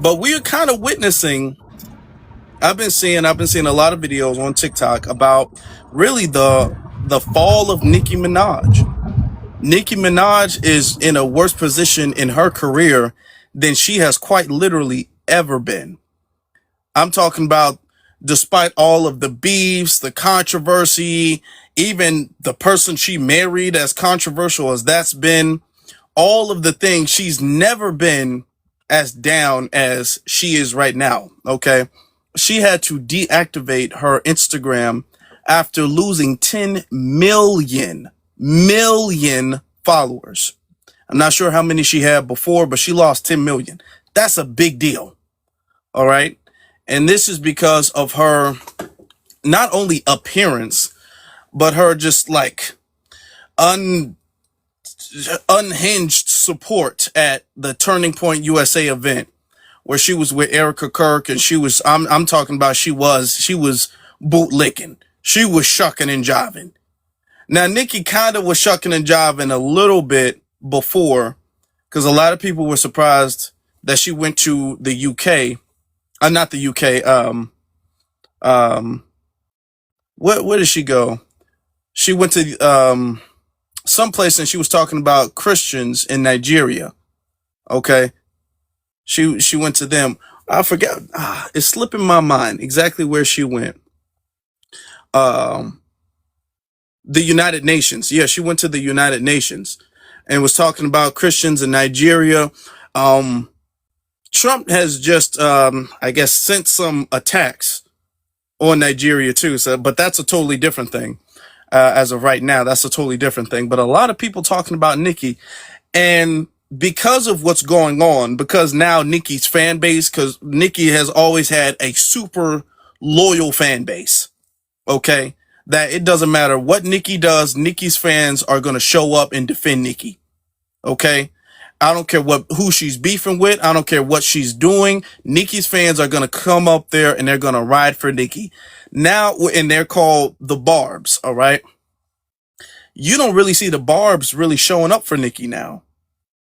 But we're kind of witnessing. I've been seeing a lot of videos on TikTok about really the fall of Nicki Minaj. Nicki Minaj is in a worse position in her career than she has quite literally ever been. I'm talking about despite all of the beefs, the controversy, even the person she married, as controversial as that's been, all of the things, she's never been as down as she is right now. Okay. She had to deactivate her Instagram after losing 10 million followers. I'm not sure how many she had before, but she lost 10 million. That's a big deal. All right. And this is because of her not only appearance, but her just like un unhinged support at the Turning Point USA event where she was with Erica Kirk, and I'm talking about she was bootlicking. She was shucking and jiving. Now Nicki kind of was shucking and jiving a little bit before, because a lot of people were surprised that she went to the UK. Not the UK. Where did she go? She went to someplace, and she was talking about Christians in Nigeria. Okay, she went to them. I forget. It's slipping my mind exactly where she went. The United Nations. Yeah, she went to the United Nations and was talking about Christians in Nigeria. Trump has just, I guess, sent some attacks on Nigeria too. So, but that's a totally different thing. As of right now, that's a totally different thing. But a lot of people talking about Nicki, and because of what's going on, because now Nicki's fan base, because Nicki has always had a super loyal fan base. Okay, that it doesn't matter what Nicki does, Nicki's fans are gonna show up and defend Nicki. Okay. I don't care who she's beefing with. I don't care what she's doing. Nicki's fans are going to come up there and they're going to ride for Nicki. Now, and they're called the Barbs. All right. You don't really see the Barbs really showing up for Nicki now.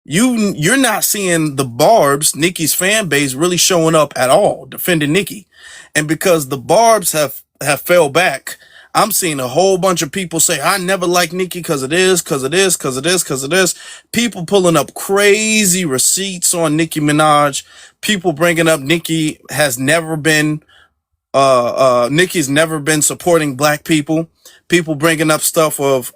You're not seeing the Barbs, Nicki's fan base, really showing up at all, defending Nicki. And because the Barbs have fell back, I'm seeing a whole bunch of people say, I never liked Nicki because of this, because of this, because of this, because of this. People pulling up crazy receipts on Nicki Minaj. People bringing up Nicki's never been supporting black people. People bringing up stuff of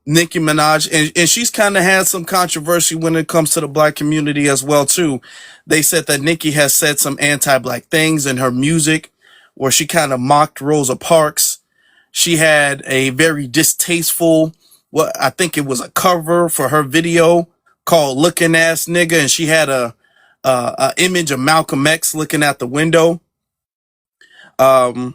Nicki Minaj. And she's kind of had some controversy when it comes to the black community as well, too. They said that Nicki has said some anti-black things in her music, where she kind of mocked Rosa Parks. She had a very distasteful, I think it was a cover for her video called Looking Ass Nigga, and she had a image of Malcolm X looking out the window. So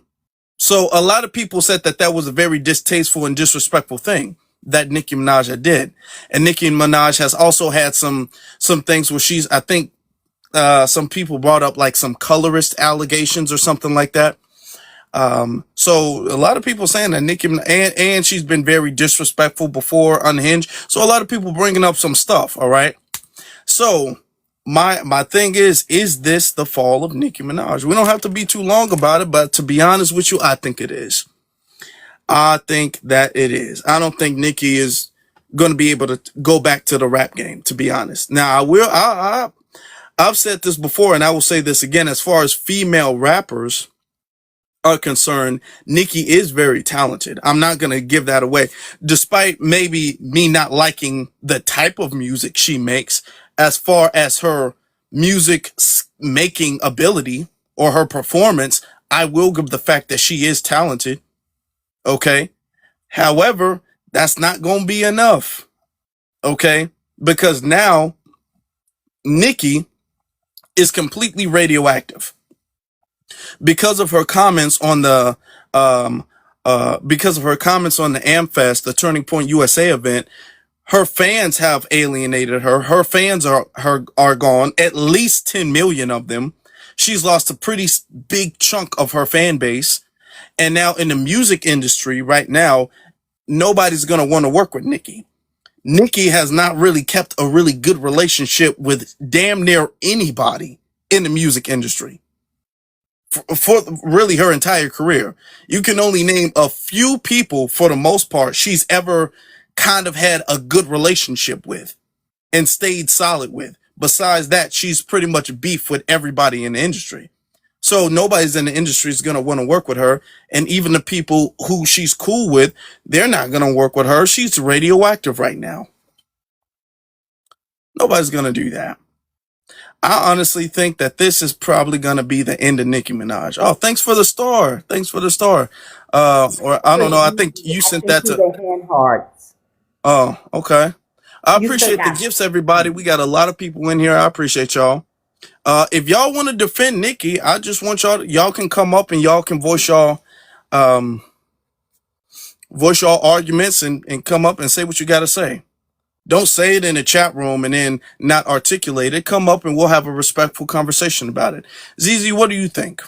a lot of people said that was a very distasteful and disrespectful thing that Nicki Minaj did. And Nicki Minaj has also had some things where I think, some people brought up like some colorist allegations or something like that. So a lot of people saying that Nicki, and she's been very disrespectful before, unhinged. So a lot of people bringing up some stuff. All right. So my thing is this the fall of Nicki Minaj? We don't have to be too long about it, but to be honest with you, I think it is. I think that it is. I don't think Nicki is going to be able to go back to the rap game, to be honest. Now I've said this before, and I will say this again. As far as female rappers are concerned, Nicki is very talented. I'm not going to give that away. Despite maybe me not liking the type of music she makes, as far as her music making ability or her performance, I will give the fact that she is talented. Okay. However, that's not going to be enough. Okay. Because now Nicki is completely radioactive because of her comments on the AmFest, the Turning Point USA event. Her fans have alienated her. Her fans are gone, at least 10 million of them. She's lost a pretty big chunk of her fan base. And now in the music industry right now, nobody's going to want to work with Nicki. Nicki has not really kept a really good relationship with damn near anybody in the music industry for really her entire career. You can only name a few people for the most part she's ever kind of had a good relationship with and stayed solid with. Besides that, she's pretty much beef with everybody in the industry. So nobody's in the industry is going to want to work with her. And even the people who she's cool with, they're not going to work with her. She's radioactive right now. Nobody's going to do that. I honestly think that this is probably going to be the end of Nicki Minaj. Oh, thanks for the star. Thanks for the star. Or I don't know. I think you I sent sent that you to. the hand hearts. Oh, okay. I You still appreciate the got gifts, everybody. We got a lot of people in here. I appreciate y'all. If y'all want to defend Nicki, I just want y'all can come up and y'all can um, voice y'all arguments and come up and say what you got to say. Don't say it in the chat room and then not articulate it. Come up and we'll have a respectful conversation about it. Zizi, what do you think?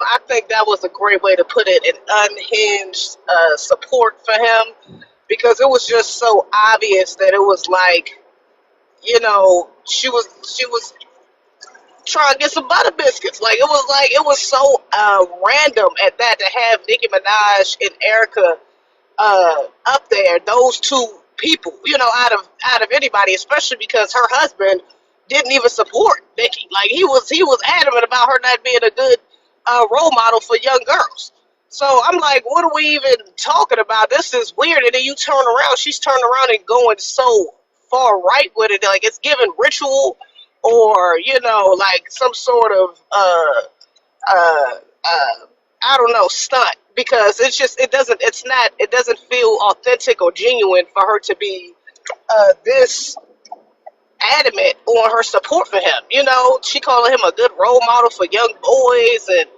I think that was a great way to put it, an unhinged support for him, because it was just so obvious that it was like, she was trying to get some butter biscuits. Like it was so random at that to have Nicki Minaj and Erica up there, those two people, out of anybody, especially because her husband didn't even support Nicki. Like he was adamant about her not being a good role model for young girls. So I'm like, what are we even talking about? This is weird. And then you turn around, she's turning around and going so far right with it, like it's given ritual, or like some sort of uh, uh, I don't know, stunt, because it doesn't feel authentic or genuine for her to be this adamant on her support for him. She calling him a good role model for young boys, and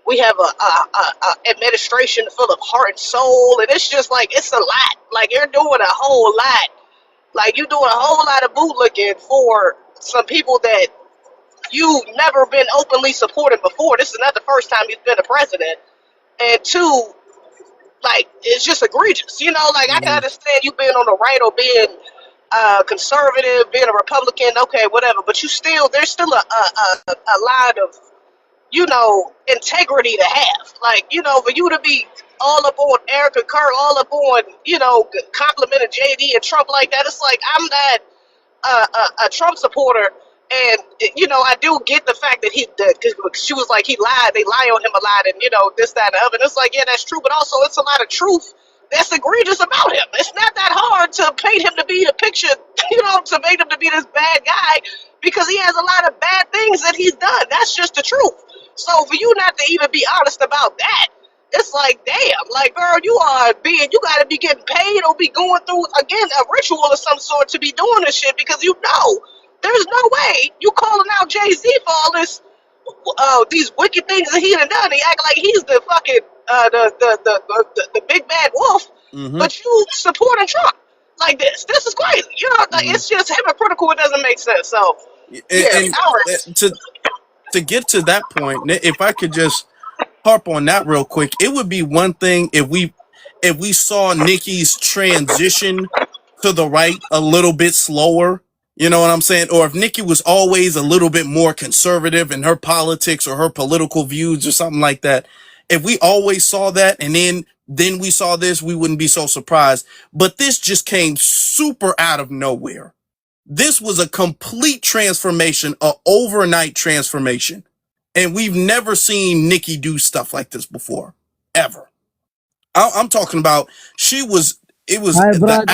we have a administration full of heart and soul, and it's just like it's a lot. Like you're doing a whole lot. Like you're doing a whole lot of bootlicking for some people that you've never been openly supported before. This is not the first time he's been a president. And two, like it's just egregious. Like I can Mm-hmm. understand you being on the right or being conservative, being a Republican, okay, whatever. But there's still a line of integrity to have. Like for you to be all up on Erica Kerr, all up on complimenting JD and Trump like that, it's like I'm not a Trump supporter, and I do get the fact that cause she was like he lied, they lie on him a lot, and this, that, and the other. And it's like, yeah, that's true, but also it's a lot of truth that's egregious about him. It's not that hard to paint him to be the picture, to make him to be this bad guy, because he has a lot of bad things that he's done. That's just the truth. So for you not to even be honest about that, it's like, damn, like, girl, you gotta be getting paid or be going through, again, a ritual of some sort to be doing this shit, because there's no way you calling out Jay-Z for all this, these wicked things that he done. He act like he's the fucking, the big bad wolf, Mm-hmm. but you supporting Trump like this. This is crazy. Like, Mm-hmm. it's just hypocritical. It doesn't make sense. So, yeah, And ours. to get to that point, if I could just harp on that real quick, it would be one thing if we saw Nikki's transition to the right a little bit slower. You know what I'm saying? Or if Nikki was always a little bit more conservative in her politics or her political views or something like that. If we always saw that and then we saw this, we wouldn't be so surprised. But this just came super out of nowhere. This was a complete transformation, a overnight transformation. And we've never seen Nicki do stuff like this before, ever. I'm talking about it was Hi, the, brother.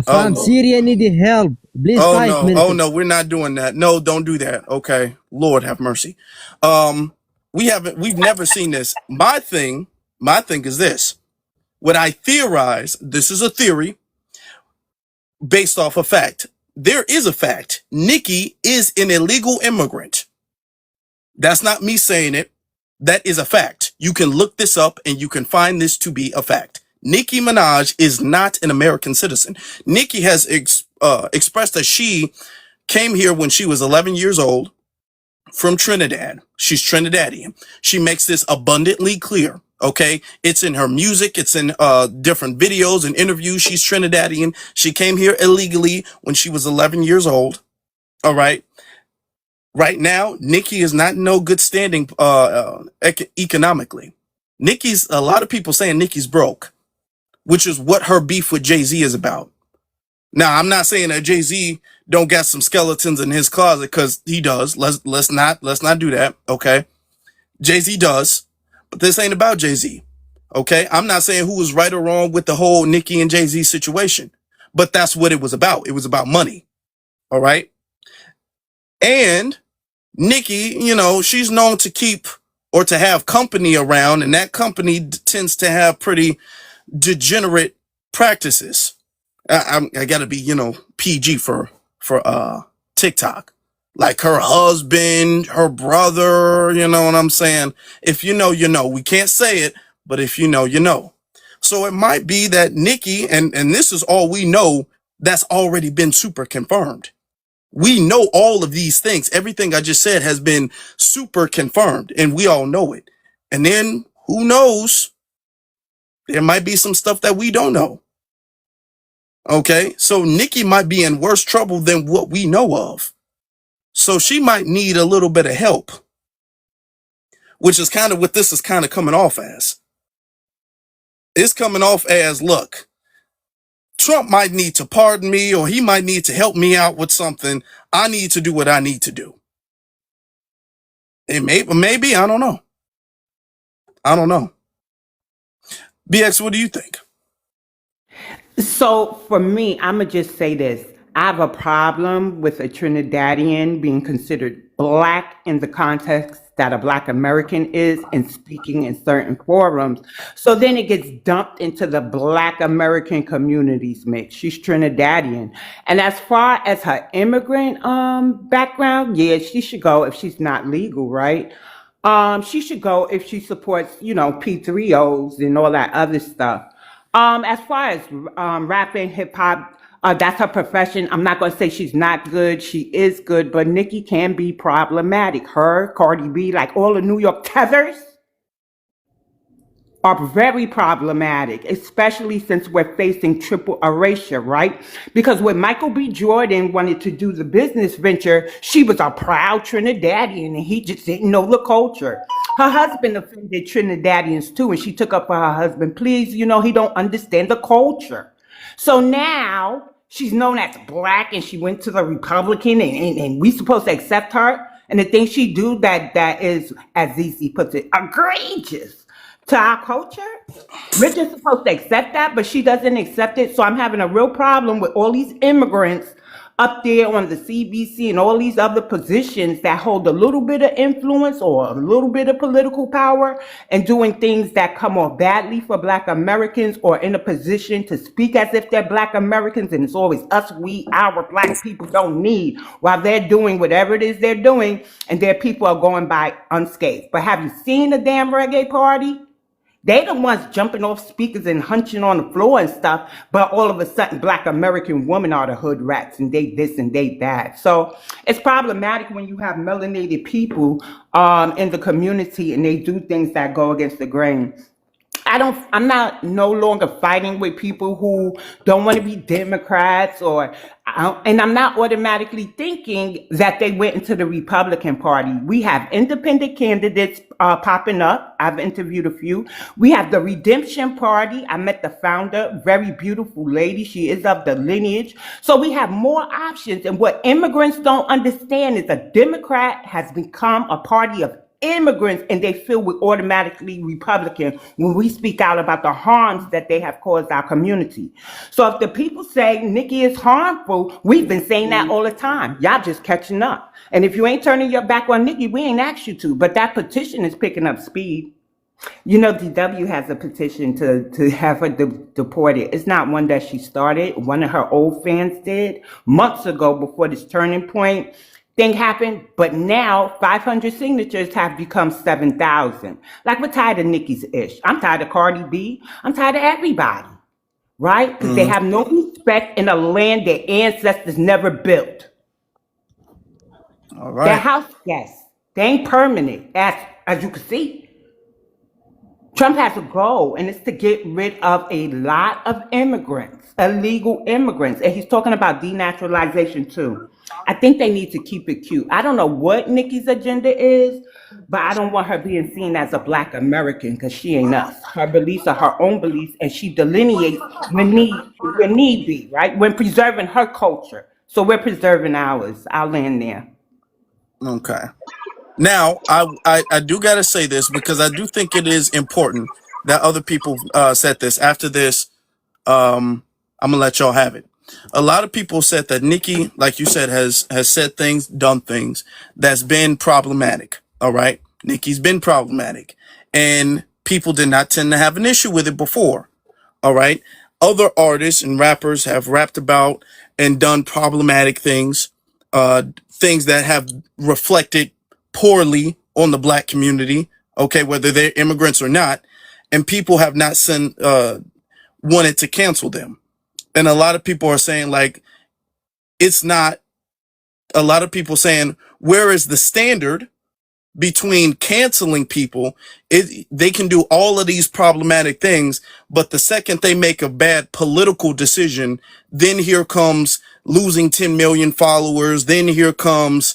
oh From no. Syria need help. Please Oh 5 no. Oh minutes. no, we're not doing that. No, don't do that. Okay. Lord have mercy. We've never seen this. My thing is this. What I theorize, this is a theory based off a fact. There is a fact. Nicki is an illegal immigrant. That's not me saying it. That is a fact. You can look this up and you can find this to be a fact. Nicki Minaj is not an American citizen. Nicki has expressed that she came here when she was 11 years old from Trinidad. She's Trinidadian. She makes this abundantly clear. Okay. It's in her music. It's in different videos and interviews. She's Trinidadian. She came here illegally when she was 11 years old. All right. Right now, Nicki is not in no good standing economically. Nicki's a lot of people saying Nicki's broke, which is what her beef with Jay-Z is about. Now, I'm not saying that Jay-Z don't got some skeletons in his closet, because he does. Let's not do that. Okay. Jay-Z does, but this ain't about Jay-Z. Okay. I'm not saying who was right or wrong with the whole Nicki and Jay-Z situation, but that's what it was about. It was about money. All right. And Nicki, she's known to keep or to have company around, and that company tends to have pretty degenerate practices. I gotta be, PG for TikTok. Like her husband, her brother, you know what I'm saying? If you know, you know. We can't say it, but if you know, you know. So it might be that Nicki, and this is all we know, that's already been super confirmed. We know all of these things. Everything I just said has been super confirmed, and we all know it. And then who knows? There might be some stuff that we don't know. Okay, so Nicki might be in worse trouble than what we know of. So she might need a little bit of help, which is kind of what this is kind of coming off as. It's coming off as, look, Trump might need to pardon me, or he might need to help me out with something. I need to do what I need to do. It maybe, I don't know. I don't know. BX, what do you think? So for me, I'm gonna just say this. I have a problem with a Trinidadian being considered black in the context that a black American is and speaking in certain forums. So then it gets dumped into the black American communities mix. She's Trinidadian. And as far as her immigrant background, yeah, she should go if she's not legal, right? She should go if she supports, P3Os and all that other stuff. As far as rapping, hip hop, that's her profession. I'm not gonna say she's not good. She is good, but Nicki can be problematic. Her, Cardi B, like all the New York tethers are very problematic, especially since we're facing triple erasure, right? Because when Michael B. Jordan wanted to do the business venture, she was a proud Trinidadian and he just didn't know the culture. Her husband offended Trinidadians too, and she took up for her husband, please, he don't understand the culture. So now she's known as black and she went to the Republican and we supposed to accept her. And the thing she do that is, as ZC puts it, egregious to our culture. We're just supposed to accept that, but she doesn't accept it. So I'm having a real problem with all these immigrants up there on the CBC and all these other positions that hold a little bit of influence or a little bit of political power and doing things that come off badly for black Americans or in a position to speak as if they're black Americans and it's always us, we, our black people don't need while they're doing whatever it is they're doing and their people are going by unscathed. But have you seen the damn reggae party? They the ones jumping off speakers and hunching on the floor and stuff, but all of a sudden black American women are the hood rats and they this and they that. So it's problematic when you have melanated people in the community and they do things that go against the grain. I'm not no longer fighting with people who don't want to be Democrats and I'm not automatically thinking that they went into the Republican Party. We have independent candidates popping up. I've interviewed a few. We have the Redemption Party. I met the founder, very beautiful lady. She is of the lineage. So we have more options. And what immigrants don't understand is a Democrat has become a party of immigrants and they feel we're automatically Republican when we speak out about the harms that they have caused our community. So if the people say Nicki is harmful, we've been saying that all the time. Y'all just catching up. And if you ain't turning your back on Nicki, we ain't asked you to. But that petition is picking up speed. DW has a petition to have her deported. It's not one that she started. One of her old fans did months ago before this turning point thing happened, but now 500 signatures have become 7,000. Like, we're tired of Nicki's ish. I'm tired of Cardi B. I'm tired of everybody, right? Because they have no respect in a land their ancestors never built. All They're right. house guests. They ain't permanent, as you can see. Trump has a goal, and it's to get rid of a lot of immigrants, illegal immigrants. And he's talking about denaturalization too. I think they need to keep it cute. I don't know what Nikki's agenda is, but I don't want her being seen as a black American because she ain't us. Her beliefs are her own beliefs, and she delineates when need be, right? When preserving her culture. So we're preserving ours. I'll land there. Okay. Now, I do got to say this because I do think it is important that other people said this. After this, I'm gonna let y'all have it. A lot of people said that Nicki, like you said, has said things, done things that's been problematic. All right, Nicki's been problematic, and people did not tend to have an issue with it before. All right, other artists and rappers have rapped about and done problematic things, things that have reflected poorly on the black community. Okay, whether they're immigrants or not, and people have not wanted to cancel them. And a lot of people are saying like it's not. A lot of people saying where is the standard between canceling people? They can do all of these problematic things, but the second they make a bad political decision, then here comes losing 10 million followers. Then here comes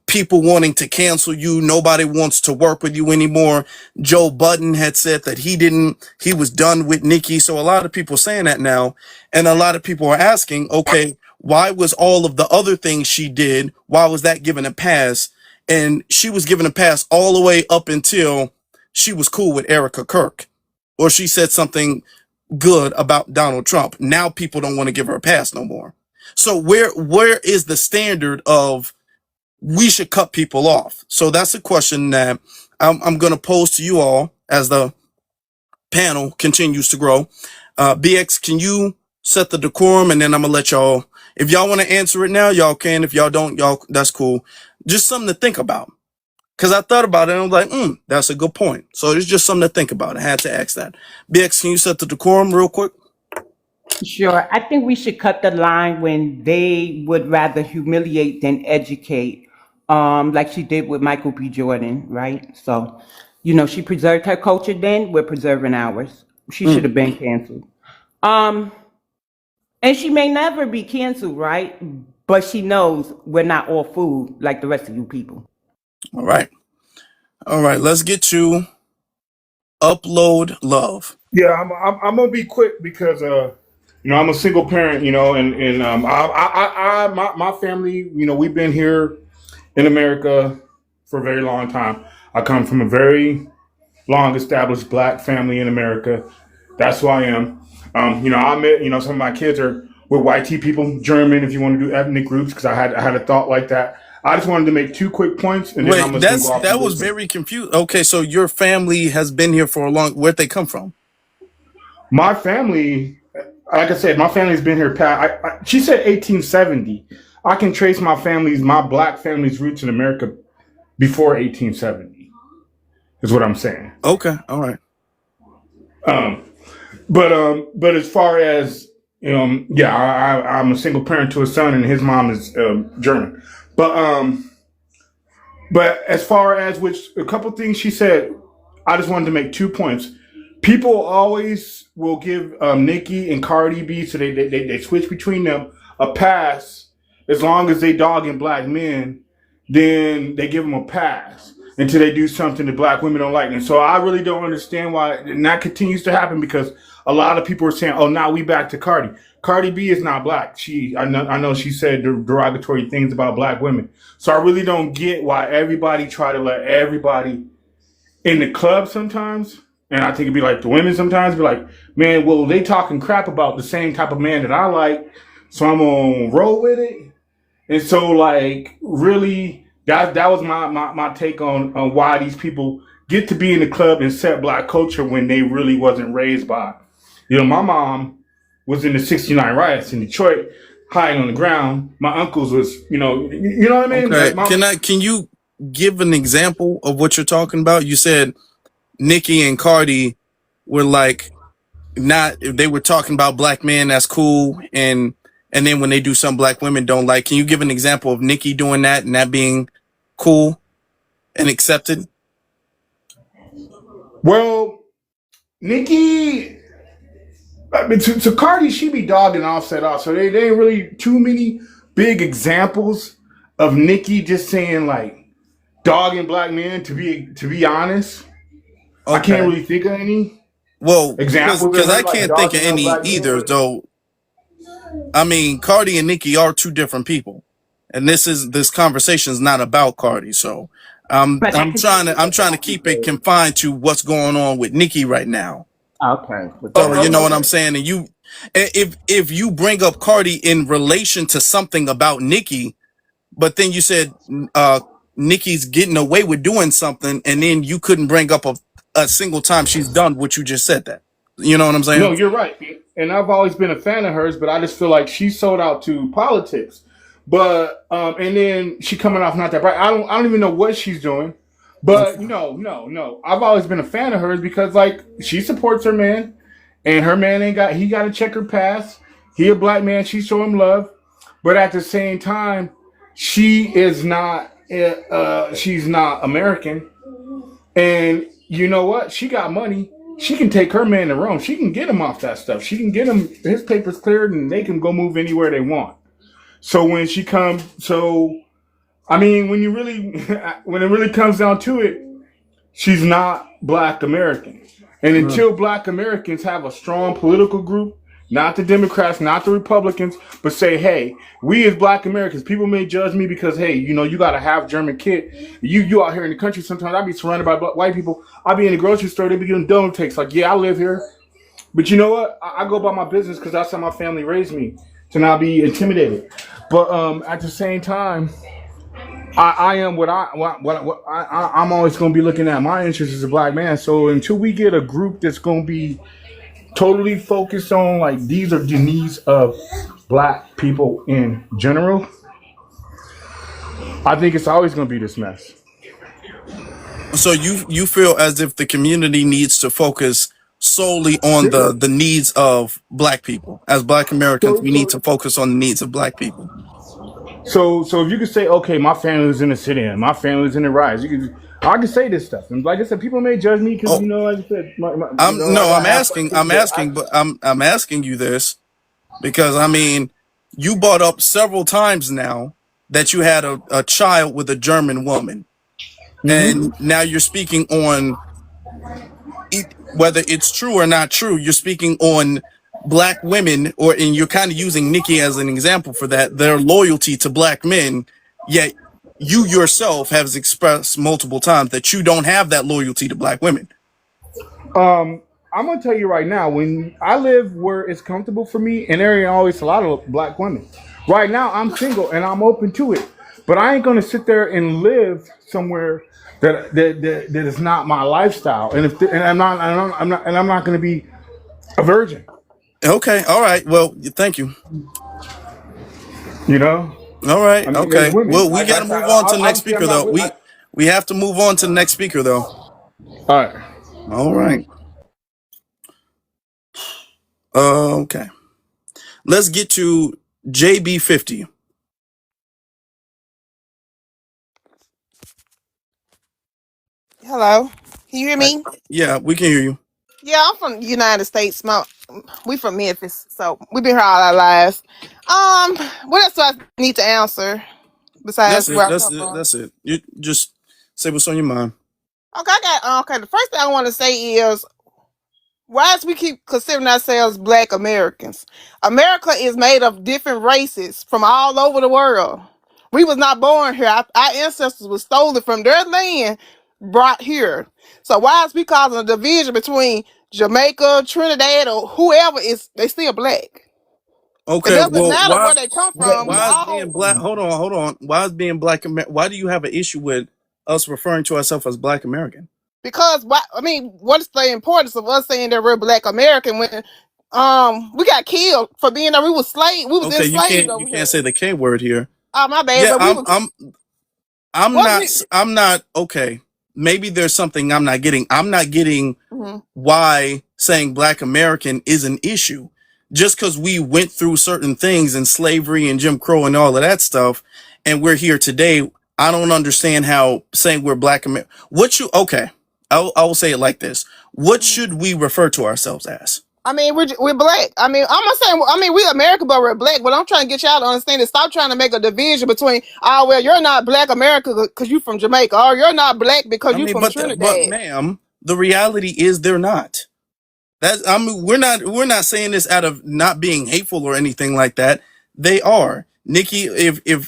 people wanting to cancel you. Nobody wants to work with you anymore. Joe Budden had said that he was done with Nicki. So a lot of people saying that now. And a lot of people are asking, okay, why was all of the other things she did, why was that given a pass? And she was given a pass all the way up until she was cool with Erica Kirk, or she said something good about Donald Trump. Now people don't want to give her a pass no more. So where is the standard of we should cut people off? So that's a question that I'm going to pose to you all as the panel continues to grow. BX, can you set the decorum, and then I'm gonna let y'all, if y'all want to answer it now, y'all can. If y'all don't, y'all, that's cool. Just something to think about. Cause I thought about it and I was like, that's a good point. So it's just something to think about. I had to ask that. BX, can you set the decorum real quick? Sure. I think we should cut the line when they would rather humiliate than educate, like she did with Michael B. Jordan, right? So, she preserved her culture then, we're preserving ours. She should have been canceled. Um, and she may never be canceled, right? But she knows we're not all food like the rest of you people. All right. All right. Let's get to Upload Love. Yeah, I'm gonna be quick because I'm a single parent, and my family, we've been here in America for a very long time. I come from a very long established black family in America. That's who I am. I met, some of my kids are with YT people, German, if you want to do ethnic groups, because I had a thought like that. I just wanted to make two quick points, and then I'm Wait, just gonna go off that the was list. very confused. Okay, so your family has been here for a long. Where'd they come from? My family, like I said, my family's been here. She said 1870. I can trace my black family's roots in America before 1870. Is what I'm saying. Okay, all right. Um, but as far as yeah, I'm a single parent to a son, and his mom is German. But but as far as which a couple things she said, I just wanted to make 2 points. People always will give Nicki and Cardi B, so they switch between them, a pass as long as they dogging black men. Then they give them a pass until they do something that black women don't like. And so I really don't understand why, and that continues to happen because a lot of people are saying, "Oh, now we back to Cardi." Cardi B is not black. I know she said derogatory things about black women. So I really don't get why everybody try to let everybody in the club sometimes. And I think it'd be like the women sometimes be like, man, well, they talking crap about the same type of man that I like, so I'm gonna roll with it. And so, like, really, that was my take on why these people get to be in the club and set black culture when they really wasn't raised by it. My mom was in the '69 riots in Detroit, hiding on the ground. My uncles was, you know what I mean? Okay, Like can you give an example of what you're talking about? You said Nicki and Cardi were like not. They were talking about black men. That's cool, and then when they do some black women don't like. Can you give an example of Nicki doing that and that being cool and accepted? Well, Nicki, I mean, to Cardi, she be dogging Offset off. So they ain't really too many big examples of Nicki just saying like dogging black men. To be honest, I can't Okay. really think of any Well, examples of because her I like can't think of dogging out any black men. either, though. I mean, Cardi and Nicki are two different people, and this conversation is not about Cardi. So But I I'm can tell trying you to I'm what trying to else he keep it said. confined to what's going on with Nicki right now. Okay. Well, So you know what I'm Okay. saying, and if you bring up Cardi in relation to something about Nicki, but then you said Nicki's getting away with doing something, and then you couldn't bring up a single time she's done what you just said that. You know what I'm No, saying? you're right. And I've always been a fan of hers, but I just feel like she sold out to politics. But and then she coming off not that bright. I don't even know what she's doing. But no. I've always been a fan of hers because like she supports her man, and her man ain't got he got a checkered past. He a black man. She show him love, but at the same time, she is not. She's not American. And you know what? She got money. She can take her man to Rome. She can get him off that stuff. She can get him his papers cleared, and they can go move anywhere they want. So when she comes, so I mean, when you really, when it really comes down to it, she's not Black American. And until Black Americans have a strong political group, not the Democrats, not the Republicans, but say, hey, we as Black Americans, people may judge me because, hey, you got a half German kid. You out here in the country, sometimes I be surrounded by white people. I be in the grocery store, they be getting donut takes. Like, yeah, I live here. But you know what? I go about my business because that's how my family raised me, to not be intimidated. But at the same time, I am I'm always going to be looking at my interests as a black man. So until we get a group that's going to be totally focused on like these are the needs of black people in general, I think it's always going to be this mess. So you feel as if the community needs to focus solely on the needs of black people. As black Americans, So we need so to focus on the needs of black people. so if you could say, okay, my family's in the city and my family's in the rise, I can say this stuff. And like I said, people may judge me because Oh, like I said, I'm no, I got half black kids, I'm asking, but I'm asking you this because I mean, you brought up several times now that you had a child with a German woman, and now you're speaking on whether it's true or not true. You're speaking on black women, and you're kind of using Nicki as an example for that. Their loyalty to black men, yet you yourself have expressed multiple times that you don't have that loyalty to black women. I'm gonna tell you right now, when I live where it's comfortable for me, and there ain't always a lot of black women. Right now, I'm single and I'm open to it, but I ain't gonna sit there and live somewhere that is not my lifestyle. And if and I'm not gonna be a virgin. Okay, all right. Well, thank you. You know, All right, I mean, there's okay. women. Well, we got to move on to the next Obviously, I'm speaker, not though. with. We have to move on to the next speaker, though. All right. All right. Okay. Let's get to JB50. Hello. Can you hear me? Yeah, we can hear you. Yeah, I'm from the United States. We from Memphis, so we've been here all our lives. What else do I need to answer That's besides it. where I That's come it. from? That's it. You just say what's on your mind. Okay, okay. The first thing I want to say is why do we keep considering ourselves Black Americans? America is made of different races from all over the world. We was not born here. Our ancestors were stolen from their land, brought here. So why is we causing a division between Jamaica, Trinidad, or whoever is they still black? It Okay. doesn't Well, matter where they come from. We why is being all black? Hold on. Why is being black? Why do you have an issue with us referring to ourselves as Black American? because what I mean, what is the importance of us saying that we're Black American when we got killed for being there? We was Okay, enslaved you over can't here. say the K word here. Oh my bad, Yeah, but we was what we I'm not okay. Maybe there's something I'm not getting. I'm not getting mhm. why saying Black American is an issue. Just because we went through certain things in slavery and Jim Crow and all of that stuff, and we're here today, I don't understand how saying we're Black American. Okay, I will say it like this. What should we refer to ourselves as? I mean, we're black. I mean, I'm not saying. I mean, we American, but we're black. But I'm trying to get y'all to understand is stop trying to make a division between. Oh well, you're not black America because you from Jamaica, or you're not black because I you mean, from but Trinidad. ma'am, the reality is they're not. I mean, we're not saying this out of not being hateful or anything like that. They are. Nikki, if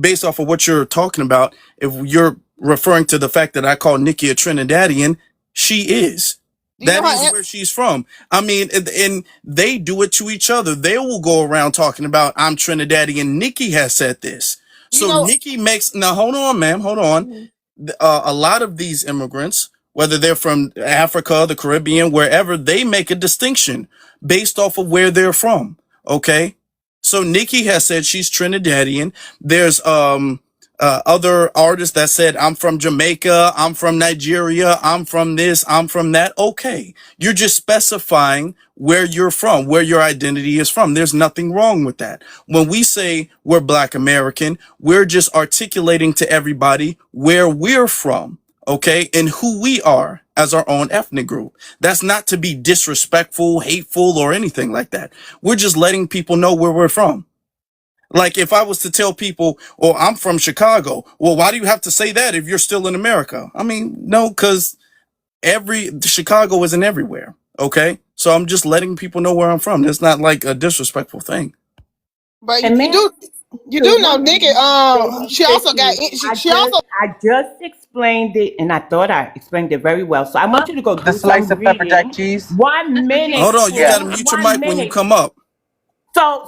based off of what you're talking about, if you're referring to the fact that I call Nikki a Trinidadian, she is. Do you know That is how? where she's from. I mean, and they do it to each other. They will go around talking about I'm Trinidadian. Nikki has said this. You So know. Nikki makes, now hold on, ma'am, hold on. A lot of these immigrants, whether they're from Africa, the Caribbean, wherever, they make a distinction based off of where they're from. Okay. So Nikki has said she's Trinidadian. There's other artists that said I'm from Jamaica, I'm from Nigeria, I'm from this, I'm from that. Okay, you're just specifying where you're from, where your identity is from. There's nothing wrong with that. When we say we're Black American, we're just articulating to everybody where we're from. Okay, and who we are as our own ethnic group. That's not to be disrespectful, hateful, or anything like that. We're just letting people know where we're from. Like if I was to tell people, "Oh, I'm from Chicago," well, why do you have to say that if you're still in America? I mean, no, because Chicago isn't everywhere. Okay, so I'm just letting people know where I'm from. It's not like a disrespectful thing. But And you man, do. You to do know, what Nikki. David She said also to got. you, She also. I just explained it, and I thought I explained it very well. So I want you to go The do some slice of pepper jack reading. cheese. 1 minute, Hold on, you got to please. mute your mic when you 1 minute. come up.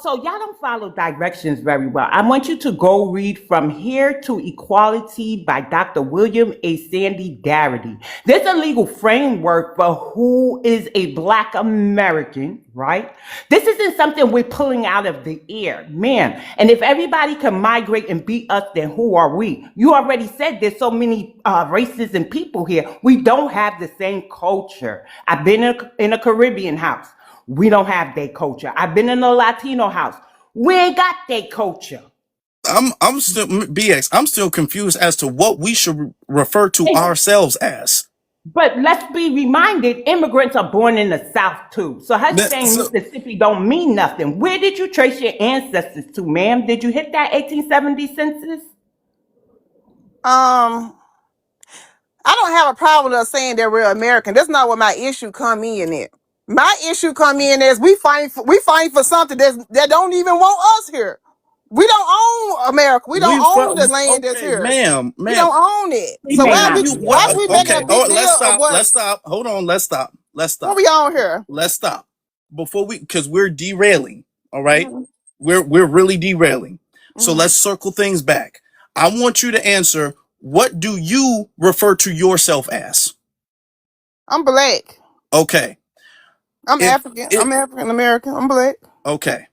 So y'all don't follow directions very well. I want you to go read From Here to Equality by Dr. William A. Sandy Darity. There's a legal framework for who is a Black American, right? This isn't something we're pulling out of the air, man. And if everybody can migrate and be us, then who are we? You already said there's so many races and people here. We don't have the same culture. I've been in a Caribbean house. We don't have their culture. I've been in a Latino house. We ain't got their culture. I'm still BX. I'm still confused as to what we should refer to ourselves as. But let's be reminded, immigrants are born in the South too. So her saying So, Mississippi don't mean nothing. Where did you trace your ancestors to, ma'am? Did you hit that 1870 census? I don't have a problem with us saying that we're American. That's not what my issue come in at. My issue come in is we fight for something that don't even want us here. We don't own America. We don't own the land that's okay, here. ma'am, We ma'am. don't own it. We So may What why do not we you be why what? we able making a Okay. big Oh, deal of what let's stop. Hold on. Let's stop. Let's what stop. we on here? Let's stop before we, because we're derailing. All right, Mhm, we're really derailing. So mhm. let's circle things back. I want you to answer. What do you refer to yourself as? I'm black. Okay. I'm If African. it I'm African American. I'm black. okay.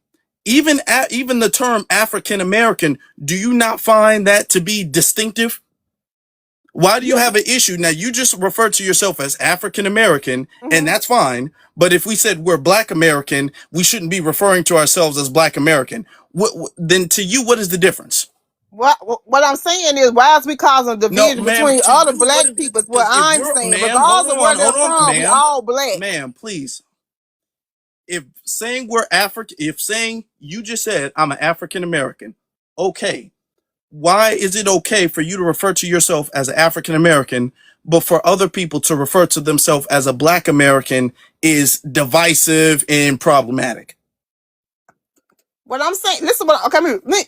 Even the term African American, do you not find that to be distinctive? Why do you Yeah. have an issue? Now you just refer to yourself as African American, and Mhm. that's fine. But if we said we're Black American, we shouldn't be referring to ourselves as Black American. Then to you, what is the difference? What I'm saying is, why is we causing a No, division ma'am. between To other you, what black is the, people? Is what if I'm you're, saying. ma'am, Regardless of where they're hold on, from, we ma'am, all black. ma'am, please. If saying we're African, if saying you just said I'm an African American, okay. Why is it okay for you to refer to yourself as an African American, but for other people to refer to themselves as a Black American is divisive and problematic? What I'm saying, listen. Okay,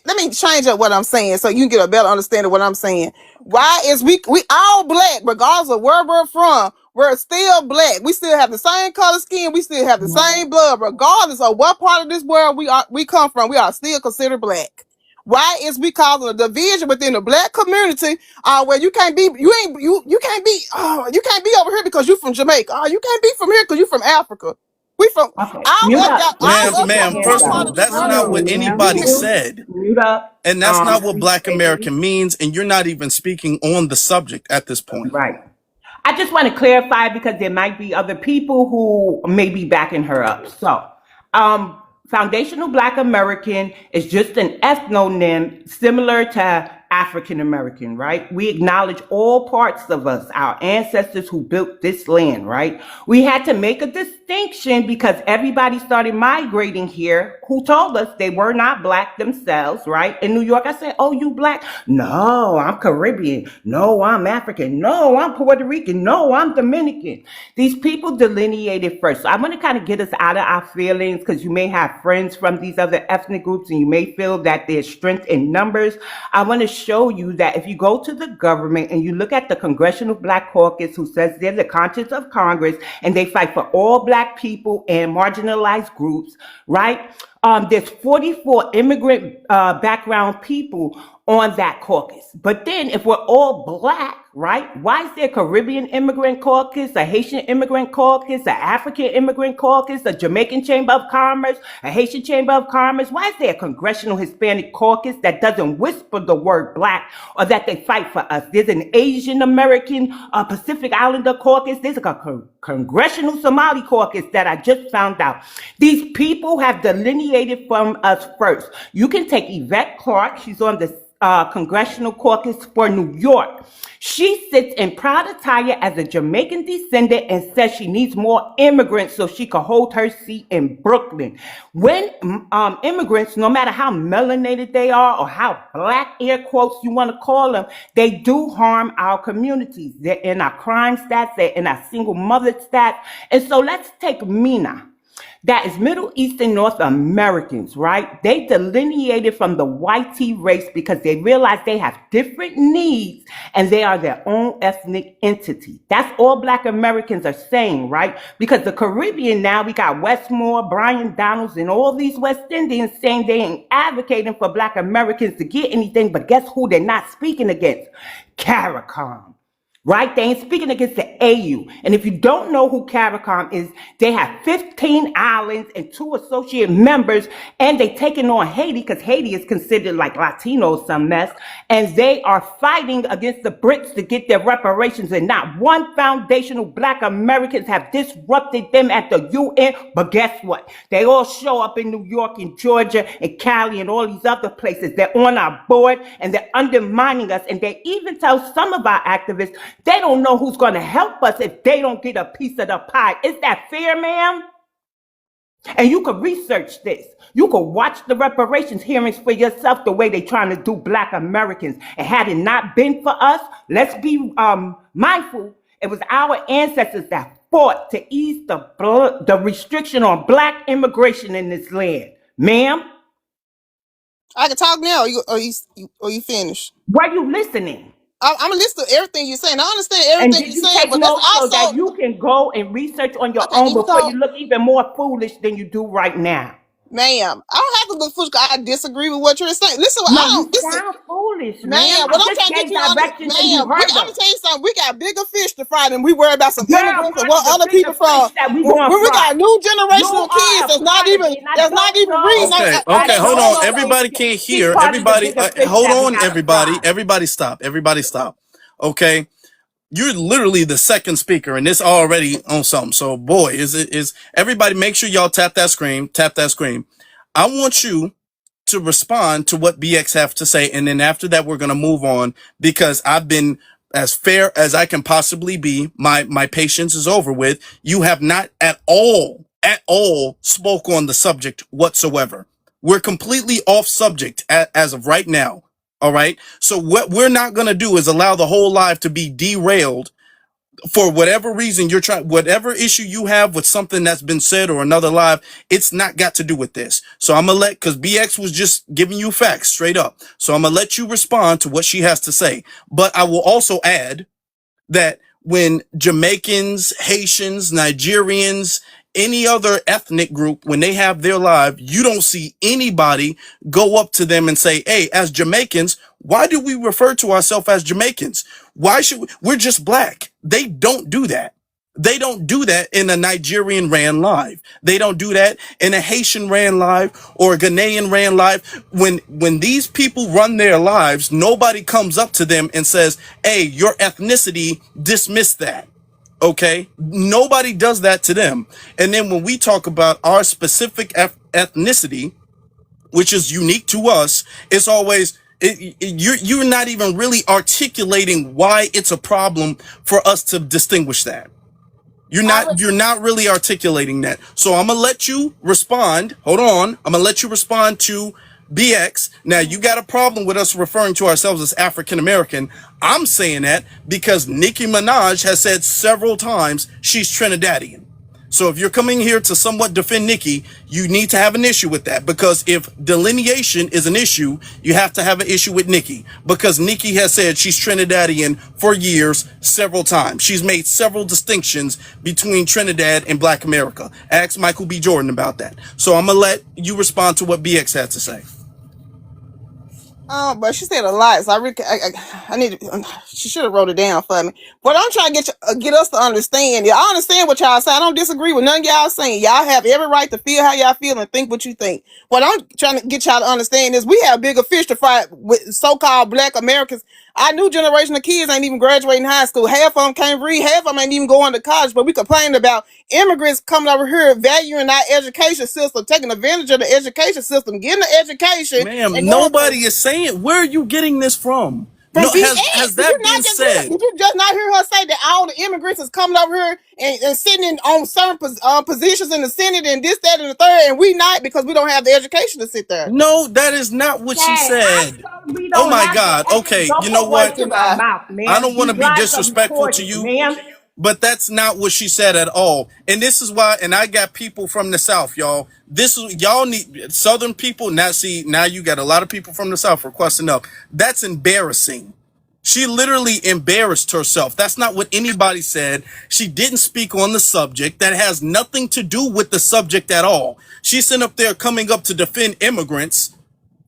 let me change up what I'm saying so you can get a better understanding of what I'm saying. Why is we all black, regardless of where we're from? We're still black. We still have the same color skin. We still have the same blood, regardless of what part of this world we come from. We are still considered black. Why is we causing a division within the black community? Where you can't be, you can't be, you can't be over here because you from Jamaica. You can't be from here because you from Africa. We from Okay. all Mute us up. got Ma'am, Put all us your come ma'am, from hands one first of part all, of this up. that's Hold not world. what on, ma'am. anybody said. Mute up. And that's not what Black Baby. American means. And you're not even speaking on the subject at this point. Right. I just want to clarify because there might be other people who may be backing her up. So, Foundational Black American is just an ethnonym similar to African American, right? We acknowledge all parts of us, our ancestors who built this land, right? We had to make a distinction because everybody started migrating here who told us they were not black themselves, right? In New York, I said, oh, you black? No, I'm Caribbean. No, I'm African. No, I'm Puerto Rican. No, I'm Dominican. These people delineated first. So I want to kind of get us out of our feelings because you may have friends from these other ethnic groups and you may feel that there's strength in numbers. I want to show you that if you go to the government and you look at the Congressional Black Caucus, who says they're the conscience of Congress and they fight for all black people and marginalized groups, right? There's 44 immigrant background people on that caucus. But then if we're all black, right? Why is there a Caribbean immigrant caucus, a Haitian immigrant caucus, an African immigrant caucus, a Jamaican Chamber of Commerce, a Haitian Chamber of Commerce? Why is there a Congressional Hispanic caucus that doesn't whisper the word black or that they fight for us? There's an Asian American Pacific Islander caucus. There's a Congressional Somali caucus that I just found out. These people have delineated from us first. You can take Yvette Clarke. She's on the Congressional Caucus for New York. She sits in proud attire as a Jamaican descendant and says she needs more immigrants so she can hold her seat in Brooklyn. When immigrants, no matter how melanated they are or how black, air quotes, you want to call them, they do harm our communities. They're in our crime stats, they're in our single mother stats. And so let's take Mina. That is Middle Eastern North Americans, right? They delineated from the white race because they realized they have different needs and they are their own ethnic entity. That's all black Americans are saying, right? Because the Caribbean now, we got Westmore, Brian Donalds, and all these West Indians saying they ain't advocating for black Americans to get anything, but guess who they're not speaking against? CARICOM. Right? They ain't speaking against the AU. And if you don't know who CARICOM is, they have 15 islands and 2 associate members, and they taking on Haiti because Haiti is considered like Latino some mess, and they are fighting against the Brits to get their reparations, and not one foundational black Americans have disrupted them at the UN. But guess what? They all show up in New York and Georgia and Cali and all these other places. They're on our board and they're undermining us, and they even tell some of our activists they don't know who's going to help us if they don't get a piece of the pie. Is that fair, ma'am? And you could research this. You could watch the reparations hearings for yourself the way they're trying to do black Americans. And had it not been for us, let's be mindful, it was our ancestors that fought to ease the restriction on black immigration in this land. Ma'am? I can talk now, or you finished? Were you listening? I'm gonna listen to everything you're saying. I understand And everything did you're you saying, take but that's notes so that also you can go and research on your okay. own Even before though, you look even more foolish than you do right now? ma'am, I don't have to look foolish. 'Cause I disagree with what you're saying. Listen, No, I you don't listen. sound foolish, Man, ma'am. what I I'm just trying to get gave you on, directions and you man, heard I'm them. gonna tell you something. We got bigger fish to fry than we worry about some Girl, immigrants and what what is the other bigger people from. fish that we When gonna we got fry? new You generational are kids a prodigy, and I that's not don't even know. reading Okay, on okay, I their hold don't on. phone. know if Everybody can't she's hear. part of the Everybody, bigger fish hold that we on. gotta Everybody, fry. everybody, stop. Everybody, stop. Okay, you're literally the second speaker, and this already on something. So, boy, is everybody? Make sure y'all tap that screen. Tap that screen. I want you to respond to what BX have to say, and then after that, we're gonna move on because I've been as fair as I can possibly be. My patience is over with. You have not at all spoke on the subject whatsoever. We're completely off subject as of right now. All right. So what we're not gonna do is allow the whole live to be derailed for whatever reason you're trying, whatever issue you have with something that's been said or another live, it's not got to do with this. So I'm gonna cause BX was just giving you facts straight up. So I'm gonna let you respond to what she has to say. But I will also add that when Jamaicans, Haitians, Nigerians, any other ethnic group, when they have their live, you don't see anybody go up to them and say, hey, as Jamaicans, why do we refer to ourselves as Jamaicans? Why should we're just black? They don't do that. They don't do that in a Nigerian ran live. They don't do that in a Haitian ran live or a Ghanaian ran live. When these people run their lives, nobody comes up to them and says, hey, your ethnicity, dismiss that. Okay? Nobody does that to them. And then when we talk about our specific ethnicity, which is unique to us, it's always, You're not even really articulating why it's a problem for us to distinguish that. You're not really articulating that. So I'm gonna let you respond. Hold on. I'm gonna let you respond to BX. Now you got a problem with us referring to ourselves as African American. I'm saying that because Nicki Minaj has said several times she's Trinidadian. So if you're coming here to somewhat defend Nicki, you need to have an issue with that, because if delineation is an issue, you have to have an issue with Nicki, because Nicki has said she's Trinidadian for years, several times. She's made several distinctions between Trinidad and Black America. Ask Michael B. Jordan about that. So I'm gonna let you respond to what BX had to say. But she said a lot, so I need to. She should have wrote it down for me. But I'm trying to get us to understand. I understand what y'all say. I don't disagree with none of y'all saying. Y'all have every right to feel how y'all feel and think what you think. What I'm trying to get y'all to understand is we have bigger fish to fry with so-called Black Americans. Our new generation of kids ain't even graduating high school. Half of them can't read. Half of them ain't even going to college. But we complain about immigrants coming over here, valuing our education system, taking advantage of the education system, getting the education. Ma'am, nobody is saying. Where are you getting this from? From No, BX. has that been said? Did you just not hear her say that all the immigrants is coming over here and sitting on certain positions in the Senate and this, that, and the third, and we not because we don't have the education to sit there? No, that is not what she said. We Oh don't my have God. to Okay, don't you know put words what? in my mouth, I ma'am. don't want to These be lives are disrespectful to recorded, you, ma'am. but that's not what she said at all. And this is why, and I got people from the South, y'all. This is, y'all need Southern people. Now, see, now you got a lot of people from the South requesting up. That's embarrassing. She literally embarrassed herself. That's not what anybody said. She didn't speak on the subject. That has nothing to do with the subject at all. She's sitting up there coming up to defend immigrants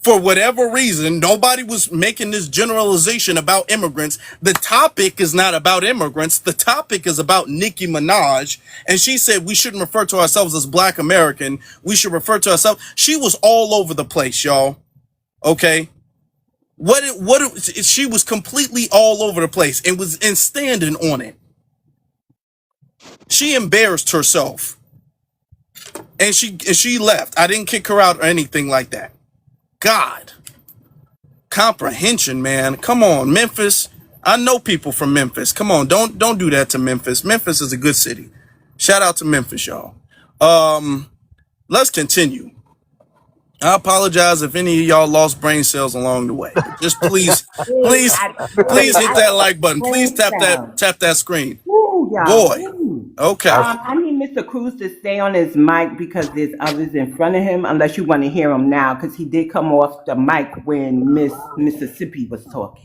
for whatever reason. Nobody was making this generalization about immigrants. The topic is not about immigrants. The topic is about Nicki Minaj. And she said we shouldn't refer to ourselves as Black American. We should refer to ourselves. She was all over the place, y'all. Okay. She was completely all over the place and was standing on it. She embarrassed herself. And she left. I didn't kick her out or anything like that. God. Comprehension, man. Come on, Memphis. I know people from Memphis. Come on, don't do that to Memphis. Memphis is a good city. Shout out to Memphis, y'all. Let's continue. I apologize if any of y'all lost brain cells along the way. But just please, please, please hit that like button. Please tap that screen. Ooh, y'all. Boy. Ooh. Okay. I need Mr. Cruz to stay on his mic because there's others in front of him, unless you want to hear him now, because he did come off the mic when Miss Mississippi was talking.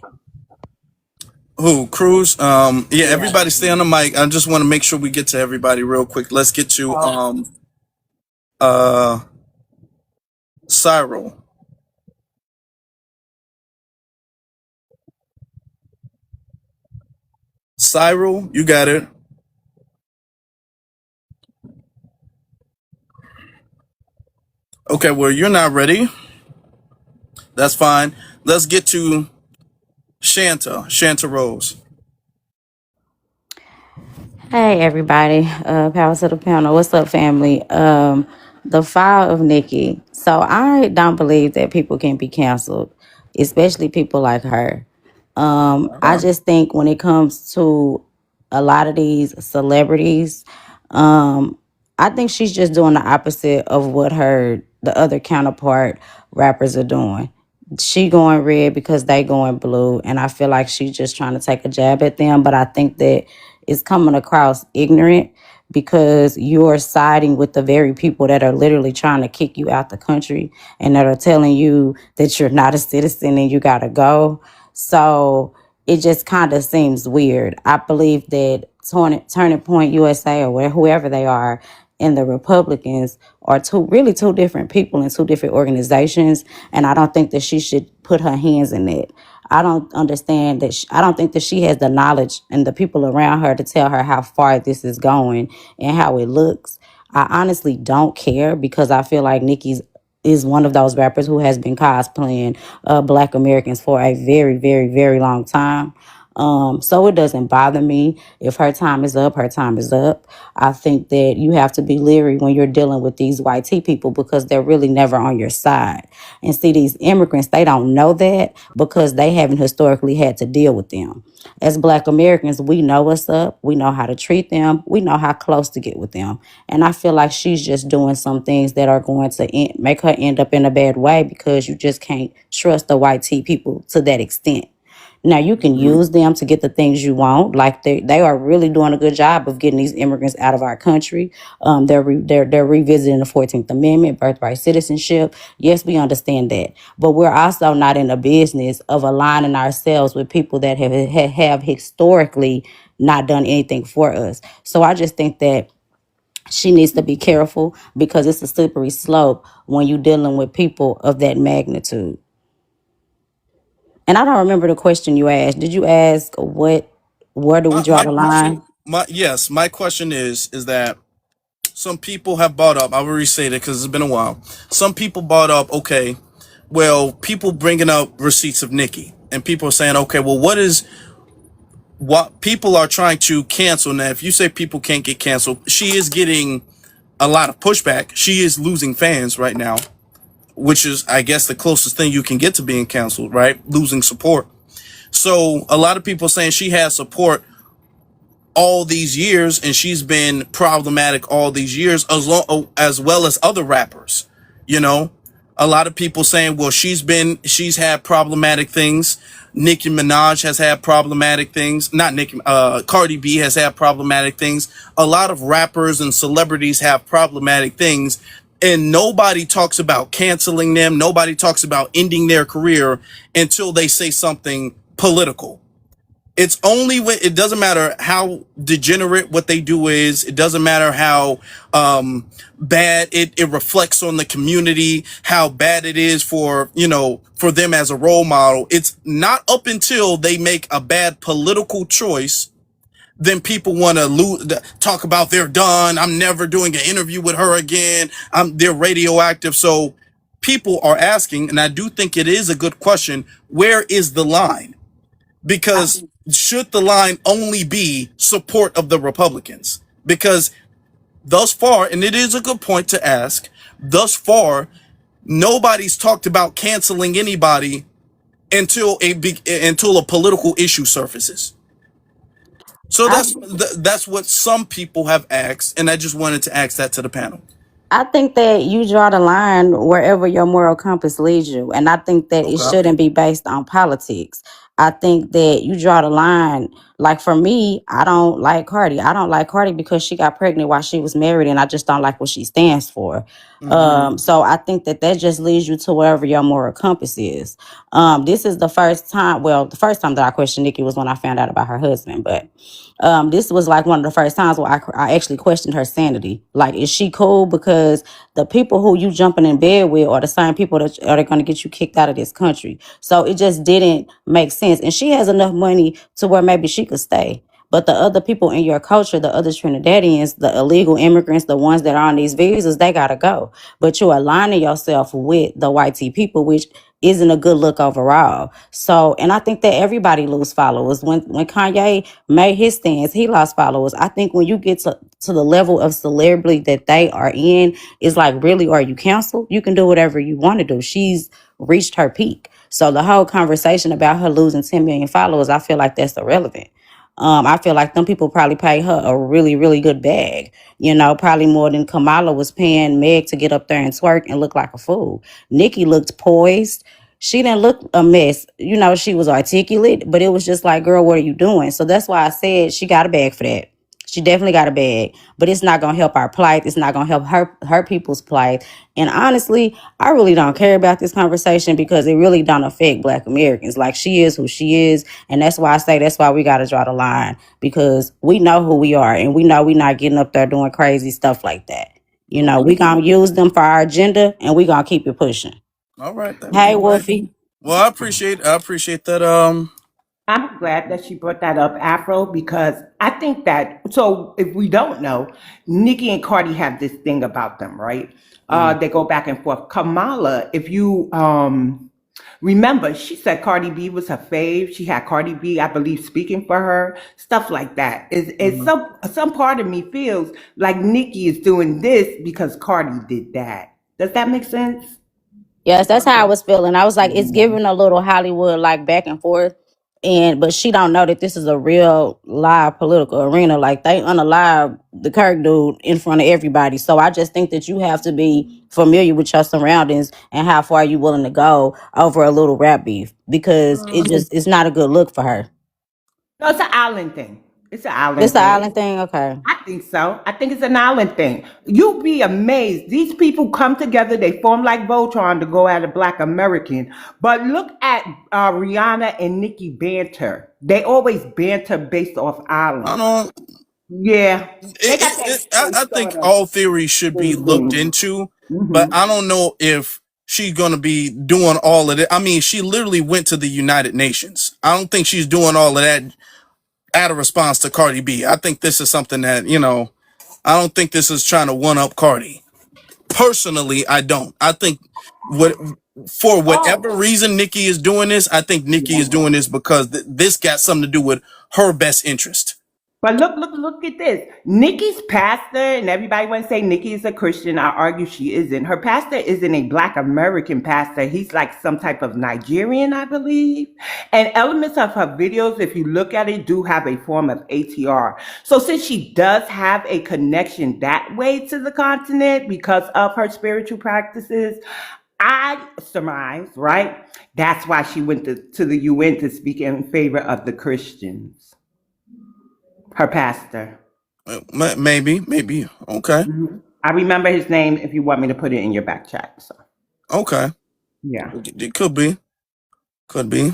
Who? Cruz? Yeah, everybody stay on the mic. I just want to make sure we get to everybody real quick. Let's get to Cyril. Cyril, you got it. Okay, well, you're not ready. That's fine. Let's get to Shanta Rose. Hey everybody, power to the panel. What's up, family? The file of Nikki. So I don't believe that people can be canceled, especially people like her. I just think when it comes to a lot of these celebrities, I think she's just doing the opposite of what the other counterpart rappers are doing. She going red because they going blue, and I feel like she's just trying to take a jab at them. But I think that it's coming across ignorant because you're siding with the very people that are literally trying to kick you out the country and that are telling you that you're not a citizen and you gotta go. So it just kind of seems weird. I believe that Turning Point USA or whoever they are and the Republicans are two different people in two different organizations, and I don't think that she should put her hands in it. I don't understand that. I don't think that she has the knowledge and the people around her to tell her how far this is going and how it looks. I honestly don't care because I feel like Nicki's is one of those rappers who has been cosplaying Black Americans for a very, very, very long time. So it doesn't bother me. If her time is up, her time is up. I think that you have to be leery when you're dealing with these white tea people because they're really never on your side. And see, these immigrants, they don't know that because they haven't historically had to deal with them. As Black Americans, we know what's up. We know how to treat them. We know how close to get with them. And I feel like she's just doing some things that are going to make her end up in a bad way because you just can't trust the white tea people to that extent. Now you can use them to get the things you want. Like they are really doing a good job of getting these immigrants out of our country. They're revisiting the 14th Amendment, birthright citizenship. Yes, we understand that, but we're also not in the business of aligning ourselves with people that have historically not done anything for us. So I just think that she needs to be careful because it's a slippery slope when you're dealing with people of that magnitude. And I don't remember the question you asked. Did you ask where do we draw My the question, line? my question is that some people have brought up. I will restate it because it's been a while. Some people brought up, okay, well, people bringing up receipts of Nicki, and people are saying, okay, well, what people are trying to cancel now? If you say people can't get canceled, she is getting a lot of pushback. She is losing fans right now, which is, I guess, the closest thing you can get to being canceled, right? Losing support. So a lot of people saying she has support all these years and she's been problematic all these years as well as other rappers. You know, a lot of people saying, well, she's had problematic things. Nicki Minaj has had problematic things. Not Nicki, Cardi B has had problematic things. A lot of rappers and celebrities have problematic things, and nobody talks about canceling them. Nobody talks about ending their career until they say something political. It's only when it doesn't matter how degenerate what they do is. It doesn't matter how bad it reflects on the community, how bad it is for, for them as a role model. It's not up until they make a bad political choice, then people want to talk about they're done. I'm never doing an interview with her again. They're radioactive. So people are asking, and I do think it is a good question, where is the line? Because should the line only be support of the Republicans? Because thus far, and it is a good point to ask, thus far, nobody's talked about canceling anybody until a political issue surfaces. So I that's what some people have asked, and I just wanted to ask that to the panel. I think that you draw the line wherever your moral compass leads you. And I think that it Okay. shouldn't be based on politics. I think that you draw the line. Like for me, I don't like Cardi. I don't like Cardi because she got pregnant while she was married, and I just don't like what she stands for. So I think that just leads you to wherever your moral compass is. This is the first time. Well, the first time that I questioned Nicki was when I found out about her husband, but this was like one of the first times where I actually questioned her sanity. Like, is she cool? Because the people who you jumping in bed with are the same people that are going to get you kicked out of this country. So it just didn't make sense. And she has enough money to where maybe she could stay. But the other people in your culture, the other Trinidadians, the illegal immigrants, the ones that are on these visas, they got to go. But you're aligning yourself with the white tea people, which isn't a good look overall. So, and I think that everybody lose followers. When Kanye made his stance, he lost followers. I think when you get to the level of celebrity that they are in, it's like, really, are you canceled? You can do whatever you want to do. She's reached her peak. So the whole conversation about her losing 10 million followers, I feel like that's irrelevant. I feel like them people probably pay her a really, really good bag. Probably more than Kamala was paying Meg to get up there and twerk and look like a fool. Nicki looked poised. She didn't look a mess. She was articulate, but it was just like, girl, what are you doing? So that's why I said she got a bag for that. She definitely got a bag, but it's not going to help our plight. It's not going to help her people's plight. And honestly, I really don't care about this conversation because it really don't affect Black Americans. Like, she is who she is. And that's why I say that's why we got to draw the line, because we know who we are and we know we're not getting up there doing crazy stuff like that. We going to use them for our agenda and we going to keep it pushing. All right. Hey, Wolfie. Well, I appreciate that. I'm glad that she brought that up, Afro, because I think that, so if we don't know, Nicki and Cardi have this thing about them, right? They go back and forth. Kamala, if you Remember, she said Cardi B was her fave. She had Cardi B, I believe, speaking for her, stuff like that. Is Mhm. some part of me feels like Nicki is doing this because Cardi did that. Does that make sense? Yes, that's how I was feeling. I was like, it's giving a little Hollywood like back and forth. And but she don't know that this is a real live political arena. Like they unalive the Kirk dude in front of everybody. So I just think that you have to be familiar with your surroundings and how far you willing to go over a little rap beef because it's not a good look for her. No, it's an island thing. It's an It's island the thing. island thing, okay. I think so. I think it's an island thing. You'll be amazed. These people come together, they form like Voltron to go at a black American. But look at Rihanna and Nicki banter. They always banter based off I islands. don't. Yeah. They got I that think sort of all theories should be looked thing. into, but Hmm. I don't know if she's going to be doing all of it. I mean, she literally went to the United Nations. I don't think she's doing all of that out of response to Cardi B. I think this is something that, I don't think this is trying to one up Cardi. Personally, I don't. I think what for whatever Oh, reason Nikki is doing this, I think Nikki is yeah. doing this because this got something to do with her best interest. But look at this. Nikki's pastor, and everybody wants to say Nikki is a Christian. I argue she isn't. Her pastor isn't a black American pastor. He's like some type of Nigerian, I believe. And elements of her videos, if you look at it, do have a form of ATR. So since she does have a connection that way to the continent because of her spiritual practices, I surmise, right? That's why she went to the UN to speak in favor of the Christians. Her pastor. Maybe. Okay. I remember his name if you want me to put it in your back chat. So, Okay. yeah. It could be. Could be.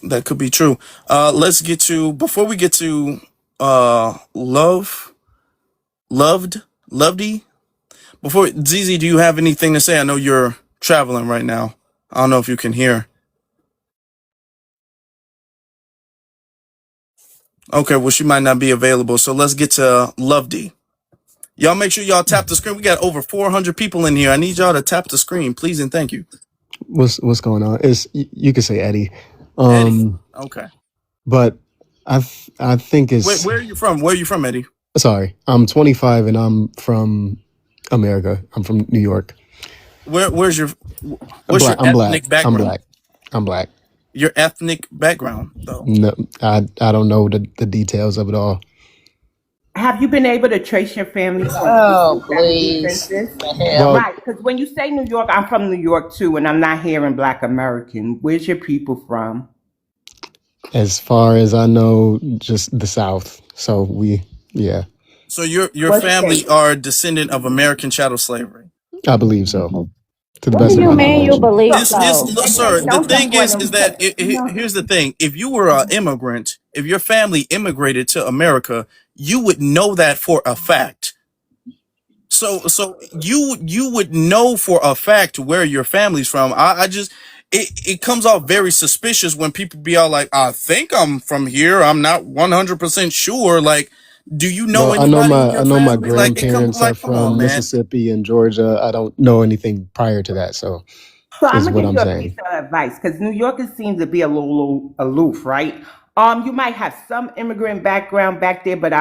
That could be true. Let's get to before we get to loved, lovedy. Before ZZ, do you have anything to say? I know you're traveling right now. I don't know if you can hear. Okay, well she might not be available. So let's get to lovedy. Y'all make sure y'all tap the screen. We got over 400 people in here. I need y'all to tap the screen, please and thank you. What's going on? It's you could say Eddie, Eddie. Okay. but I think it's Where are you from? Where are you from, Eddie? sorry. I'm 25 and I'm from America. I'm from New York. Where's your I'm what's your black. I'm black. ethnic I'm background? black. I'm black. Your ethnic background, though. No, I don't know the details of it all. Have you been able to trace your family on Oh, 1870 please. census? The hell. Well, Right, because when you say New York, I'm from New York too, and I'm not hearing Black American. Where's your people from? as far as I know, just the South. So yeah, So your What family state? are descendant of American chattel slavery. I believe so, to the What do best of you my mean you knowledge. believe This is so? look, And sir. The don't thing support them is because that no. here's the thing. If you were an immigrant, if your family immigrated to America, you would know that for a fact. So you would know for a fact where your family's from. I just it comes off very suspicious when people be all like, I think I'm from here. I'm not 100% sure. Like, do you know Well, I know anybody in I your know my family? Like, it come grandparents are like, come on, from man. Mississippi and Georgia. I don't know anything prior to that, so So I'm is gonna what give I'm you a piece saying. of advice because New Yorkers seem to be a little aloof, right? You might have some immigrant background back there, but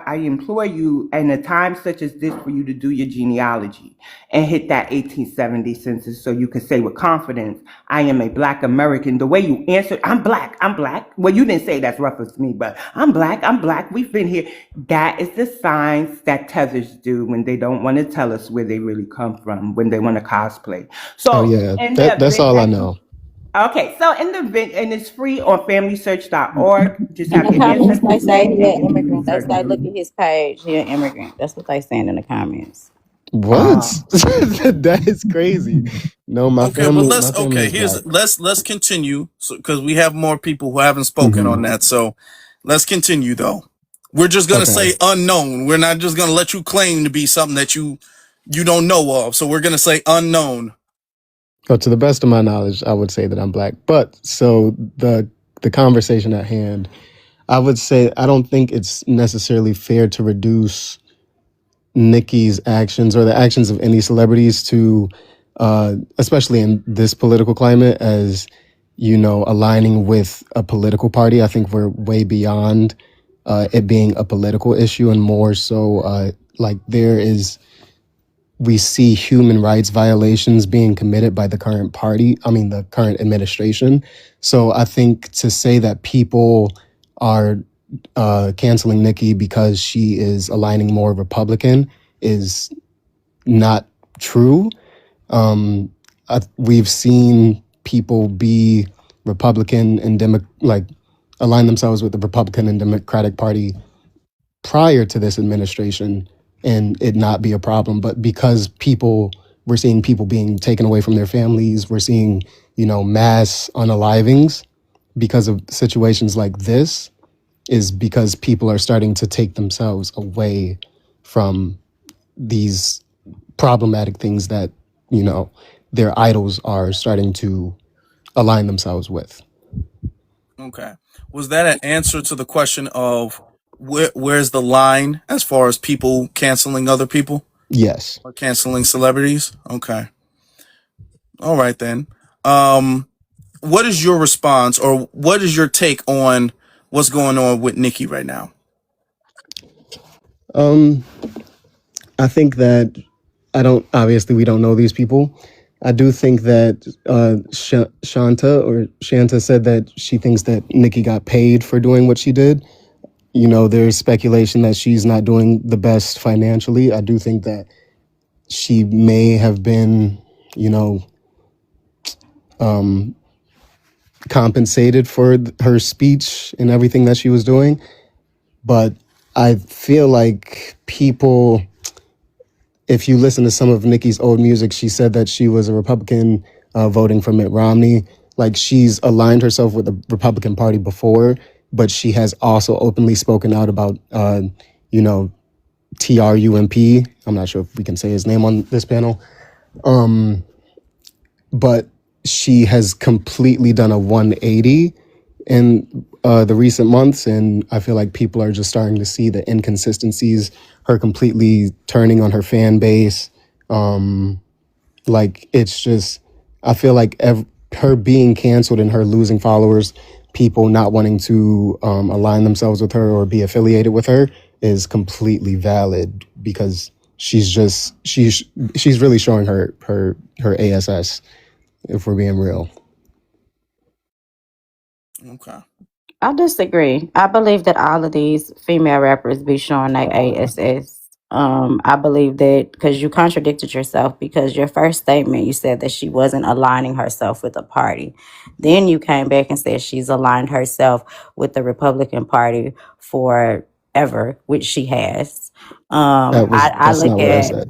I implore you in a time such as this for you to do your genealogy and hit that 1870 census so you can say with confidence, I am a black American. The way you answered, I'm black, I'm black. Well, you didn't say that's reference to me, but I'm black, we've been here. That is the signs that tethers do when they don't want to tell us where they really come from, when they want to cosplay. Oh So yeah, in the that's event all I that you know. okay, so in the event and it's free on familysearch.org, just In have the your comments, they ancestry say page he and an you do immigrant. They research. say, look at his page. He an immigrant. That's what they saying in the comments. What? Uh, That is crazy. No, Okay, well my family is black. let's continue because we have more people who haven't spoken Hmm. on that. So let's continue though. We're just gonna Okay. say unknown. We're not just gonna let you claim to be something that you don't know of. So we're gonna say unknown. So to the best of my knowledge, I would say that I'm black. But so the conversation at hand, I would say I don't think it's necessarily fair to reduce Nicki's actions or the actions of any celebrities to especially in this political climate, as aligning with a political party. I think we're way beyond it being a political issue, and more so like we see human rights violations being committed by the current party, I mean, the current administration. So I think to say that people are canceling Nikki because she is aligning more Republican is not true. We've seen people be Republican and align themselves with the Republican and Democratic Party prior to this administration and it not be a problem. But because we're seeing people being taken away from their families, we're seeing, mass unalivings because of situations like this, is because people are starting to take themselves away from these problematic things that, their idols are starting to align themselves with. Okay. Was that an answer to the question of where's the line as far as people canceling other people Yes. or canceling celebrities? Okay. All right then. What is your response or what is your take on what's going on with Nicki right now? I think that we don't know these people. I do think that Shanta said that she thinks that Nicki got paid for doing what she did. There's speculation that she's not doing the best financially. I do think that she may have been, compensated for her speech and everything that she was doing. But I feel like people, if you listen to some of Nicki's old music, she said that she was a Republican voting for Mitt Romney. Like, she's aligned herself with the Republican Party before, but she has also openly spoken out about, TRUMP. I'm not sure if we can say his name on this panel. But she has completely done a 180 in the recent months, and I feel like people are just starting to see the inconsistencies, her completely turning on her fan base. It's just, I feel like her being canceled and her losing followers, people not wanting to align themselves with her or be affiliated with her, is completely valid, because she's really showing her ASS, if we're being real. Okay. I disagree. I believe that all of these female rappers be showing their ASS. I believe that because you contradicted yourself, because your first statement, you said that she wasn't aligning herself with the party. Then you came back and said she's aligned herself with the Republican Party forever, which she has. I That's look not what I at said.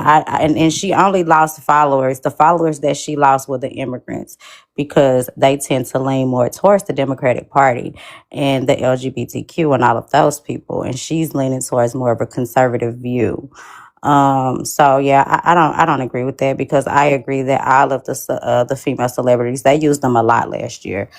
and she only lost followers. The followers that she lost were the immigrants, because they tend to lean more towards the Democratic Party and the LGBTQ and all of those people, and she's leaning towards more of a conservative view. So yeah, I don't agree with that, because I agree that all of the female celebrities, they used them a lot last year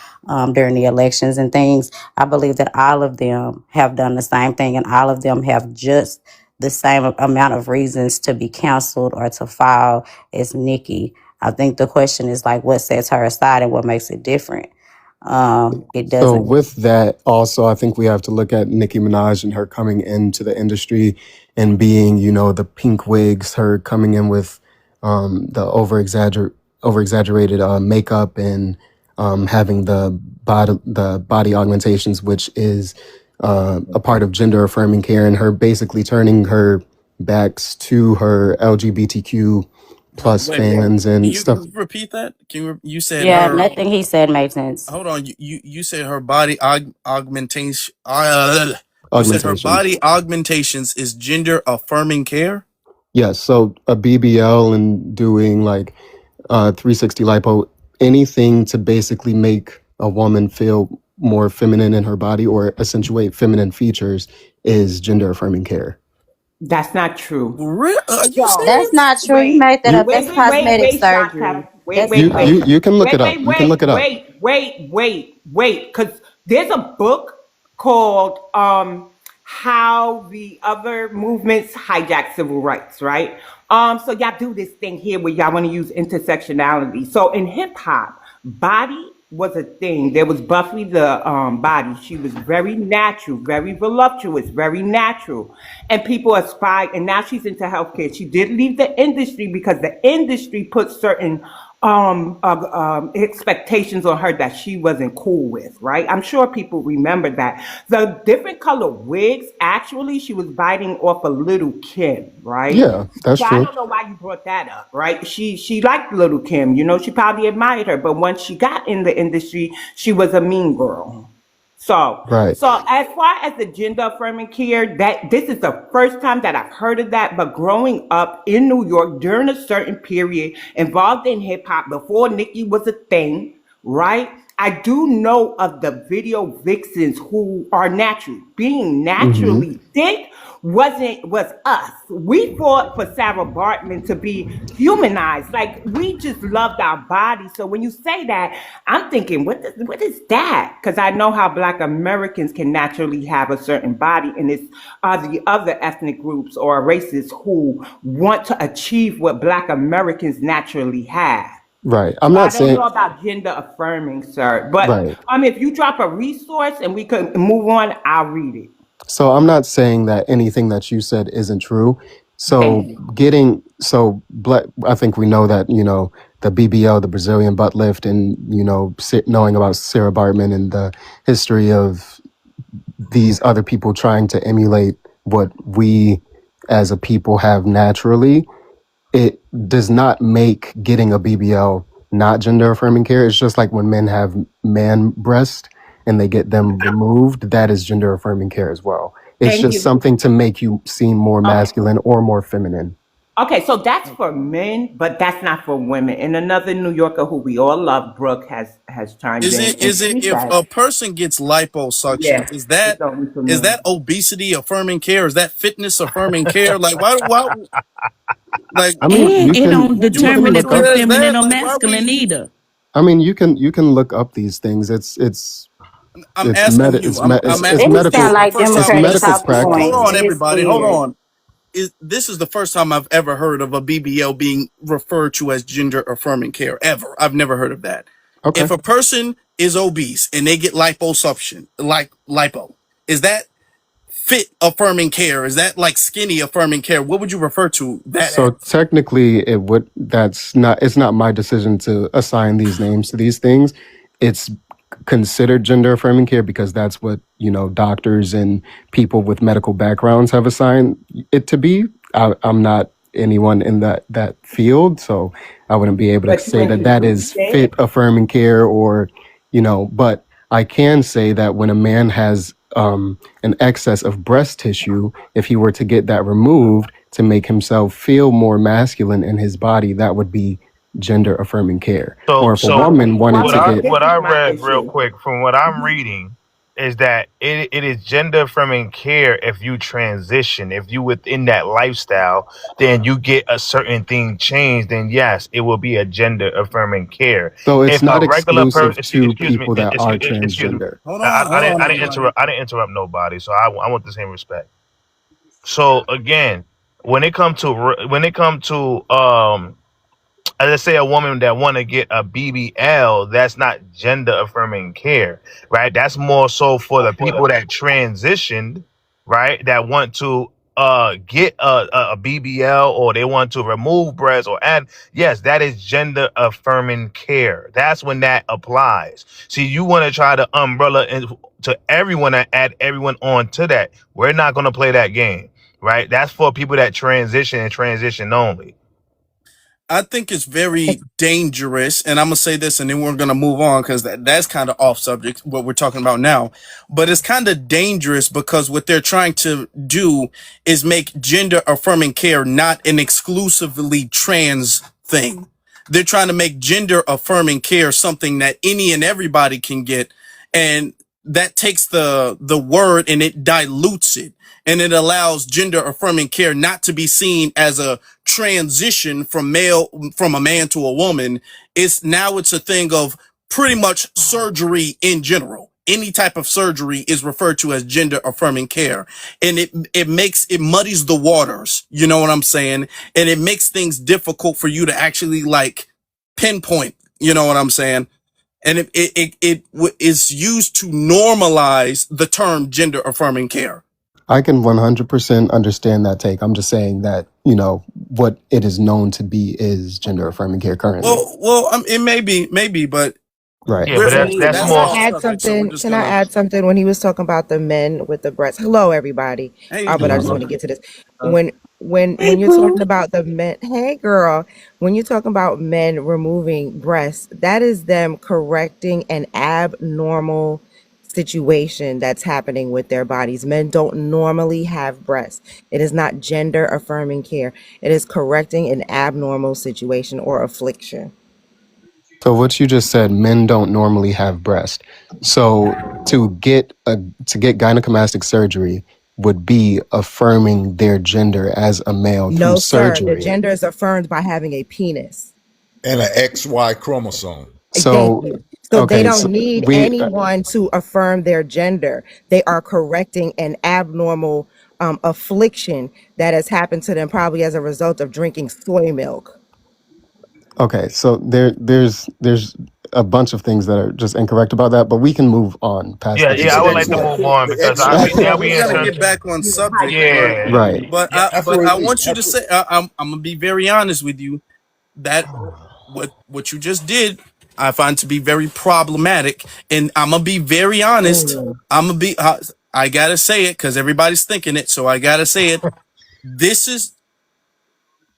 during the elections and things. I believe that all of them have done the same thing, and all of them have just the same amount of reasons to be canceled or to file as Nicki. I think the question is like, what sets her aside and what makes it different. It So doesn't. with that, also, I think we have to look at Nicki Minaj and her coming into the industry and being, the pink wigs, her coming in with the over exaggerated makeup, and having the body augmentations, which is a part of gender affirming care, and her basically turning her backs to her LGBTQ plus Wait, can fans and stuff. you repeat that? You said Yeah, her. nothing he said made sense. Hold on. You said her body augmentation. You said her Augmentations. body augmentations is gender affirming care. Yes, so a BBL and doing like 360 lipo, anything to basically make a woman feel more feminine in her body or accentuate feminine features, is gender affirming care. That's not true. Are you So, That's serious? not true. You wait, made that You up. wait, That's wait, wait, cosmetic wait, Shanta. surgery. Wait, That's wait, you not. you wait. you can look Wait, it up. wait, You can look wait, it up. wait, wait, wait, wait. Because there's a book called how the other movements hijack civil rights, right? So y'all do this thing here where y'all want to use intersectionality. So in hip hop, body was a thing. There was Buffy the body. She was very natural, very voluptuous, very natural. And people aspired, and now she's into healthcare. She did leave the industry because the industry put certain expectations on her that she wasn't cool with, right? I'm sure people remember that. The different color wigs, actually, she was biting off a Little Kim, right? Yeah, that's So I true. don't know why you brought that up, right? She liked Little Kim, you know, she probably admired her, but once she got in the industry, she was a mean girl. Right. So as far as the gender affirming care, that this is the first time that I've heard of that. But growing up in New York during a certain period involved in hip hop before Nicki was a thing, right? I do know of the video vixens who are natural. Being Hmm. naturally thick was us. We fought for Sarah Bartman to be humanized. Like we just loved our bodies. So when you say that, I'm thinking, what is that? Because I know how Black Americans can naturally have a certain body, and it's the other ethnic groups or races who want to achieve what Black Americans naturally have. Right. I'm So I not don't saying know about gender affirming, sir. But right. if you drop a resource and we could move on, I'll read it. So I'm not saying that anything that you said isn't true. Thank So you. I think we know that, the BBL, the Brazilian butt lift, and, knowing about Sarah Bartman and the history of these other people trying to emulate what we as a people have naturally, it does not make getting a BBL not gender affirming care. It's just like when men have man breast and they get them removed, that is gender affirming care as well. It's Thank just you. something to make you seem more Okay. masculine or more feminine. Okay, so that's for men, but that's not for women. And another New Yorker who we all love, Brooke, has chimed Is in it and is it she if said, a person gets liposuction, yes, is it's that only for is that men. obesity affirming care? Is that fitness affirming care? Like why like I mean, And you it can don't you you can determine refer if look to you're up. it as feminine that? or Like why masculine we either. I mean, you can look up these things. I'm asking you. I'm It's Let asking me you. This sound is medical. the like first It's time. Democratic medical talking Hold points, on, and practices. it's everybody. Hold is. on. This is the first time I've ever heard of a BBL being referred to as gender affirming care ever. I've never heard of that. Okay. If a person is obese and they get liposuction, like lipo, is that fit affirming care? Is that like skinny affirming care? What would you refer to that So as? technically, it's not my decision to assign these names to these things. It's considered gender affirming care because that's what, doctors and people with medical backgrounds have assigned it to be. I'm not anyone in that field, so I wouldn't be able to But you say that that is introduced fit it. affirming care or, but I can say that when a man has an excess of breast tissue, if he were to get that removed to make himself feel more masculine in his body, that would be gender affirming care. So, Or if a so Okay, woman so wanted what to I get, this what is I my read real issue. quick from what I'm reading is that it is gender affirming care if you transition, if you within that lifestyle, then you get a certain thing changed, then yes, it will be a gender affirming care. so it's If a not regular exclusive person, to excuse me, people that are excuse me, transgender. Hold on, I didn't everybody. interrupt, I didn't interrupt nobody, so I want the same respect. So again, when it come to let's say a woman that want to get a BBL, that's not gender affirming care, right? That's more so for the people that transitioned, right? That want to get a BBL or they want to remove breasts or add. Yes, that is gender affirming care. That's when that applies. See, you want to try to umbrella to everyone and add everyone on to that. We're not going to play that game, right? That's for people that transition and transition only. I think it's very dangerous, and I'm gonna say this, and then we're gonna move on because that's kind of off subject what we're talking about now. But it's kind of dangerous because what they're trying to do is make gender affirming care not an exclusively trans thing. They're trying to make gender affirming care something that any and everybody can get, and that takes the word and it dilutes it, and it allows gender affirming care not to be seen as a transition from a man to a woman. It's a thing of pretty much surgery in general. any type of surgery is referred to as gender affirming care. And it muddies the waters. You know what I'm saying? And it makes things difficult for you to actually like pinpoint. You know what I'm saying? And it is used to normalize the term gender affirming care. I can 100% understand that take. I'm just saying that, you know, what it is known to be is gender affirming care currently. Well, it may be, but Right. Yeah, but that's that's Can I more. off add subject. So we're something? just Can I gonna. add something when he was talking about the men with the breasts? Hello, everybody. Hey, But I just Hello. want to get to this. When you're boo. talking about the men, hey girl, when you're talking about men removing breasts, that is them correcting an abnormal situation that's happening with their bodies. Men don't normally have breasts. It is not gender affirming care. It is correcting an abnormal situation or affliction. So what you just said, men don't normally have breast. So to get gynecomastic surgery would be affirming their gender as a male through No, sir. The surgery. gender is affirmed by having a penis. And an XY chromosome. Thank So you. So they okay, so don't need we anyone to affirm their gender. They are correcting an abnormal affliction that has happened to them, probably as a result of drinking soy milk. okay, so there's a bunch of things that are just incorrect about that, but we can move on past Yeah, this He yeah, I said would debate like to XY. now. move on The because XY yeah, now we we got to enter. get chromosome. back on subject, Yeah, Right. but I Absolutely. want you to say I'm gonna be very honest with you that what you just did I find to be very problematic, and I'm gonna be very honest. I'm gonna be I gotta say it because everybody's thinking it, so I gotta say it. This is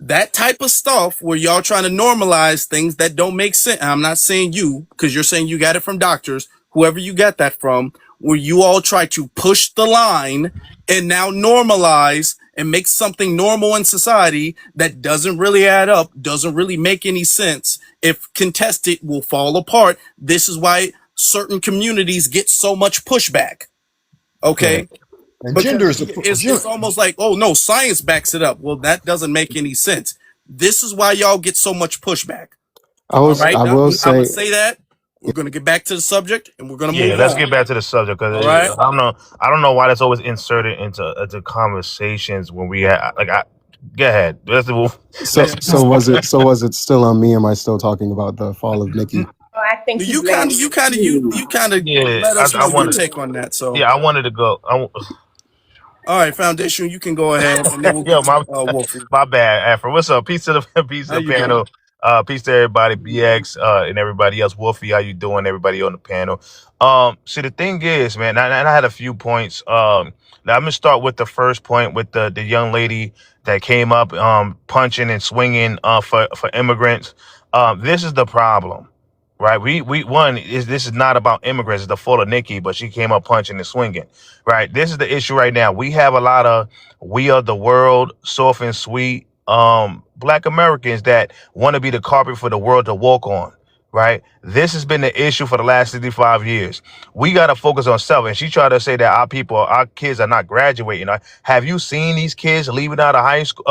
that type of stuff where y'all trying to normalize things that don't make sense. I'm not saying you, because you're saying you got it from doctors, whoever you got that from, where you all try to push the line and now normalize and make something normal in society that doesn't really add up, doesn't really make any sense. If contested, will fall apart. This is why certain communities get so much pushback. Right. Okay, And because gender is a it's almost like, oh no, science backs it up. Well, that doesn't make any sense. This is why y'all get so much pushback. All right, I now will I'm gonna say say that we're gonna get back to the subject and we're gonna yeah. move Let's on. get back to the subject All because right, I don't know why that's always inserted into conversations when we have like. Go ahead. so yeah. so was it still on me? Am I still talking about the fall of Nikki? Oh, I think he blamed You kind of Yeah, let us I know your wanted. take on that. So, Yeah, I wanted to go. all right, Foundation, you can go ahead, and then we'll Yo, get to my Wolfie. my bad, Afro. What's up? Peace to the peace How to the you doing? panel. Peace to everybody, BX, and everybody else. Wolfie, how you doing? Everybody on the panel. See, the thing is, man, and I had a few points. Now I'm gonna start with the first point with the young lady that came up, punching and swinging, for immigrants. This is the problem, right? We one is this is not about immigrants. It's the fault of Nikki, but she came up punching and swinging, right? This is the issue right now. We have a lot of we are the world, soft and sweet, black Americans that want to be the carpet for the world to walk on, right? This has been the issue for the last 65 years. We got to focus on self. And she tried to say that our kids are not graduating. Have you seen these kids leaving out of high school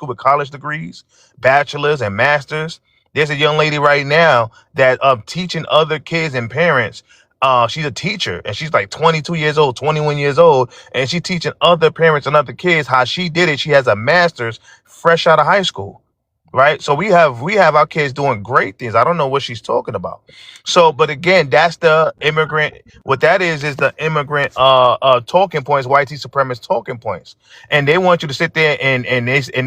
with college degrees, bachelors and masters? There's a young lady right now that teaching other kids and parents. She's a teacher and she's like 22 years old, 21 years old, and she's teaching other parents and other kids how she did it. She has a master's fresh out of high school, right? So we have our kids doing great things. I don't know what she's talking about. So, but again, that's the immigrant. What that is the immigrant talking points, white supremacist talking points, and they want you to sit there and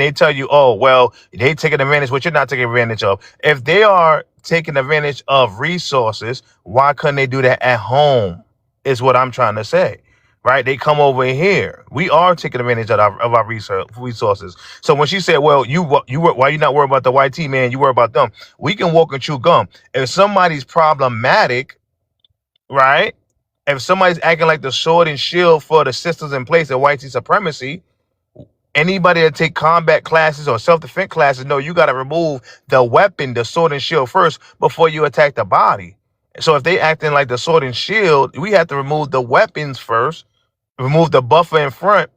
they tell you, oh well, they taking advantage, what you're not taking advantage of. If they are taking advantage of resources, why couldn't they do that at home? Is what I'm trying to say. Right? They come over here. We are taking advantage of our resources. So when she said, "Well, why you not worried about the white tea man? You worry about them." We can walk and chew gum. If somebody's problematic, right? If somebody's acting like the sword and shield for the systems in place of white supremacy, anybody that take combat classes or self-defense classes know you got to remove the weapon, the sword and shield first before you attack the body. So if they acting like the sword and shield, we have to remove the weapons first, remove the buffer in front,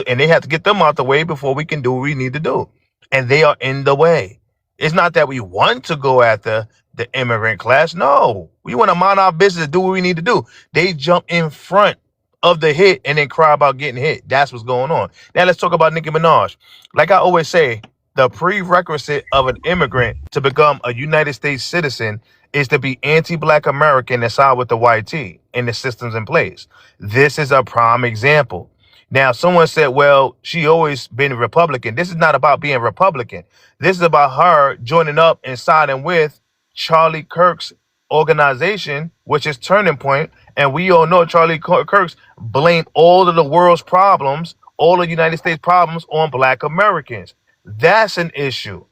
and they have to get them out the way before we can do what we need to do. And they are in the way. It's not that we want to go after the immigrant class. No, we want to mind our business, do what we need to do. They jump in front of the hit and then cry about getting hit. That's what's going on. Now let's talk about Nicki Minaj. Like I always say, the prerequisite of an immigrant to become a United States citizen is to be anti-black American and side with the YT and the systems in place. This is a prime example. Now, someone said, well, she always been Republican. This is not about being Republican. This is about her joining up and siding with Charlie Kirk's organization, which is Turning Point. And we all know Charlie Kirk's blame all of the world's problems, all of the United States problems on black Americans. That's an issue.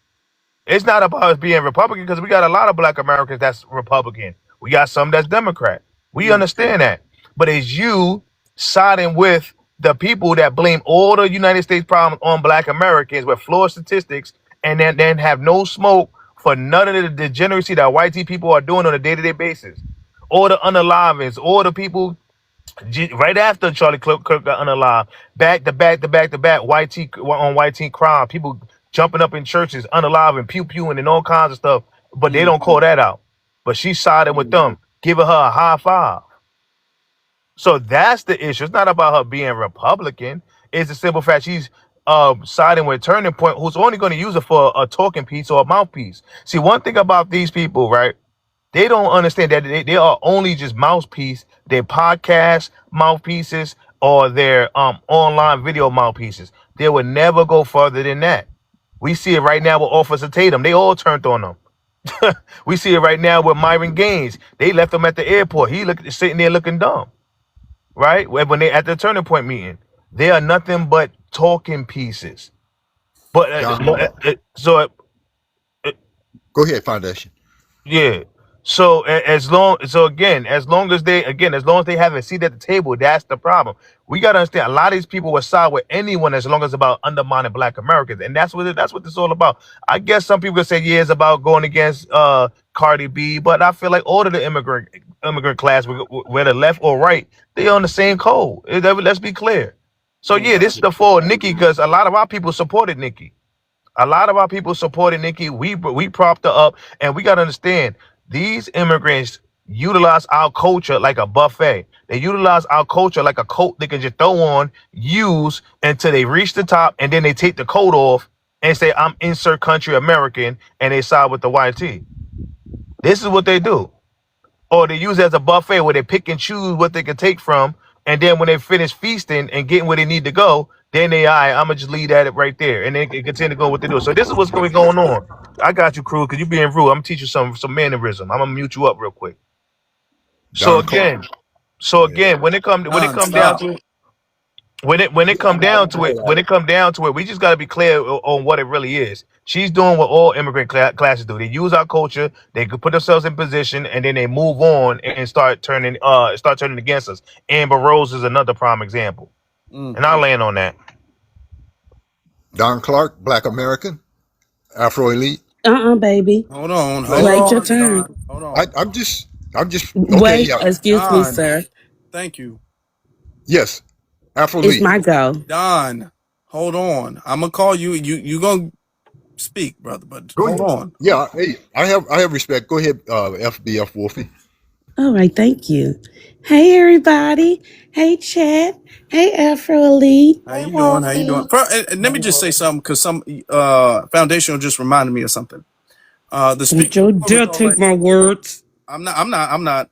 It's not about us being Republican because we got a lot of black Americans that's Republican. We got some that's Democrat. We understand that. But it's you siding with the people that blame all the United States problems on black Americans with flawed statistics and then have no smoke for none of the degeneracy that white people are doing on a day-to-day basis. All the unalivings, all the people right after Charlie Kirk got unalived, back to back to back to back, YT crime, people jumping up in churches, unaliving, pew-pewing, and all kinds of stuff, but they don't call that out. But she sided with them, giving her a high five. So that's the issue. It's not about her being Republican. It's the simple fact she's siding with Turning Point, who's only going to use it for a talking piece or a mouthpiece. See, one thing about these people, right? They don't understand that they are only just mouthpiece, their podcast mouthpieces or their online video mouthpieces. They would never go further than that. We see it right now with Officer Tatum. They all turned on them. We see it right now with Myron Gaines. They left him at the airport. He sitting there looking dumb, right? When they at the Turning Point meeting, they are nothing but talking pieces. But Go ahead, Foundation. yeah. So as long as they have a seat at the table, that's the problem. We gotta understand a lot of these people will side with anyone as long as it's about undermining black Americans, and that's what this is all about. I guess some people say it's about going against Cardi B, but I feel like all of the immigrant class, whether left or right, they on the same code. Let's be clear. So yeah, this is the fall of Nicki because a lot of our people supported Nicki. We propped her up, and we gotta understand. These immigrants utilize our culture like a buffet. They utilize our culture like a coat they can just throw on, use until they reach the top, and then they take the coat off and say, I'm insert country American, and they side with the YT. This is what they do. Or they use it as a buffet where they pick and choose what they can take from, and then when they finish feasting and getting where they need to go, then I'm going to just leave that right there, and then they continue to go what they do. So this is what's going on. I got you, crew, because you're being rude. I'm going to teach you some mannerism. I'm going to mute you up real quick. So again, when it come down to it, we just got to be clear on what it really is. She's doing what all immigrant classes do. They use our culture, they could put themselves in position, and then they move on and start turning against us. Amber Rose is another prime example, and I'll land on that. Don Clark, Black American, Afro Elite. Baby. Hold on. Wait your turn. Hold on. I'm just okay. Wait, Yeah. excuse me, Don. sir. Thank you. Yes. Afro It's Elite. my go. Don, hold on. I'm gonna call you. You gonna speak, brother, but Go hold ahead. on. Yeah, hey, I have respect. Go ahead, FBF Wolfie. All right, thank you. Hey, everybody. Hey, chat. Hey, Afro Elite. How you doing? How you doing? And let me just say something because some foundational just reminded me of something. The Don't speaker. you dare take my words. I'm not.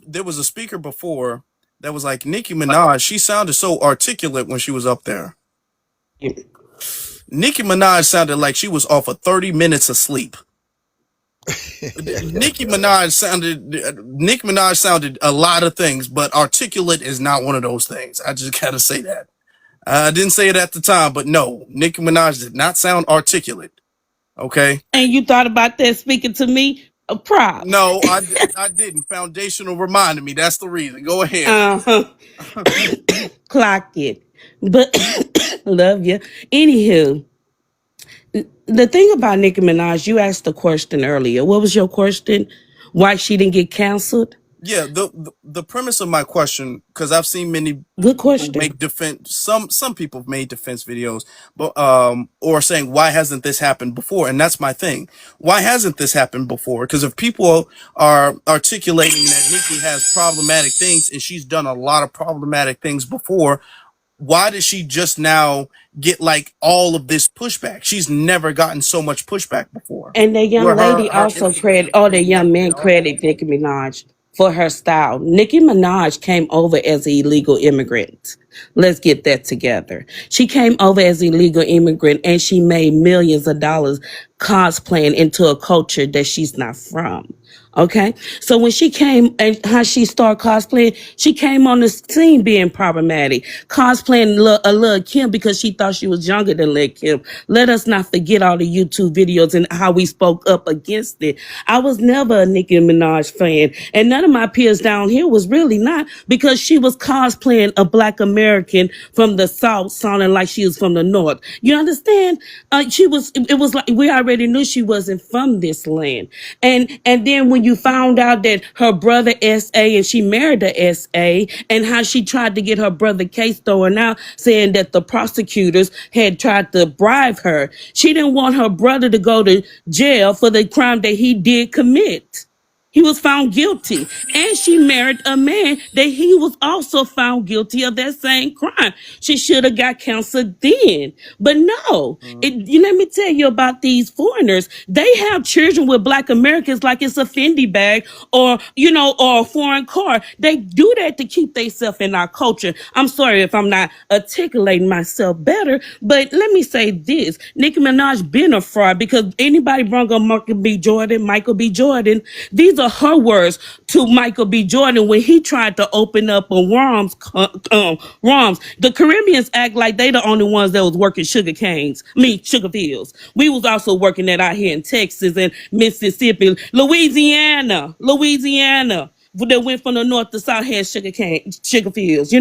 There was a speaker before that was like Nicki Minaj. She sounded so articulate when she was up there. Nicki Minaj sounded like she was off of 30 minutes of sleep. Nicki Minaj sounded a lot of things, but articulate is not one of those things. I just gotta say that. I didn't say it at the time, but no, Nicki Minaj did not sound articulate. Okay. And you thought about that speaking to me? Props. No, I didn't. Foundational reminded me. That's the reason. Go ahead. Clock it. But love you. Anywho, the thing about Nicki Minaj, you asked a question earlier. What was your question? Why she didn't get canceled? Yeah, the premise of my question, because I've seen many Good people question. make defense. Some people have made defense videos, but or saying why hasn't this happened before? And that's my thing. Why hasn't this happened before? Because if people are articulating that Nicki has problematic things and she's done a lot of problematic things before, why does she just now get like all of this pushback? She's never gotten so much pushback before. And the young Where lady her also credit, or the young man credit Nicki Minaj for her style. Nicki Minaj came over as an illegal immigrant. Let's get that together. She came over as an illegal immigrant and she made millions of dollars cosplaying into a culture that she's not from. Okay. So when she came and how she started cosplaying, she came on the scene being problematic, cosplaying a little Kim because she thought she was younger than Lil Kim. Let us not forget all the YouTube videos and how we spoke up against it. I was never a Nicki Minaj fan, and none of my peers down here was really not, because she was cosplaying a Black American from the South, sounding like she was from the North. You understand? She was. It was like we already knew she wasn't from this land, and then when you found out that her brother S.A. and she married the S.A. and how she tried to get her brother case thrown out, saying that the prosecutors had tried to bribe her. She didn't want her brother to go to jail for the crime that he did commit. He was found guilty. And she married a man that he was also found guilty of that same crime. She should have got counseled then. But no, you let me tell you about these foreigners. They have children with Black Americans like it's a Fendi bag or, or a foreign car. They do that to keep themselves in our culture. I'm sorry if I'm not articulating myself better, but let me say this. Nicki Minaj been a fraud, because anybody brought up Michael B. Jordan. These are her words to Michael B. Jordan when he tried to open up a ROMs. The Caribbeans act like they the only ones that was working sugar fields. We was also working that out here in Texas and Mississippi, Louisiana. That went from the north to south had sugar fields,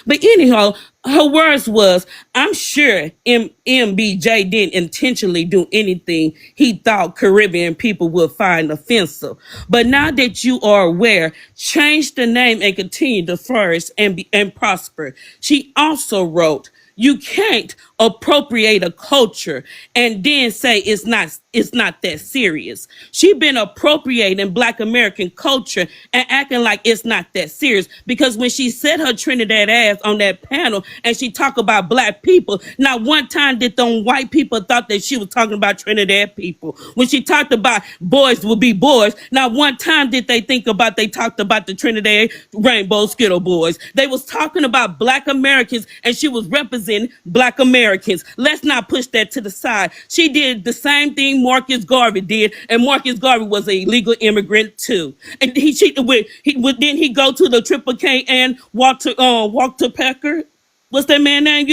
But anyhow, her words was, I'm sure MBJ didn't intentionally do anything he thought Caribbean people would find offensive. But now that you are aware, change the name and continue to flourish and prosper. She also wrote, you can't appropriate a culture and then say it's not that serious. She been appropriating Black American culture and acting like it's not that serious, because when she said her Trinidad ass on that panel and she talked about Black people, not one time did them white people thought that she was talking about Trinidad people. When she talked about boys will be boys, not one time did they talked about the Trinidad Rainbow Skittle boys. They was talking about Black Americans, and she was representing Black Americans. Let's not push that to the side. She did the same thing Marcus Garvey did, and Marcus Garvey was an illegal immigrant too. And then he go to the Triple K and Walter Pecker. What's that man name?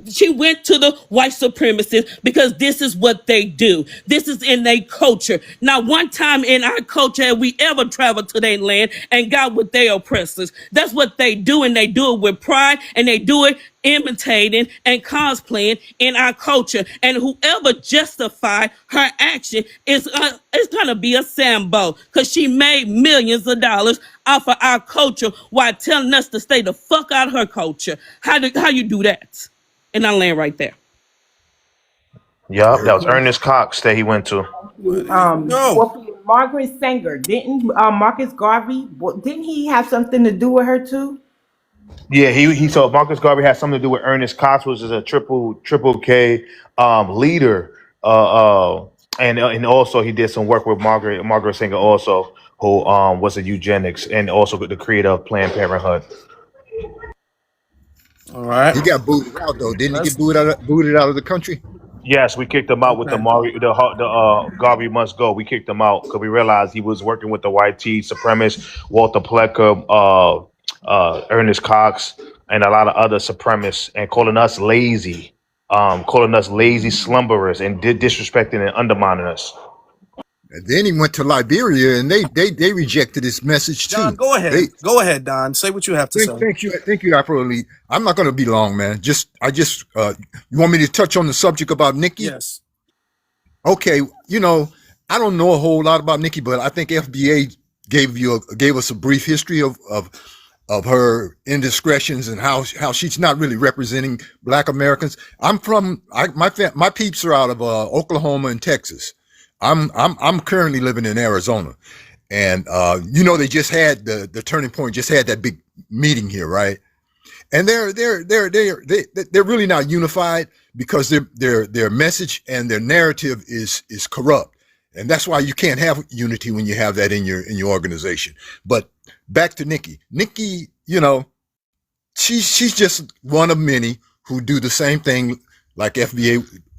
She went to the white supremacists because this is what they do. This is in their culture. Not one time in our culture have we ever traveled to their land and got with their oppressors. That's what they do, and they do it with pride, and they do it imitating and cosplaying in our culture. And whoever justify her action is gonna be a Sambo, because she made millions of dollars off of our culture while telling us to stay the fuck out of her culture. How you do that? And I land right there. Yup, that was Ernest Cox that he went to. no. Margaret Sanger, didn't Marcus Garvey? Didn't he have something to do with her too? Yeah, he so Marcus Garvey has something to do with Ernest Cox, which is a triple K leader. And also he did some work with Margaret Sanger also, who was a eugenics and also the creator of Planned Parenthood. All right. He got booted out though, didn't he? That's Get booted out of the country. Yes, we kicked him out with okay. the Garvey must go. We kicked him out because we realized he was working with the white supremacists, Walter Plecker, Ernest Cox, and a lot of other supremacists, and calling us lazy slumberers, and disrespecting and undermining us. And then he went to Liberia, and they rejected his message Don, too. go They ahead. Go ahead, Don. Say what you have to say. thank you, Afro Elite. I'm not going to be long, man. You want me to touch on the subject about Nicki? Yes. Okay, I don't know a whole lot about Nicki, but I think FBA gave us a brief history of her indiscretions and how she's not really representing Black Americans. My peeps are out of Oklahoma and Texas. I'm currently living in Arizona, and they just had the Turning Point just had that big meeting here, right? And they're really not unified because their message and their narrative is corrupt. And that's why you can't have unity when you have that in your organization. But back to Nicki. Nicki, she's just one of many who do the same thing like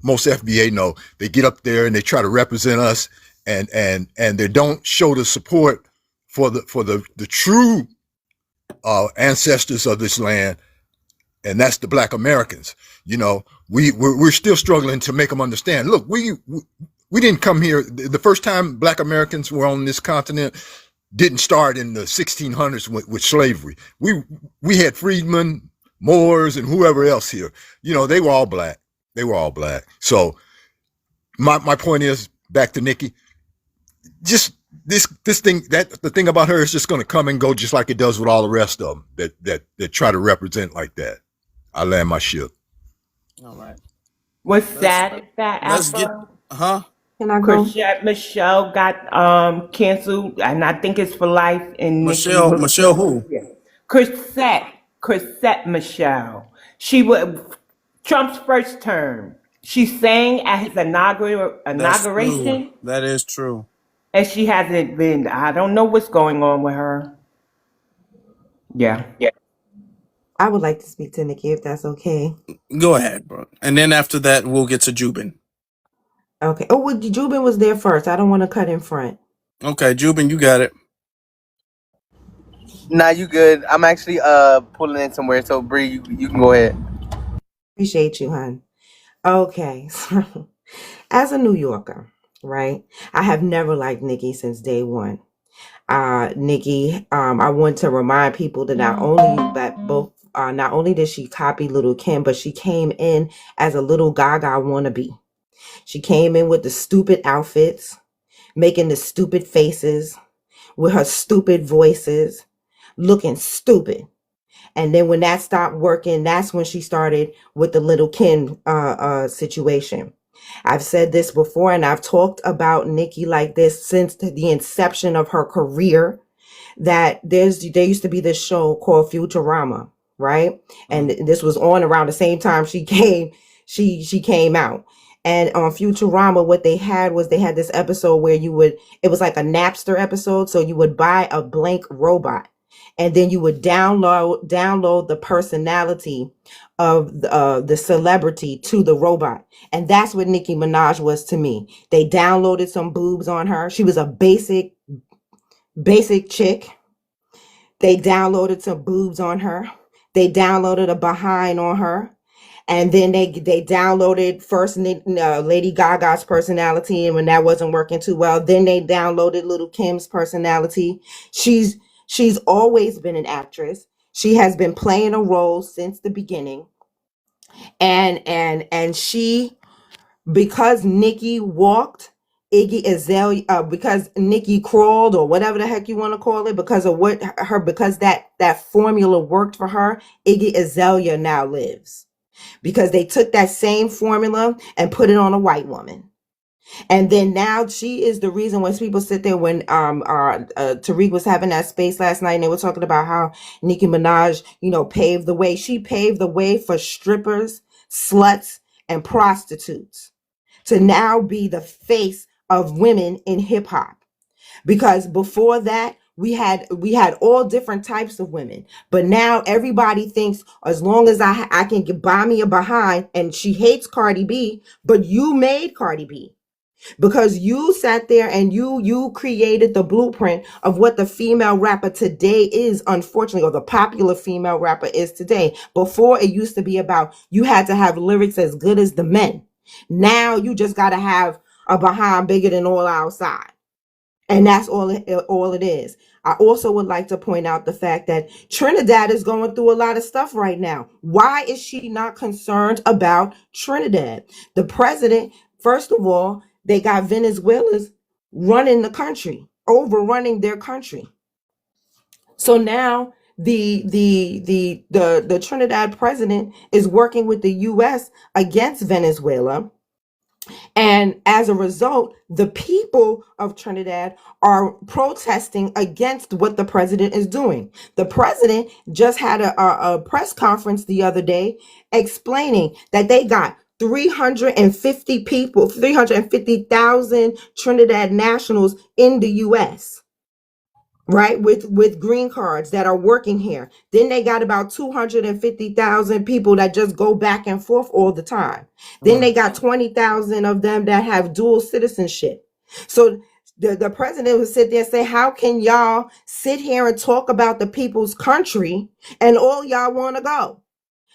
most FBA know. They get up there and they try to represent us and they don't show the support for the true ancestors of this land, and that's the Black Americans. We're still struggling to make them understand. Look, we didn't come here. The first time Black Americans were on this continent didn't start in the 1600s with slavery. We had freedmen, Moors, and whoever else here. They were all black. So my point is, back to Nicki, just this thing, that the thing about her is just going to come and go, just like it does with all the rest of them that try to represent like that. I land my ship. All right. What's sad is that Let's get, Afro Can I go? Michelle got canceled, and I think it's for life. And Nikki Michelle who? Chrisette Michelle. She was Trump's first term. She sang at his inauguration, That is true. and she hasn't been. I don't know what's going on with her. Yeah. I would like to speak to Nikki if that's okay. Go ahead, bro. And then after that, we'll get to Jubin. Okay. Oh, well, Jubin was there first. I don't want to cut in front. Okay, Jubin, you got it. Nah, you good. I'm actually pulling in somewhere, so Bree, you can go ahead. Appreciate you, hon. Okay. So, as a New Yorker, right? I have never liked Nikki since day one. Nikki, I want to remind people that not only did she copy Little Kim, but she came in as a little Gaga wannabe. She came in with the stupid outfits, making the stupid faces, with her stupid voices, looking stupid. And then when that stopped working, that's when she started with the Little Kim situation. I've said this before, and I've talked about Nikki like this since the inception of her career, that there used to be this show called Futurama, right? And this was on around the same time she came out. And on Futurama, what they had this episode where it was like a Napster episode. So you would buy a blank robot, and then you would download the personality of the celebrity to the robot. And that's what Nicki Minaj was to me. They downloaded some boobs on her. She was a basic chick. They downloaded some boobs on her. They downloaded a behind on her. And then they downloaded first Lady Gaga's personality, and when that wasn't working too well, then they downloaded Little Kim's personality. She's always been an actress. She has been playing a role since the beginning. And she, because Nikki walked, Iggy Azalea, because Nikki crawled, or whatever the heck you want to call it, because that formula worked for her, Iggy Azalea now lives. Because they took that same formula and put it on a white woman. And then now she is the reason when people sit there, when Tariq was having that space last night and they were talking about how Nicki Minaj, paved the way. She paved the way for strippers, sluts, and prostitutes to now be the face of women in hip hop. Because before that, we had all different types of women, but now everybody thinks as long as I can buy me a behind, and she hates Cardi B, but you made Cardi B because you sat there and you created the blueprint of what the female rapper today is, unfortunately, or the popular female rapper is today. Before, it used to be about you had to have lyrics as good as the men. Now you just got to have a behind bigger than all outside. And that's all it is. I also would like to point out the fact that Trinidad is going through a lot of stuff right now. Why is she not concerned about Trinidad? The president, first of all, they got Venezuelans running the country. overrunning their country. So now the Trinidad president is working with the US against Venezuela. And as a result, the people of Trinidad are protesting against what the president is doing. The president just had a press conference the other day explaining that they got 350 people, 350,000 Trinidad nationals in the US, right, with green cards that are working here. Then they got about 250,000 people that just go back and forth all the time. Then they got 20,000 of them that have dual citizenship. So the president would sit there and say, how can y'all sit here and talk about the people's country and all y'all want to go?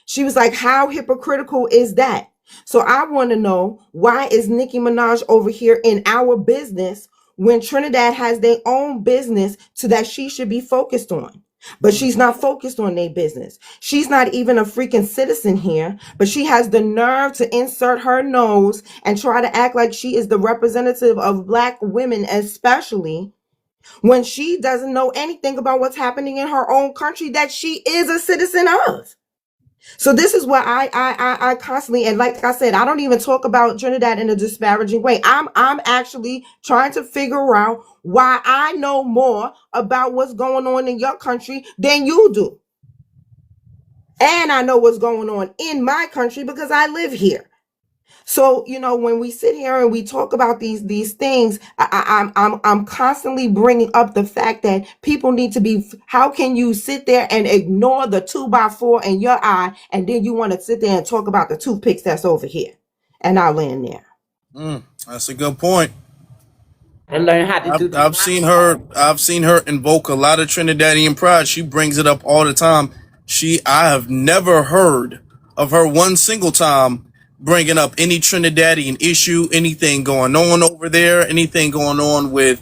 She was like, how hypocritical is that? So I want to know, why is Nicki Minaj over here in our business when Trinidad has their own business so that she should be focused on? But she's not focused on their business. She's not even a freaking citizen here, but she has the nerve to insert her nose and try to act like she is the representative of Black women, especially when she doesn't know anything about what's happening in her own country that she is a citizen of. So this is what I constantly, and like I said, I don't even talk about Trinidad in a disparaging way. I'm actually trying to figure out why I know more about what's going on in your country than you do. And I know what's going on in my country because I live here. So, when we sit here and we talk about these things, I'm constantly bringing up the fact that people need to be. How can you sit there and ignore the 2x4 in your eye, and then you want to sit there and talk about the toothpicks that's over here? And I'll land there. That's a good point. And learn how to do the I've seen her. I've seen her invoke a lot of Trinidadian pride. She brings it up all the time. I have never heard of her one single time bringing up any Trinidadian issue, anything going on over there, anything going on with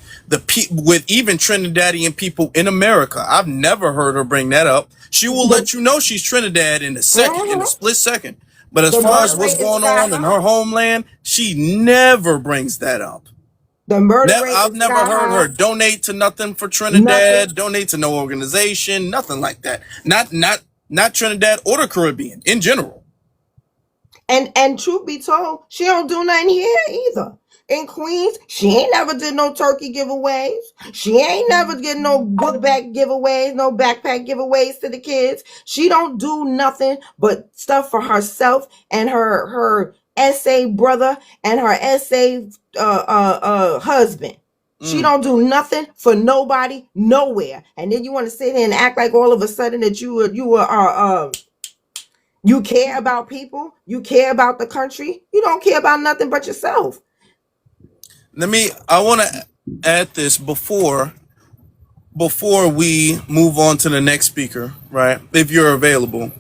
with even Trinidadian people in America. I've never heard her bring that up. She will let you know she's Trinidad in a second, in a split second. But as The far as murder what's rate is going sky on in her high. homeland, she never brings that up. The murder rate I've is never sky heard her high. donate to nothing for Nothing. Trinidad, donate to no organization, nothing like that. Not Trinidad or the Caribbean in general. And truth be told, she don't do nothing here either. In Queens, she ain't never did no turkey giveaways. She ain't never get no book bag giveaways, no backpack giveaways to the kids. She don't do nothing but stuff for herself and her essay brother and her essay husband. She don't do nothing for nobody nowhere. And then you want to sit here and act like all of a sudden that you care about people, you care about the country. You don't care about nothing but yourself. I want to add this before we move on to the next speaker, right? If you're available.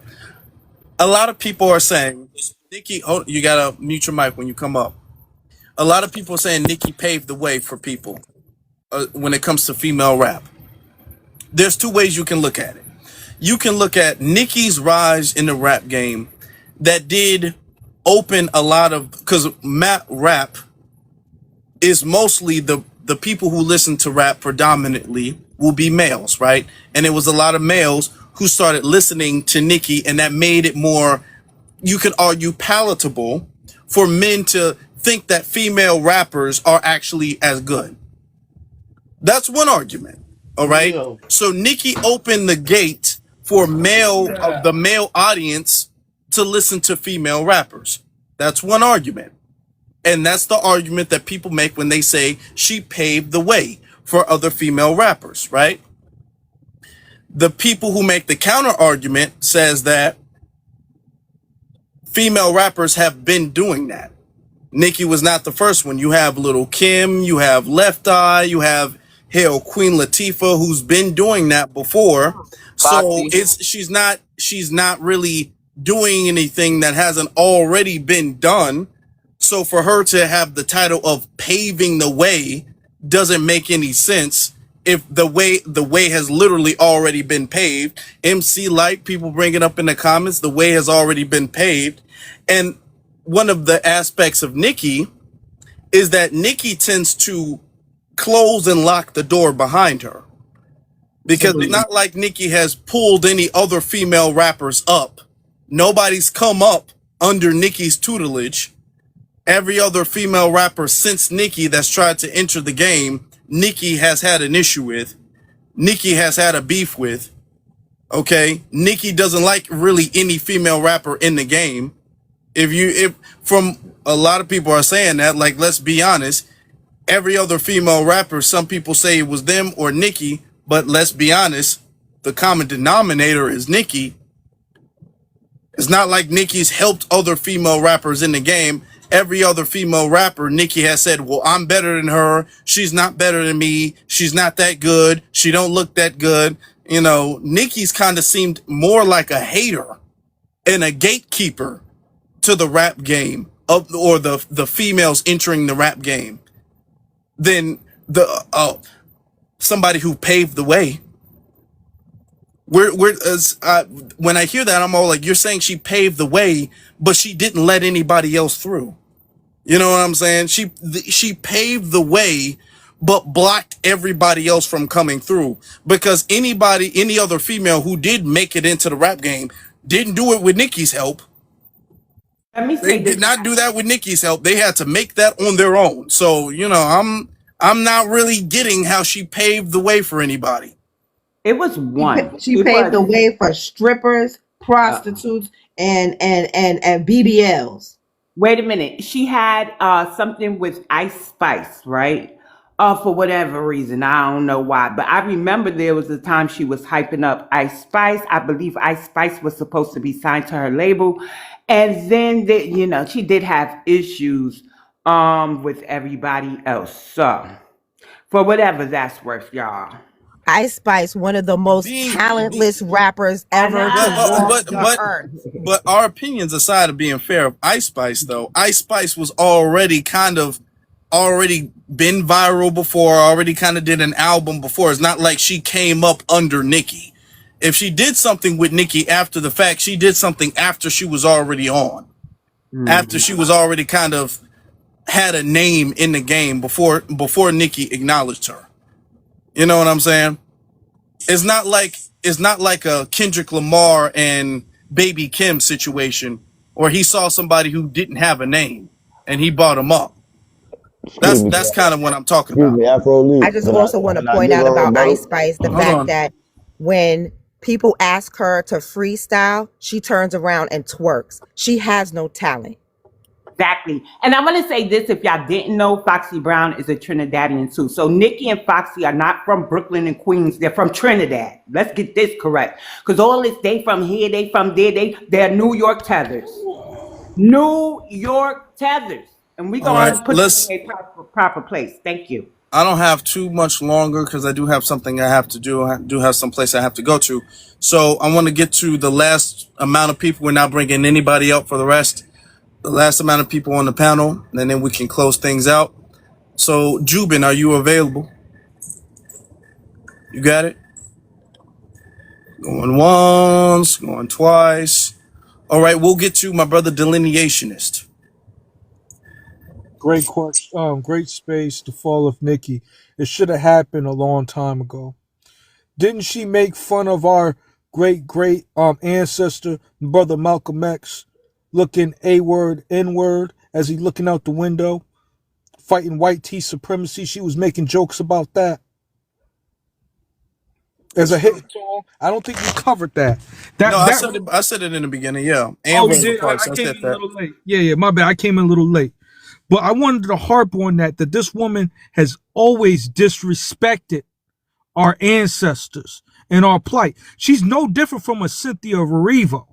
A lot of people are saying, Nikki, you got to mute your mic when you come up. A lot of people are saying Nikki paved the way for people when it comes to female rap. There's two ways you can look at it. You can look at Nicki's rise in the rap game that did open a lot of, because rap is mostly the people who listen to rap predominantly will be males, right? And it was a lot of males who started listening to Nicki, and that made it more, you could argue, palatable for men to think that female rappers are actually as good. That's one argument. All right. So Nicki opened the gate for the male audience to listen to female rappers. That's one argument. And that's the argument that people make when they say she paved the way for other female rappers, right? The people who make the counter argument says that female rappers have been doing that. Nicki was not the first one. You have Lil' Kim, you have Left Eye, you have Queen Latifah, who's been doing that before. So Foxy. she's not really doing anything that hasn't already been done. So for her to have the title of paving the way doesn't make any sense if the way has literally already been paved. MC Light, people bring it up in the comments, the way has already been paved. And one of the aspects of Nicki is that Nicki tends to close and lock the door behind her. Because it's not like Nicki has pulled any other female rappers up. Nobody's come up under Nicki's tutelage. Every other female rapper since Nicki that's tried to enter the game, Nicki has had an issue with. Nicki has had a beef with. Okay, Nicki doesn't like really any female rapper in the game. If from a lot of people are saying that, like, let's be honest, every other female rapper, some people say it was them or Nicki, but let's be honest, the common denominator is Nicki. It's not like Nicki's helped other female rappers in the game. Every other female rapper, Nicki has said, well, I'm better than her. She's not better than me. She's not that good. She don't look that good. You know, Nicki's kind of seemed more like a hater and a gatekeeper to the rap game or the females entering the rap game than somebody who paved the way. When I hear that, I'm all like, you're saying she paved the way, but she didn't let anybody else through. You know what I'm saying? She paved the way, but blocked everybody else from coming through. Because any other female who did make it into the rap game didn't do it with Nicki's help. Let me They say did this. not do that with Nicki's help. They had to make that on their own. So, you know, I'm not really getting how she paved the way for anybody. It was one. She It paved the was way for strippers, prostitutes, and BBLs. wait a minute. She had something with Ice Spice, right? For whatever reason, I don't know why, but I remember there was a time she was hyping up Ice Spice. I believe Ice Spice was supposed to be signed to her label, and then she did have issues with everybody else. So for whatever that's worth, y'all. Ice Spice, one of the most talentless rappers ever to walk the earth. But our opinions aside of being fair of Ice Spice, though, Ice Spice was already been viral before, already kind of did an album before. It's not like she came up under Nicki. If she did something with Nicki after the fact, she did something after she was already on. After she was already kind of had a name in the game before Nicki acknowledged her. You know what I'm saying? It's not like a Kendrick Lamar and Baby Kim situation where he saw somebody who didn't have a name and he bought them up. That's kind of what I'm talking about. I just also want to point out about Ice Spice the fact that when people ask her to freestyle, she turns around and twerks. She has no talent. Exactly. And I want to say this, if y'all didn't know, Foxy Brown is a Trinidadian too. So Nicki and Foxy are not from Brooklyn and Queens. They're from Trinidad. Let's get this correct. Because all this, they from here, they from there, they're New York tethers. New York tethers. And we're going to put them in a proper place. Thank you. I don't have too much longer because I do have something I have to do. I do have some place I have to go to. So I want to get to the last amount of people. We're not bringing anybody up for the rest. The last amount of people on the panel, and then we can close things out. So, Jubin, are you available? You got it? Going once, going twice. All right, we'll get to my brother Delineationist. Great question. Great space. The fall of Nicki. It should have happened a long time ago. Didn't she make fun of our great ancestor, brother Malcolm X, looking A-word, N-word, as he looking out the window, fighting white tea supremacy? She was making jokes about that. As a hit song, I don't think we covered that. I said it in the beginning, yeah. And you did? I came in a little late. Yeah, my bad. I came in a little late. But I wanted to harp on that this woman has always disrespected our ancestors and our plight. She's no different from a Cynthia Erivo.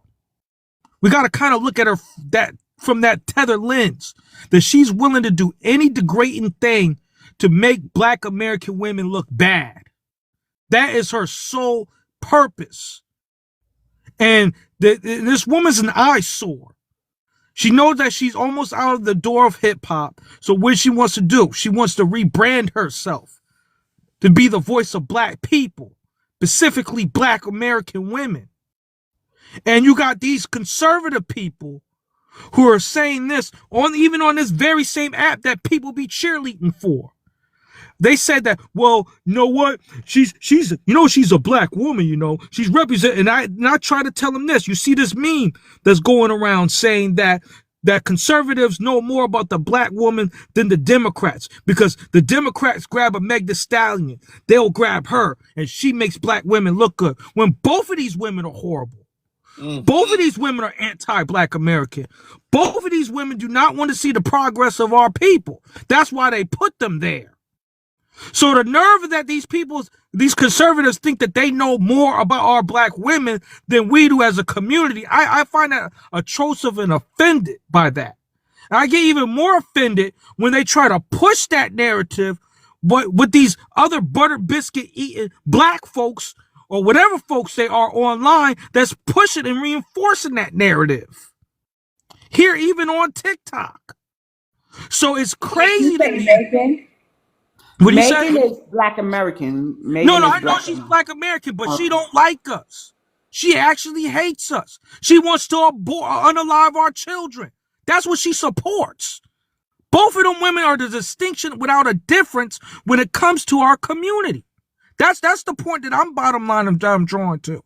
We got to kind of look at her from that tethered lens, that she's willing to do any degrading thing to make Black American women look bad. That is her sole purpose. And this woman's an eyesore. She knows that she's almost out of the door of hip hop. So what she wants to do, she wants to rebrand herself to be the voice of Black people, specifically Black American women. And you got these conservative people who are saying this even on this very same app that people be cheerleading for. They said that, well, you know what? She's a black woman, She's representing, and I try to tell them this. You see this meme that's going around saying that conservatives know more about the black woman than the Democrats, because the Democrats grab a Meg Thee Stallion, they'll grab her, and she makes black women look good. When both of these women are horrible. Both of these women are anti-black American. Both of these women do not want to see the progress of our people. That's why they put them there. So the nerve that these conservatives think that they know more about our black women than we do as a community, I find that atrocious and offended by that. And I get even more offended when they try to push that narrative with these other butter biscuit eating black folks or whatever folks they are online that's pushing and reinforcing that narrative. Here, even on TikTok. So it's crazy to me. Megan? What do you Megan say? is black American. No, I know she's black American, but she don't like us. She actually hates us. She wants to unalive our children. That's what she supports. Both of them women are the distinction without a difference when it comes to our community. That's the point that I'm drawing to.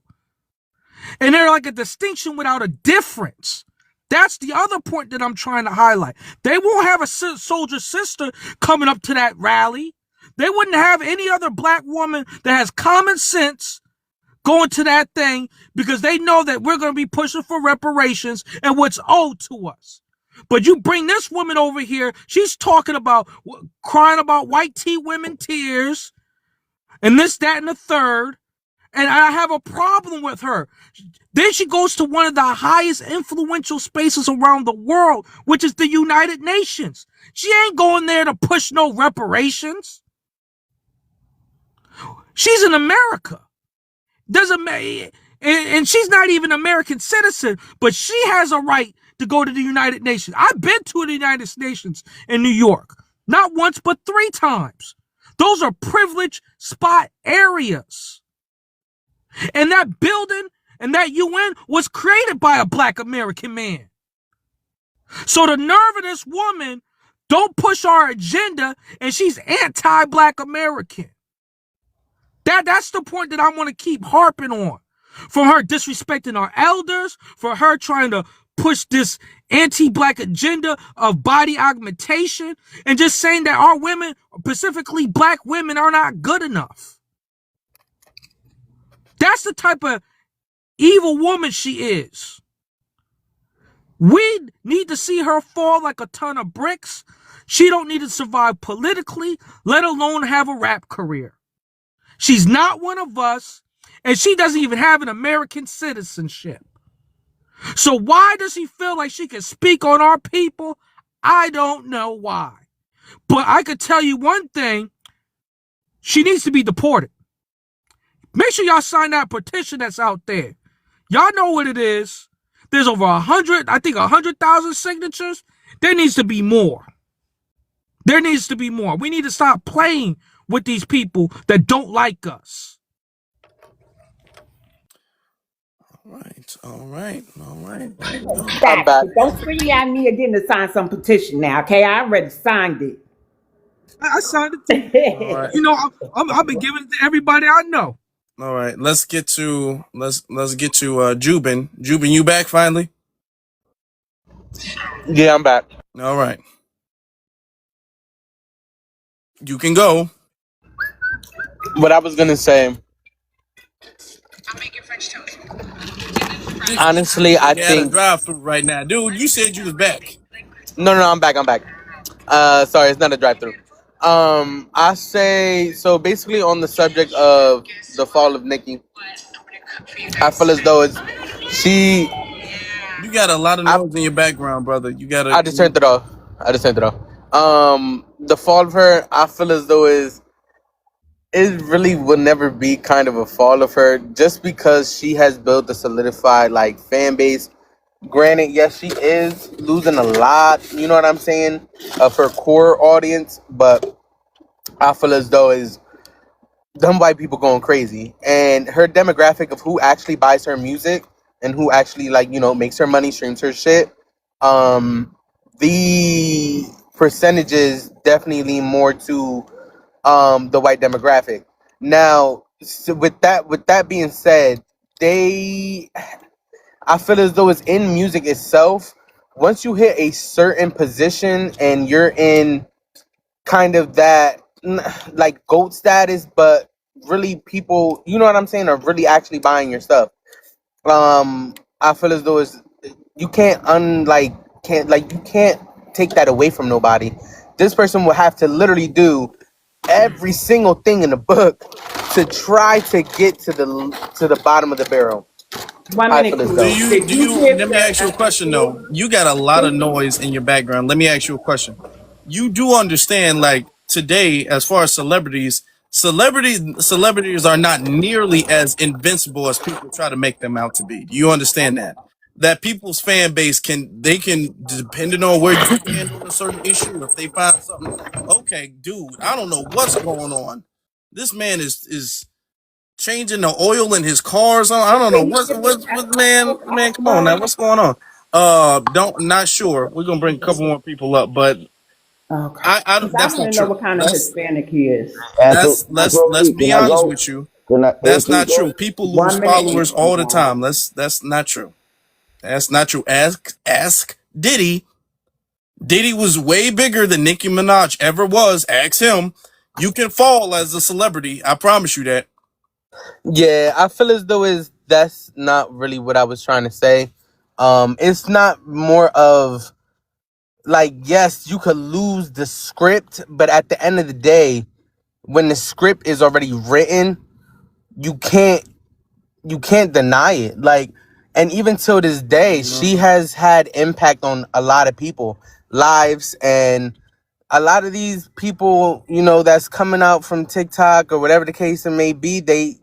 And they're like a distinction without a difference. That's the other point that I'm trying to highlight. They won't have a soldier sister coming up to that rally. They wouldn't have any other black woman that has common sense going to that thing, because they know that we're going to be pushing for reparations and what's owed to us. But you bring this woman over here, she's talking about crying about white tea women tears and this, that, and the third. And I have a problem with her. Then she goes to one of the highest influential spaces around the world, which is the United Nations. She ain't going there to push no reparations. She's in America. And she's not even an American citizen, but she has a right to go to the United Nations. I've been to the United Nations in New York, not once, but 3 times. Those are privileged spot areas. And that building and that UN was created by a black American man. So the nerve of this woman don't push our agenda, and she's anti-black American. That's the point that I want to keep harping on. From her disrespecting our elders, for her trying to push this anti-black agenda of body augmentation, and just saying that our women, specifically black women, are not good enough. That's the type of evil woman she is. We need to see her fall like a ton of bricks. She don't need to survive politically, let alone have a rap career. She's not one of us, and she doesn't even have an American citizenship. So why does she feel like she can speak on our people? I don't know why. But I could tell you one thing. She needs to be deported. Make sure y'all sign that petition that's out there. Y'all know what it is. There's over 100,000 signatures. There needs to be more. There needs to be more. We need to stop playing with these people that don't like us. All right. Stop. Don't scream at me again to sign some petition now, okay? I already signed it. I signed it too. All right. I've been giving it to everybody I know. All right. Let's get to Jubin. Jubin, you back finally? Yeah, I'm back. All right. You can go. What I was gonna say, honestly, I You had a think drive through right now, dude. You said you was back. no, I'm back. Sorry, it's not a drive-through. I say so. Basically, on the subject of the fall of Nicki, I feel as though she. You got a lot of noise in your background, brother. You got to. I just turned it off. The fall of her, I feel as though it really will never be kind of a fall of her, just because she has built a solidified fan base. Granted, yes, she is losing a lot, you know what I'm saying, of her core audience, but I feel as though them white people going crazy, and her demographic of who actually buys her music and who actually makes her money, streams her shit, the percentages definitely lean more to the white demographic. Now, so with that being said, they I feel as though it's in music itself. Once you hit a certain position and you're in kind of that like GOAT status, but really people, you know what I'm saying, are really actually buying your stuff. I feel as though it's you can't you can't take that away from nobody. This person will have to literally do every single thing in the book to try to get to the bottom of the barrel. One I minute, feel as Do though. Queen. you Did do you you hear let me ask you a question though? the You got a lot of noise in your background. Let me ask you a question. You do understand like today as far as celebrities are not nearly as invincible as people try to make them out to be. Do you understand that? That people's fan base can depending on where you stand on a certain issue, if they find something, okay, dude, I don't know what's going on. This man is changing the oil in his cars. I don't know what man. Come on now, what's going on? Don't not sure. We're gonna bring a couple more people up, but Okay. I Because I that's want not to know true. what kind of Hispanic he is. Let's Can be I honest go? with you. Can I? Hey, That's can not go? true. People lose 1 minute followers each. all the time. That's not true. That's not true. Ask Diddy. Diddy was way bigger than Nicki Minaj ever was. Ask him. You can fall as a celebrity. I promise you that. Yeah, I feel as though is that's not really what I was trying to say. It's not more of like, yes, you could lose the script, but at the end of the day, when the script is already written, you can't you can't deny it. Like, and even till this day, she has had impact on a lot of people lives, and a lot of these people, that's coming out from TikTok or whatever the case it may be,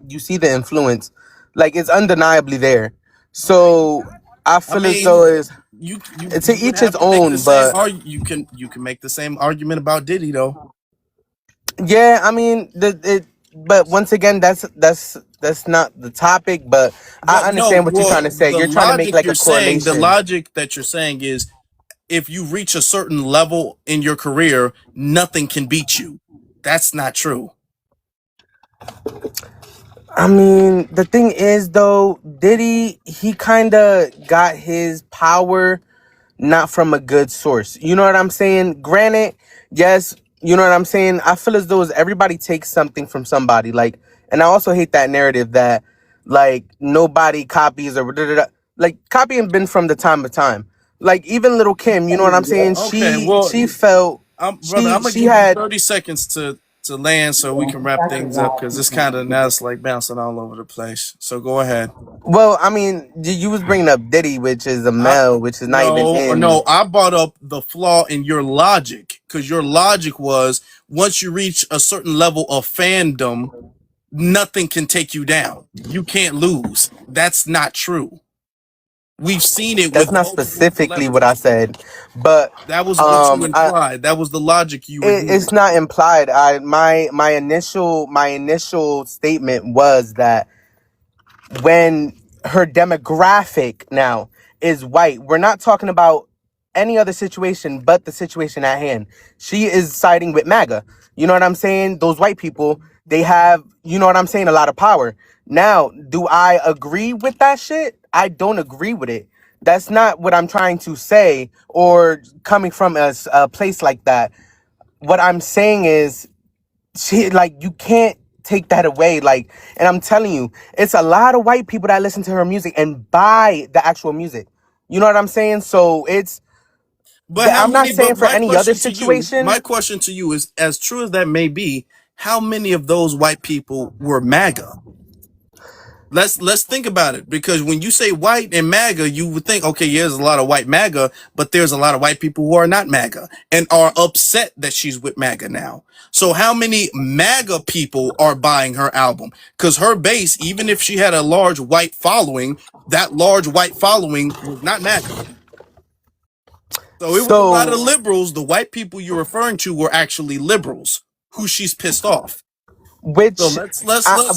you see the influence. Like, it's undeniably there. So I I feel as though mean, it's to you would each his have to make the own, same but arg you can make the same argument about Diddy though. yeah, I mean, but once again, that's not the topic. But I But no, understand what you're trying to well, say. You're trying to make like a the correlation. logic that you're saying is if you reach a certain level in your career, nothing can beat you. That's not true. I mean, the thing is though, Diddy, he kind of got his power not from a good source. You know what I'm saying? Granted, yes, you know what I'm saying? I feel as though as everybody takes something from somebody. Like, and I also hate that narrative that like nobody copies or da, da, da. Like copying been from the time of time. Like even little Kim, you know what I'm saying? Okay, She well, felt brother, I'm gonna she give you had 30 seconds to land so we can wrap things up because it's kind of now it's like bouncing all over the place. So go ahead. well, I mean, you was bringing up Diddy, which is a I male, which is not even in. no, I brought up the flaw in your logic because your logic was once you reach a certain level of fandom, nothing can take you down. You can't lose. That's not true. We've seen it That's with not multiple specifically what I celebrities. said, but That was what you I implied. That was the logic you were it's using. not implied. My initial statement was that when her demographic now is white, we're not talking about any other situation but the situation at hand. She is siding with MAGA. You know what I'm saying? Those white people, they have, you know what I'm saying, a lot of power. Now, do I agree with that shit? I don't agree with it. That's not what I'm trying to say or coming from a place like that. What I'm saying is she like you can't take that away, like, and I'm telling you, it's a lot of white people that listen to her music and buy the actual music. You know what I'm saying? So But how I'm not many? saying But for any other my situation. question to you is, as true as that may be, how many of those white people were MAGA? Let's think about it because when you say white and MAGA, you would think, okay, yeah, there's a lot of white MAGA, but there's a lot of white people who are not MAGA and are upset that she's with MAGA now. So how many MAGA people are buying her album? Because her base, even if she had a large white following, that large white following was not MAGA. So it was a lot of So liberals. The white people you're referring to were actually liberals who she's pissed off. So which let's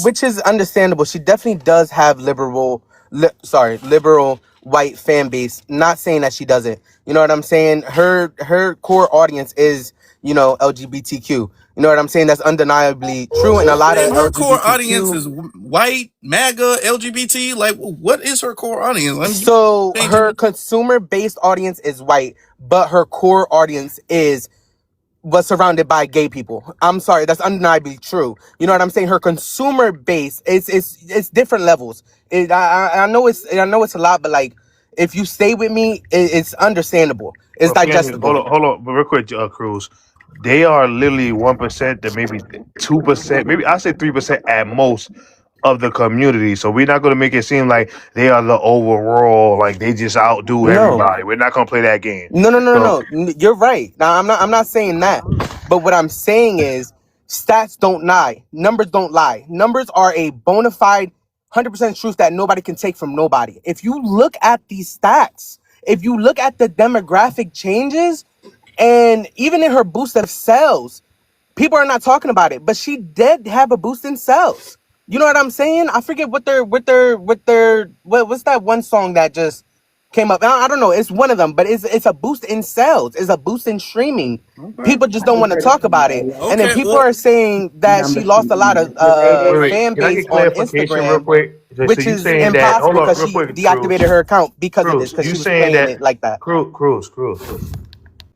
which is understandable. She definitely does have liberal white fan base. Not saying that she doesn't. You know what I'm saying? Her core audience is LGBTQ. You know what I'm saying? That's undeniably true, and a lot of Her core audience LGBTQ. is white, MAGA, LGBT. Like, what is her core audience? I mean, you So her changing. consumer based audience is white, but her core audience was surrounded by gay people. I'm sorry, that's undeniably true. You know what I'm saying? Her consumer base it's different levels. I know it's a lot, but like if you stay with me, it's understandable. It's But family, digestible. hold on, but real quick, Cruz. They are literally 1% to maybe 2%, maybe I say 3% at most of the community. So we're not going to make it seem like they are the overall, like they just outdo No. everybody. We're not going to play that game. No, no, no, So no, no. You're right. Now I'm not saying that. But what I'm saying is stats don't lie. Numbers don't lie. Numbers are a bona fide 100% truth that nobody can take from nobody. If you look at these stats, if you look at the demographic changes, and even in her boost of sales, people are not talking about it, but she did have a boost in sales. You know what I'm saying? I forget what's that one song that just came up. I don't know. It's one of them, but it's a boost in sales. It's a boost in streaming. Okay. People just don't want to talk about it. And then Okay. people Well, are saying that she lost a lot of wait. fan Can I base get on clarification real Instagram, quick? So which you is saying that? Hold impossible on, because real she quick, Cruz. deactivated her account because of this, Cruz, because you she was saying playing that? it like that. Cruz.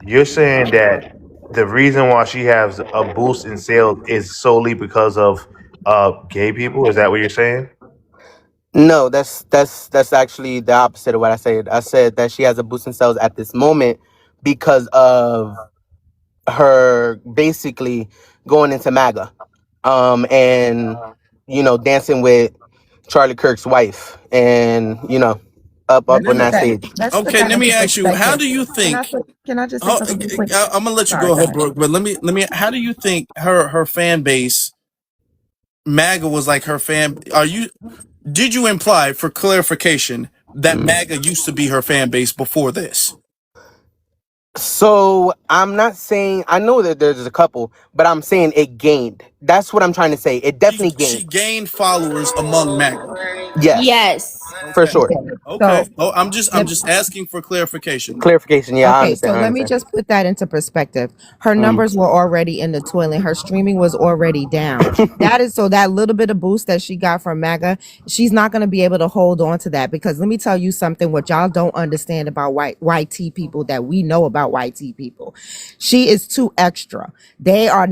You're saying that the reason why she has a boost in sales is solely because of gay people? Is that what you're saying? No, that's actually the opposite of what I said. I said that she has a boost in sales at this moment because of her basically going into MAGA, and dancing with Charlie Kirk's wife, and up Let's on put that that. stage. Let's put okay. that Let me into ask you. How perspective. do you Can I think? say? Can I just say something really quick? I'm gonna let you Sorry, go go ahead, ahead. Brooke. But let me. How do you think her fan base, MAGA, was like her fan? Did you imply, for clarification, that MAGA used to be her fan base before this? So I'm not saying, I know that there's a couple, but I'm saying it gained. That's what I'm trying to say. It She definitely she gained. gained followers among MAGA. Yes, Yes. for Okay. sure. Okay. Okay. So Oh, I'm let, just asking for clarification. Clarification. Yeah, I Okay, understand. so I let me understand. just put that into perspective. Her Mm. numbers were already in the toilet. Her streaming was already down. That is so that little bit of boost that she got from MAGA, she's not going to be able to hold on to that because let me tell you something what y'all don't understand about YT people that we know about YT people. She is too extra. They are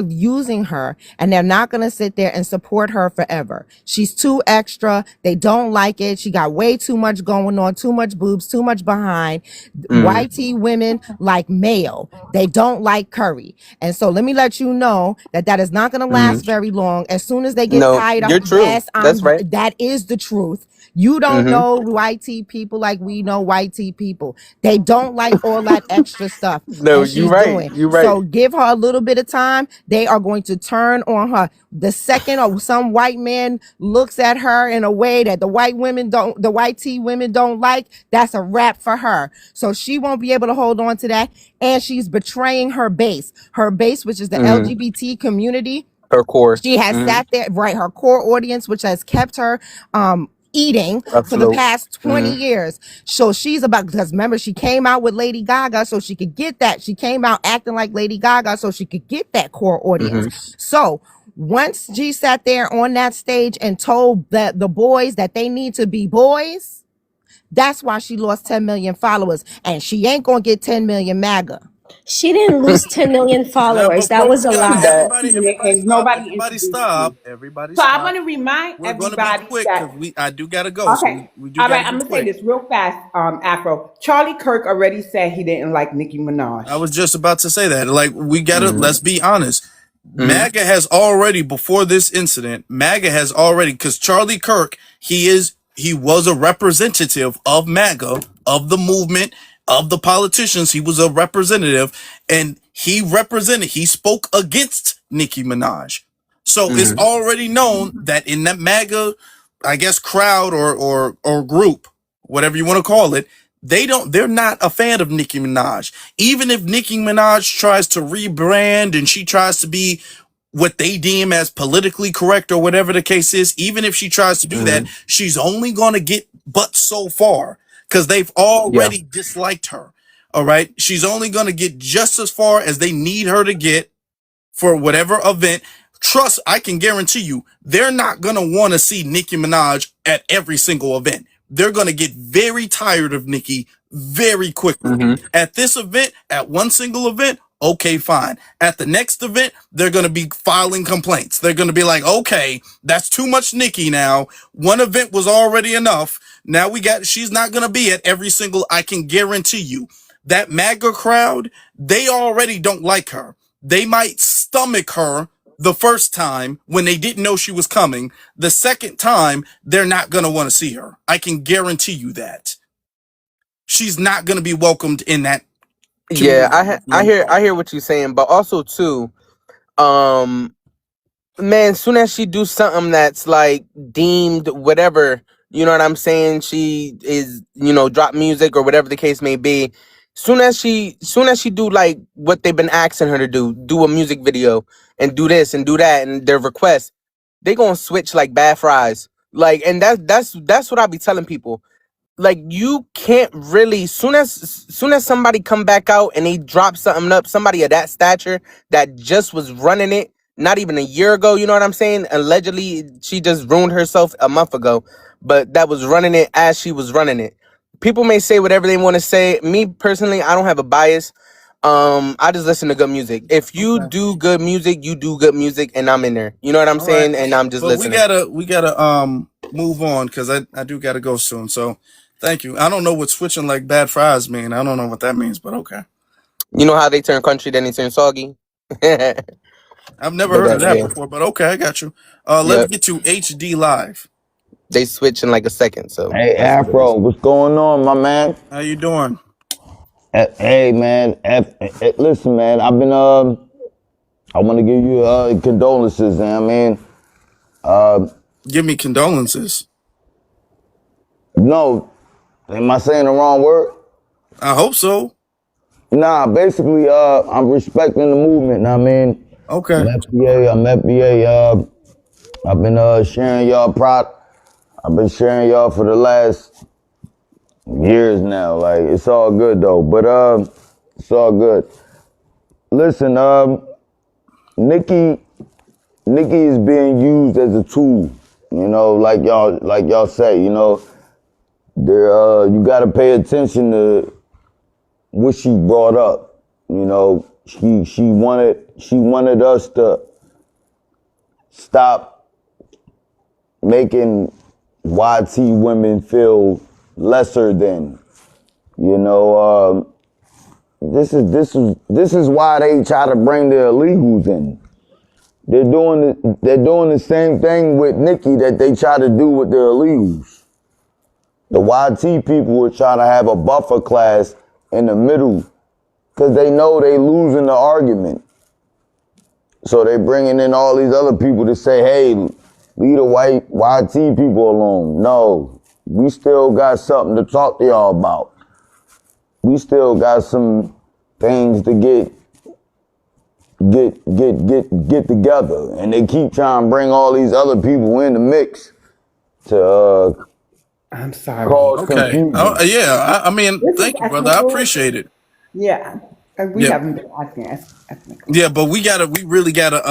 using her and they're not going to sit there and support her forever. She's too extra. They don't like it. She got way too much going on, too much boobs, too much behind. Mm. YT women like mayo. They don't like curry. And so let me let you know that that is not going to Mm. last very long. As soon as they get No, tired of, you're true. yes, That's right. that is the truth. You don't Mm-hmm. know YT people like we know YT people. They don't like all that extra stuff No, that you're she's right. doing. You're right. So give her a little bit of time. They are going to turn on her. The second or some white man looks at her in a way that the YT women don't like, that's a wrap for her. So she won't be able to hold on to that. And she's betraying her base, which is the Mm. LGBT community. Her core. She has Mm. sat there, right? Her core audience, which has kept her eating for the Afloat. past 20 Mm. years. So she's about, because remember, she came out with Lady Gaga so she could get that. She came out acting like Lady Gaga so she could get that core audience. Mm-hmm. So once G sat there on that stage and told the boys that they need to be boys, that's why she lost 10 million followers. And she ain't gonna get 10 million MAGA. She didn't lose 10 million Now, followers. That before was we a go, lie. That everybody and stop, nobody everybody introduced me. stop, everybody So I stop. want to remind We're gonna be everybody quick that because I do gotta go, so okay. we do All right, gotta I'm be gonna say quick. this real fast, Afro. Charlie Kirk already said he didn't like Nicki I Minaj. was just about to say that. Like, we gotta, Mm. let's be honest. Mm. MAGA has already, before this incident, MAGA has already, because Charlie Kirk, he was a representative of MAGA, of the movement, of the politicians. He was a representative, and he spoke against Nicki Minaj. So it's Mm. already known that in that MAGA, I guess, crowd or group, whatever you want to call it, they're not a fan of Nicki Minaj. Even if Nicki Minaj tries to rebrand and she tries to be what they deem as politically correct or whatever the case is, even if she tries to do that, Mm. she's only going to get but so far because they've Yeah. already disliked her. All right. She's only going to get just as far as they need her to get. for whatever event. Trust, I can guarantee you, they're not going to want to see Nicki Minaj at every single event. They're going to get very tired of Nicki very quickly. Hmm. At this event, at one single event, okay, fine. At the next event, they're going to be filing complaints. They're going to be like, okay, that's too much Nicki now. One event was already enough. Now she's not going to be at every single, I can guarantee you. That MAGA crowd, they already don't like her. They might stomach her the first time when they didn't know she was coming. The second time, they're not going to want to see her. I can guarantee you that. She's not going to be welcomed in that Yeah, community. I hear what you're saying, but also too, um, man, soon as she do something that's like deemed whatever, you know what I'm saying? She is, drop music or whatever the case may be. Soon as she do like what they've been asking her to do a music video and do this and do that and their requests, they gonna switch like bad fries. Like, and that's what I be telling people. Like, you can't really, soon as somebody come back out and they drop something up, somebody of that stature that just was running it not even a year ago, you know what I'm saying? Allegedly, she just ruined herself a month ago, but that was running it as she was running it. People may say whatever they want to say. Me personally, I don't have a bias. I just listen to good music. If you Okay. do good music, you do good music, and I'm in there. You know what I'm All right. saying? And I'm just But we listening. gotta move on because I do gotta go soon. So thank you. I don't know what switching like bad fries mean. I don't know what that means, but okay. You know how they turn country, then they turn soggy? But I've never heard of that yeah. before, but okay, I got you. Let's Yep. get to HD Live. They switch in like a second, so Hey that's what it Afro, is. what's going on, my man? How you doing? Hey man, listen man, I want to give you condolences, I mean, Give me condolences. no, am I saying the wrong word? I hope so. Nah, basically, I'm respecting the movement, I mean, Okay. I'm FBA, I've been sharing y'all I've been sharing y'all for the last years now, like, it's all good though, but it's all good. Listen, Nicki is being used as a tool, like y'all say, there you gotta pay attention to what she brought up. She wanted us to stop making YT women feel lesser than. This is why they try to bring the illegals in. They're doing the same thing with Nicki that they try to do with the illegals. The YT people would try to have a buffer class in the middle because they know they losing the argument. So they bringing in all these other people to say, hey, leave the white YT people alone. No, we still got something to talk to y'all about. We still got some things to get together, and they keep trying to bring all these other people in the mix to I'm sorry. cause Okay. confusion. Yeah. I mean, This is thank you, brother. I Equitable. appreciate it. Yeah. We Yeah. haven't been asking. Yeah, but we really gotta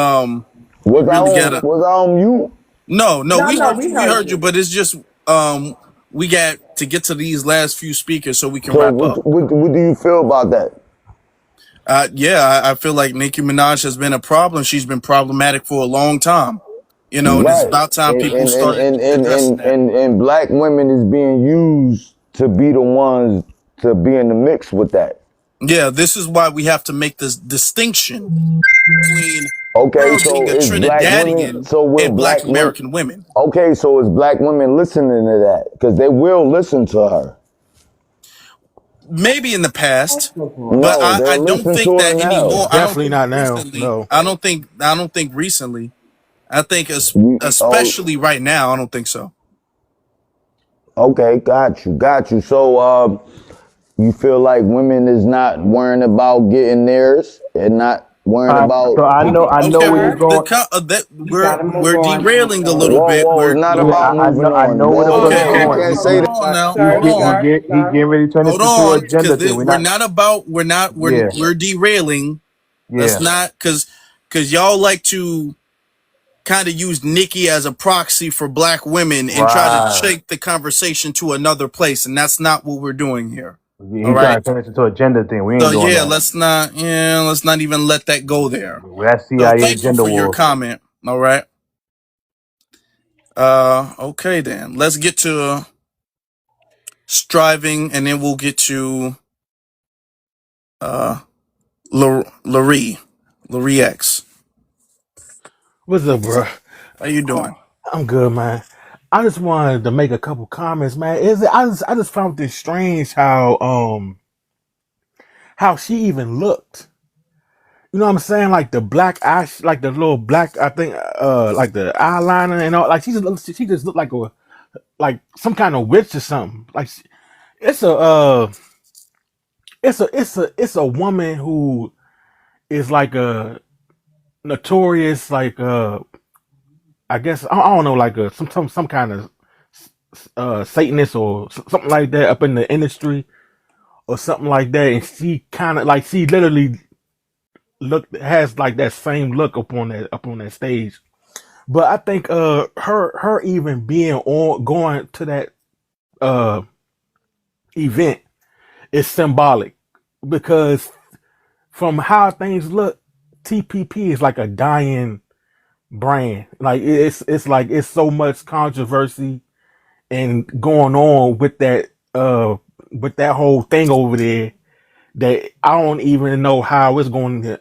we Was I really gotta on mute? no, No, no, we we heard heard you, you. but it's just we got to get to these last few speakers so we can So wrap up. what do you feel about that? Yeah, I feel like Nicki Minaj has been a problem. She's been problematic for a long time. And it's Right. about time people started addressing that. And black women is being used to be the ones to be in the mix with that. Yeah, this is why we have to make this distinction between Okay, her being so a is black women, Trinidadian so will and Black black women, American women. okay, so is black women listening to that? Because they will listen to her. Maybe in the past, but No, I they're don't listening think to her that anymore. now. I don't Definitely think not now. recently. No. I don't think recently. I think Oh, especially right now. I don't think so. okay, got you. So, you feel like women is not worrying about getting theirs and not worrying about. So I know Okay, where you're well, going. that We gotta move we're on, derailing a little sir. bit. Whoa, it's not Yeah, about moving I on. know where the Whoa, brother's Okay, you going. can't say hold that. on now. He's Hold Sir, getting on. he's getting ready to turn this Hold into an on, because agenda thing. we're not about Yeah, we're derailing. Let's yeah. not because y'all like to kind of use Nicki as a proxy for black women and try to Right. take the conversation to another place, and that's not what we're doing here. All He trying right. to turn this into a gender thing. We So ain't doing yeah, that. let's not even let that go there. That's So CIA thank you gender for your war. comment. All right. Okay then. Let's get to striving, and then we'll get to uh Larry X. What's up, bro? How you doing? I'm good, man. I just wanted to make a couple comments, man. I just found this strange how she even looked. You know what I'm saying? Like the black eye, like the little black, I think, like the eyeliner and all. Like she just looked like some kind of witch or something. Like it's a, it's a woman who is like a notorious, like I guess I don't know, like some kind of Satanist or something like that up in the industry or something like that, and she kind of like she literally has like that same look up on that stage. But I think her even being on going to that uh event is symbolic because from how things look, TPP is like a dying brand. Like it's like it's so much controversy and going on with that whole thing over there that I don't even know how it's going to.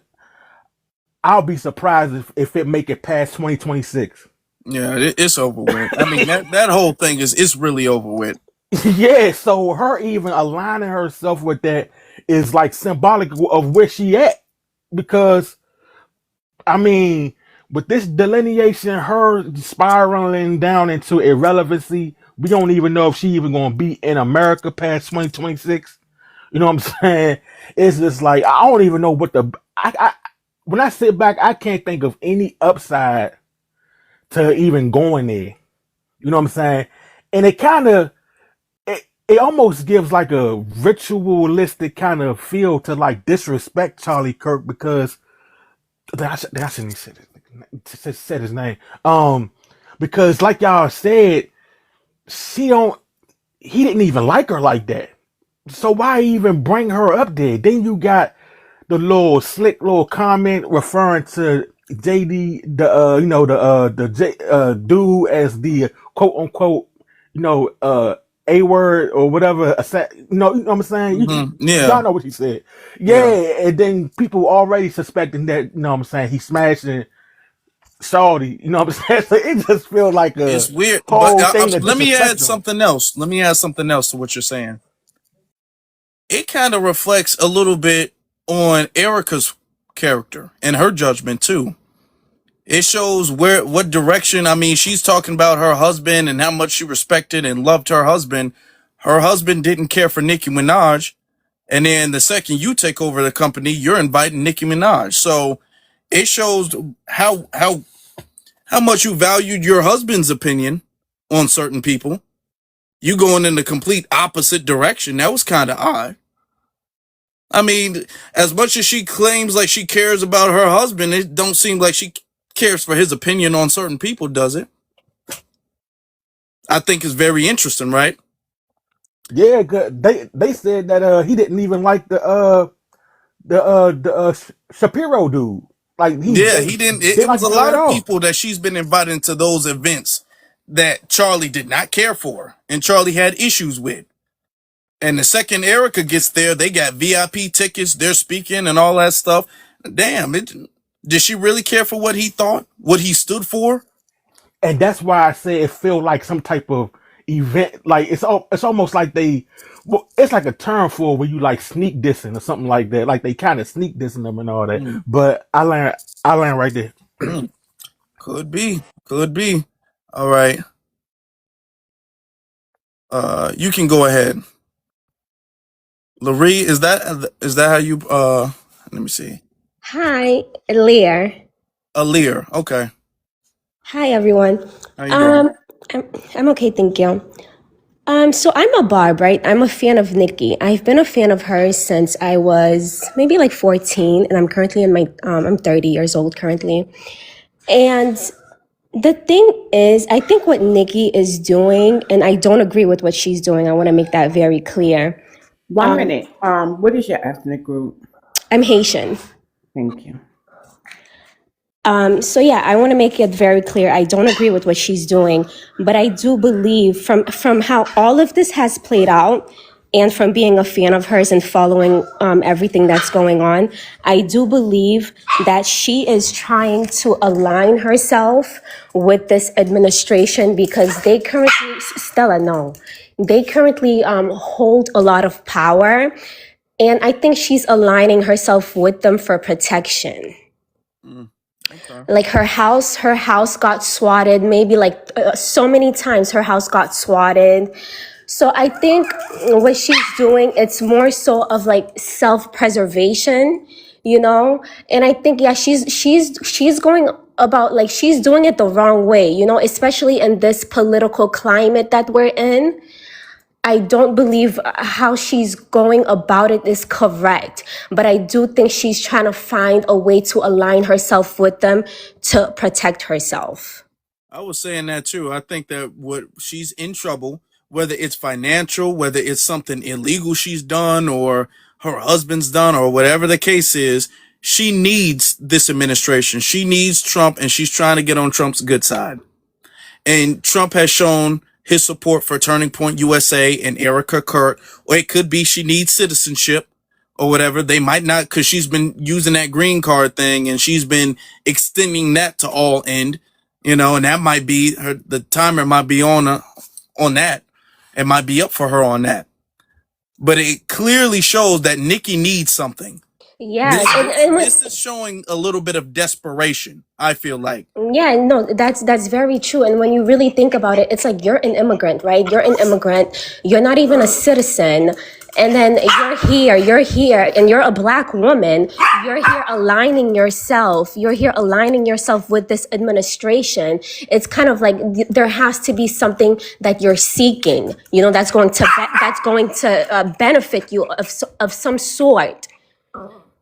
I'll be surprised if it make it past 2026. Yeah, it's over with. I mean that whole thing is it's really over with. Yeah, so her even aligning herself with that is like symbolic of where she at because I mean with this delineation, her spiraling down into irrelevancy, we don't even know if she even gonna be in America past 2026. You know what I'm saying? It's just like I don't even know what I when I sit back, I can't think of any upside to even going there. You know what I'm saying? And it almost gives like a ritualistic kind of feel to like disrespect Charlie Kirk because I shouldn't even said his name. Because like y'all said, she don't he didn't even like her like that. So why even bring her up there? Then you got the little slick little comment referring to JD, the dude as the quote unquote, a word or whatever. You know what I'm saying? Yeah, Y'all know what he said. Yeah, yeah. and then people already suspecting that, you know what I'm saying, he smashing Shawty, you know what I'm saying? So it just feels like a It's weird, but whole thing to let me disrespect add them. something else. Let me add something else to what you're saying. It kind of reflects a little bit on Erica's character and her judgment too. It shows what direction. I mean, she's talking about her husband and how much she respected and loved her husband. Her husband didn't care for Nicki Minaj, and then the second you take over the company, you're inviting Nicki Minaj. So it shows how much you valued your husband's opinion on certain people. You going in the complete opposite direction. That was kind of odd. I mean, as much as she claims like she cares about her husband, it don't seem like she cares for his opinion on certain people, does it? I think it's very interesting, right? Yeah, they said that he didn't even like the Shapiro dude. Like he Yeah, he didn't. didn't It like was a the dude lot at of all. people that she's been invited to those events that Charlie did not care for, and Charlie had issues with. And the second Erica gets there, they got VIP tickets, they're speaking and all that stuff. Damn, did she really care for what he thought, what he stood for? And that's why I say it feel like some type of event. Like it's almost like it's like a term for when you like sneak dissing or something like that. Like they kind of sneak dissing them and all that. Mm, But I learned right there. mm. Could be, could be. All right. You can go ahead. Laree, is that how you let me see. Hi, Lear. Aaliyah. Okay. Hi, everyone. How you doing? Um, I'm okay, thank you. So I'm a Barb, right? I'm a fan of Nicki. I've been a fan of hers since I was maybe like 14, and I'm currently I'm 30 years old currently. And the thing is, I think what Nicki is doing, and I don't agree with what she's doing. I want to make that very clear. 1 minute. What is your ethnic group? I'm Haitian. Thank you. So yeah, I want to make it very clear. I don't agree with what she's doing, but I do believe from how all of this has played out, and from being a fan of hers and following everything that's going on, I do believe that she is trying to align herself with this administration because they currently, Stella, no, they currently hold a lot of power, and I think she's aligning herself with them for protection. Okay. Like her house got swatted maybe like so many times her house got swatted. So I think what she's doing, it's more so of like self-preservation, you know. And I think yeah, she's going about, like, she's doing it the wrong way, you know, especially in this political climate that we're in. I don't believe how she's going about it is correct, but I do think she's trying to find a way to align herself with them to protect herself. I was saying that too. I think that what she's in trouble, whether it's financial, whether it's something illegal she's done or her husband's done or whatever the case is, she needs this administration. She needs Trump, and she's trying to get on Trump's good side. And Trump has shown his support for Turning Point USA and Erica Kurt, or it could be she needs citizenship or whatever. They might not, because she's been using that green card thing and she's been extending that to all end, you know, and that might be her, the timer might be on that. It might be up for her on that. But it clearly shows that Nicki needs something. Yes, This is showing a little bit of desperation, I feel like. yeah, no, that's very true. And when you really think about it, it's like you're an immigrant, right? You're an immigrant. You're not even a citizen. And then you're here, and you're a black woman. You're here aligning yourself. You're here aligning yourself with this administration. It's kind of like there has to be something that you're seeking, you know, that's going to benefit you of some sort.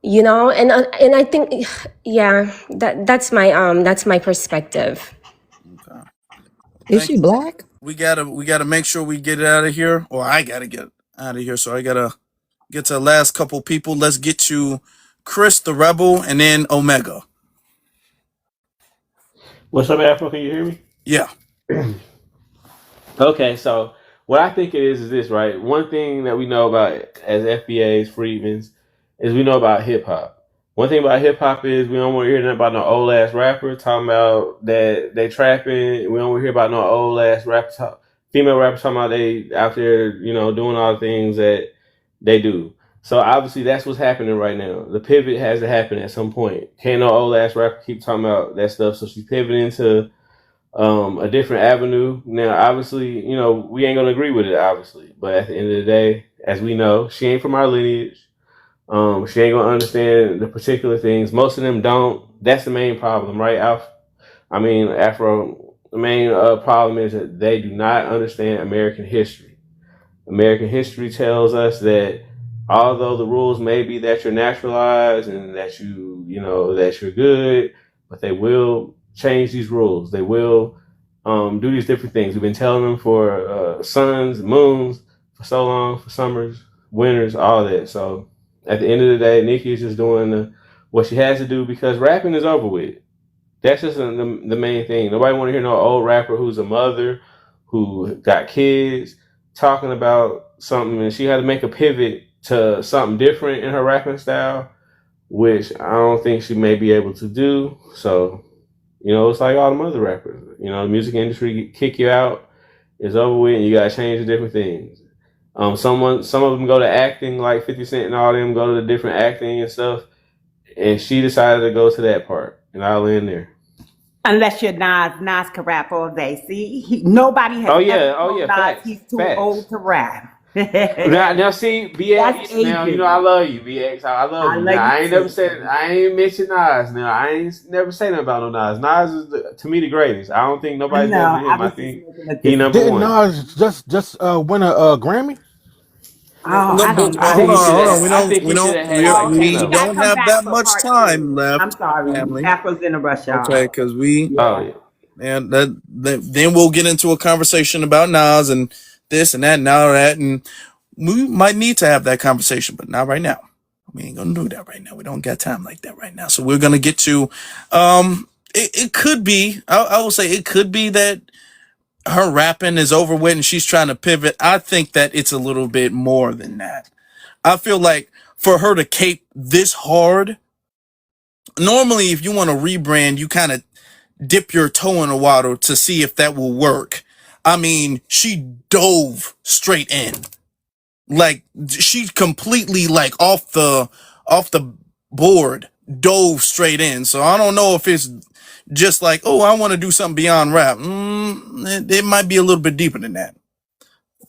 You know, and I think, yeah, that's my perspective. Okay. Is she black? We gotta make sure we get it out of here, or I gotta get out of here. So I gotta get to the last couple people. Let's get to Chris the Rebel, and then Omega. What's up, Afro? Can you hear me? Yeah. Okay, so what I think it is this, right? One thing that we know about as FBA's freedmen's is we know about hip hop. One thing about hip hop is we don't want to hear nothing about no old ass rapper talking about that they trapping. We don't want to hear about no old ass female rappers talking about they out there, you know, doing all the things that they do. So obviously that's what's happening right now. The pivot has to happen at some point. Can't no old ass rapper keep talking about that stuff. So she's pivoting to a different avenue. Now, obviously, you know, we ain't gonna agree with it, obviously, but at the end of the day, as we know, she ain't from our lineage. She ain't gonna understand the particular things. Most of them don't. That's the main problem, right, Alf? I mean, Afro. The main problem is that they do not understand American history. American history tells us that although the rules may be that you're naturalized and that that you're good, but they will change these rules. They will do these different things. We've been telling them for suns, moons, for so long, for summers, winters, all that. So at the end of the day, Nicki is just doing what she has to do because rapping is over with. That's just the main thing. Nobody want to hear no old rapper who's a mother, who got kids, talking about something, and she had to make a pivot to something different in her rapping style, which I don't think she may be able to do. So, you know, it's like all the other rappers. You know, the music industry kick you out, it's over with, and you gotta change to different things. Some of them go to acting, like 50 Cent and all them go to the different acting and stuff, and she decided to go to that part, and I'll end there. Unless you're Nas can rap all day. See, nobody has Oh yeah, ever told Nas facts, he's too facts. old to rap. Now see, That's BX. Now you know I ageism. love you, BX. I love I you. love Now you I ain't never too. said I ain't mentioned Nas. Now I ain't never say nothing about no Nas. Nas is to me the greatest. I don't think I nobody's know. better than I him. I was just think making a he number Didn't distinction. one. Nas just win a Grammy? Oh, No, I but don't know. I I hold think didn't he look should on, at hold on. have. that. I think he should have had Oh, like okay. 10 We We of got them. to don't come have back that for much part two. time left, I'm sorry. family. Afro's in a rush, Okay, y'all. because we Oh Yeah. yeah. and then we'll get into a conversation about Nas and this and that and all that, and we might need to have that conversation, but not right now. We ain't gonna do that right now. We don't got time like that right now. So we're gonna get to it could be I will say it could be that her rapping is over with and she's trying to pivot. I think that it's a little bit more than that. I feel like for her to cape this hard, normally if you want to rebrand, you kind of dip your toe in the water to see if that will work. I mean, she dove straight in. Like she completely like off the board, dove straight in. So I don't know if it's just like, oh, I want to do something beyond rap. It might be a little bit deeper than that,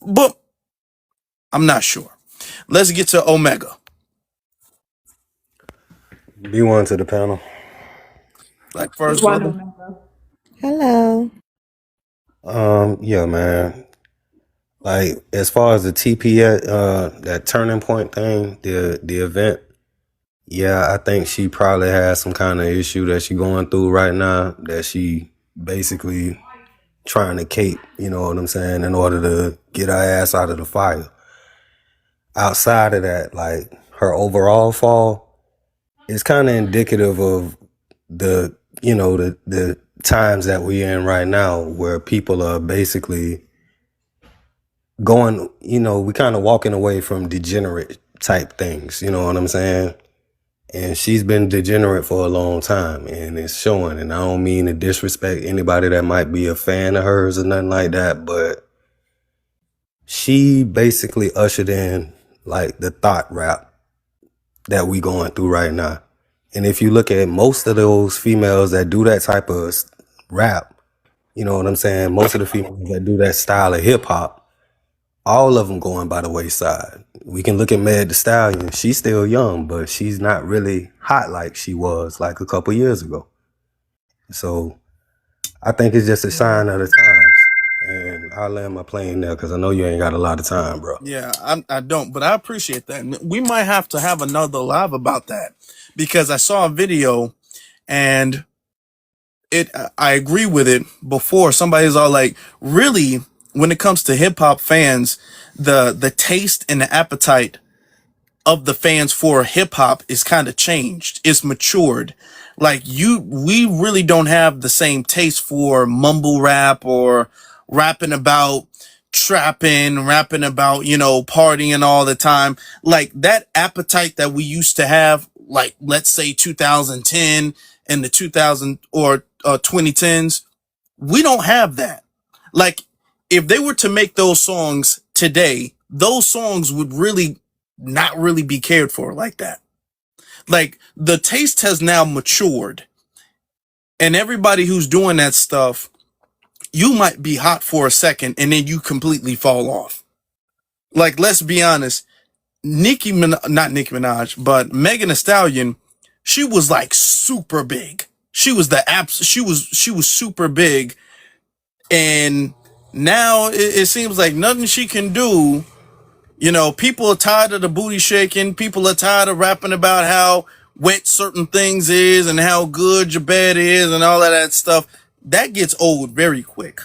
but I'm not sure. Let's get to Omega. B1 to the panel. Like Just first, one brother. remember. Hello. Yeah, man. Like as far as the TP that turning point thing, the event, yeah, I think she probably has some kind of issue that she going through right now that she basically trying to cape, you know what I'm saying, in order to get her ass out of the fire. Outside of that, like her overall fall is kind of indicative of the, you know, the times that we're in right now where people are basically going, you know, we kind of walking away from degenerate type things, you know what I'm saying? And she's been degenerate for a long time and it's showing. And I don't mean to disrespect anybody that might be a fan of hers or nothing like that, but she basically ushered in like the thought rap that we going through right now. And if you look at most of those females that do that type of rap, you know what I'm saying? Most of the females that do that style of hip hop, all of them going by the wayside. We can look at Meg Thee Stallion. She's still young, but she's not really hot like she was like a couple years ago. So I think it's just a sign of the times. And I'll land my plane there because I know you ain't got a lot of time, bro. Yeah, I don't, but I appreciate that. And we might have to have another live about that because I saw a video and I agree with it before. Somebody's all like, really, when it comes to hip hop fans, the taste and the appetite of the fans for hip hop is kind of changed. It's matured. Like we really don't have the same taste for mumble rap or rapping about trapping, rapping about, partying all the time. Like that appetite that we used to have, like let's say 2010 and the 2000 or 2010s, we don't have that. Like if they were to make those songs today, those songs would really not really be cared for like that. Like the taste has now matured and everybody who's doing that stuff, you might be hot for a second and then you completely fall off. Like, let's be honest, not Nicki Minaj, but Megan Thee Stallion, she was like super big. She was super big. And now it seems like nothing she can do. People are tired of the booty shaking. People are tired of rapping about how wet certain things is and how good your bed is and all of that stuff. That gets old very quick.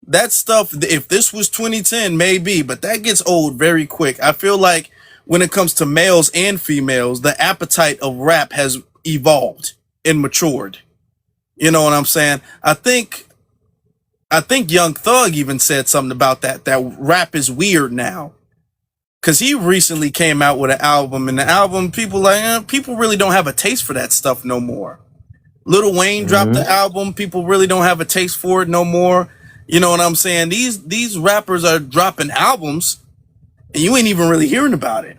That stuff, if this was 2010, maybe, but that gets old very quick. I feel like when it comes to males and females, the appetite of rap has evolved and matured. You know what I'm saying? I think Young Thug even said something about that rap is weird now. Cause he recently came out with an album, and the album people really don't have a taste for that stuff no more. Lil Wayne dropped the album, people really don't have a taste for it no more. You know what I'm saying? These rappers are dropping albums, and you ain't even really hearing about it.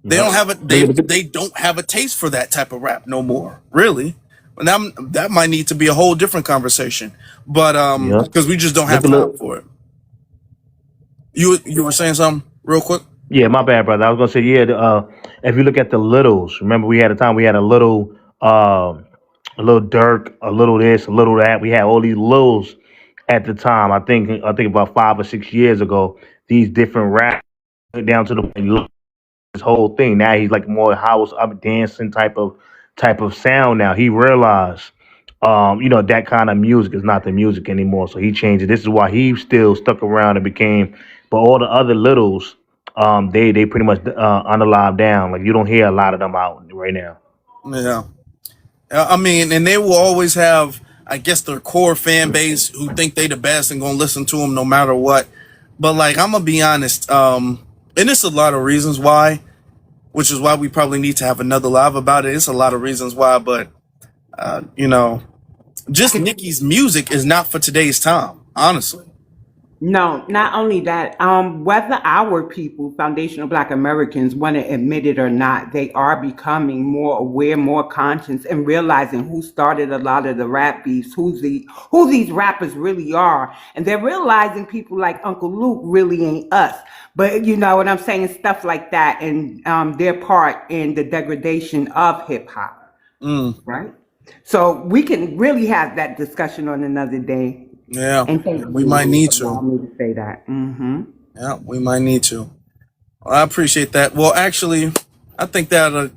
They don't have a they don't have a taste for that type of rap no more, really. And that might need to be a whole different conversation, but Yeah. because we just don't Look have at time look. for it. You were saying something real quick? Yeah, my bad, brother. I was gonna say, yeah. If you look at the littles, remember we had a time we had a little Dirk, a little this, a little that. We had all these littles at the time. I think about 5 or 6 years ago. These different rap down to the his whole thing. Now he's like more house up dancing type of sound. Now he realized, that kind of music is not the music anymore. So he changed it. This is why he still stuck around and became. But all the other littles, they pretty much unalive down. Like you don't hear a lot of them out right now. Yeah. I mean, and they will always have, I guess, their core fan base who think they the best and gonna listen to them no matter what. But like, I'm gonna be honest, and it's a lot of reasons why, which is why we probably need to have another live about it. It's a lot of reasons why, but you know, just Nicki's music is not for today's time, honestly. No, not only that, whether our people, foundational Black Americans, want to admit it or not, they are becoming more aware, more conscious, and realizing who started a lot of the rap beefs, who these rappers really are, and they're realizing people like Uncle Luke really ain't us. But you know what I'm saying, stuff like that, and their part in the degradation of hip hop, Mm, right? So we can really have that discussion on another day. yeah, And thank we might you need for to. allowing me to say that. Mm-hmm. Yeah, we might need to. Well, I appreciate that. Well, actually, I think that'll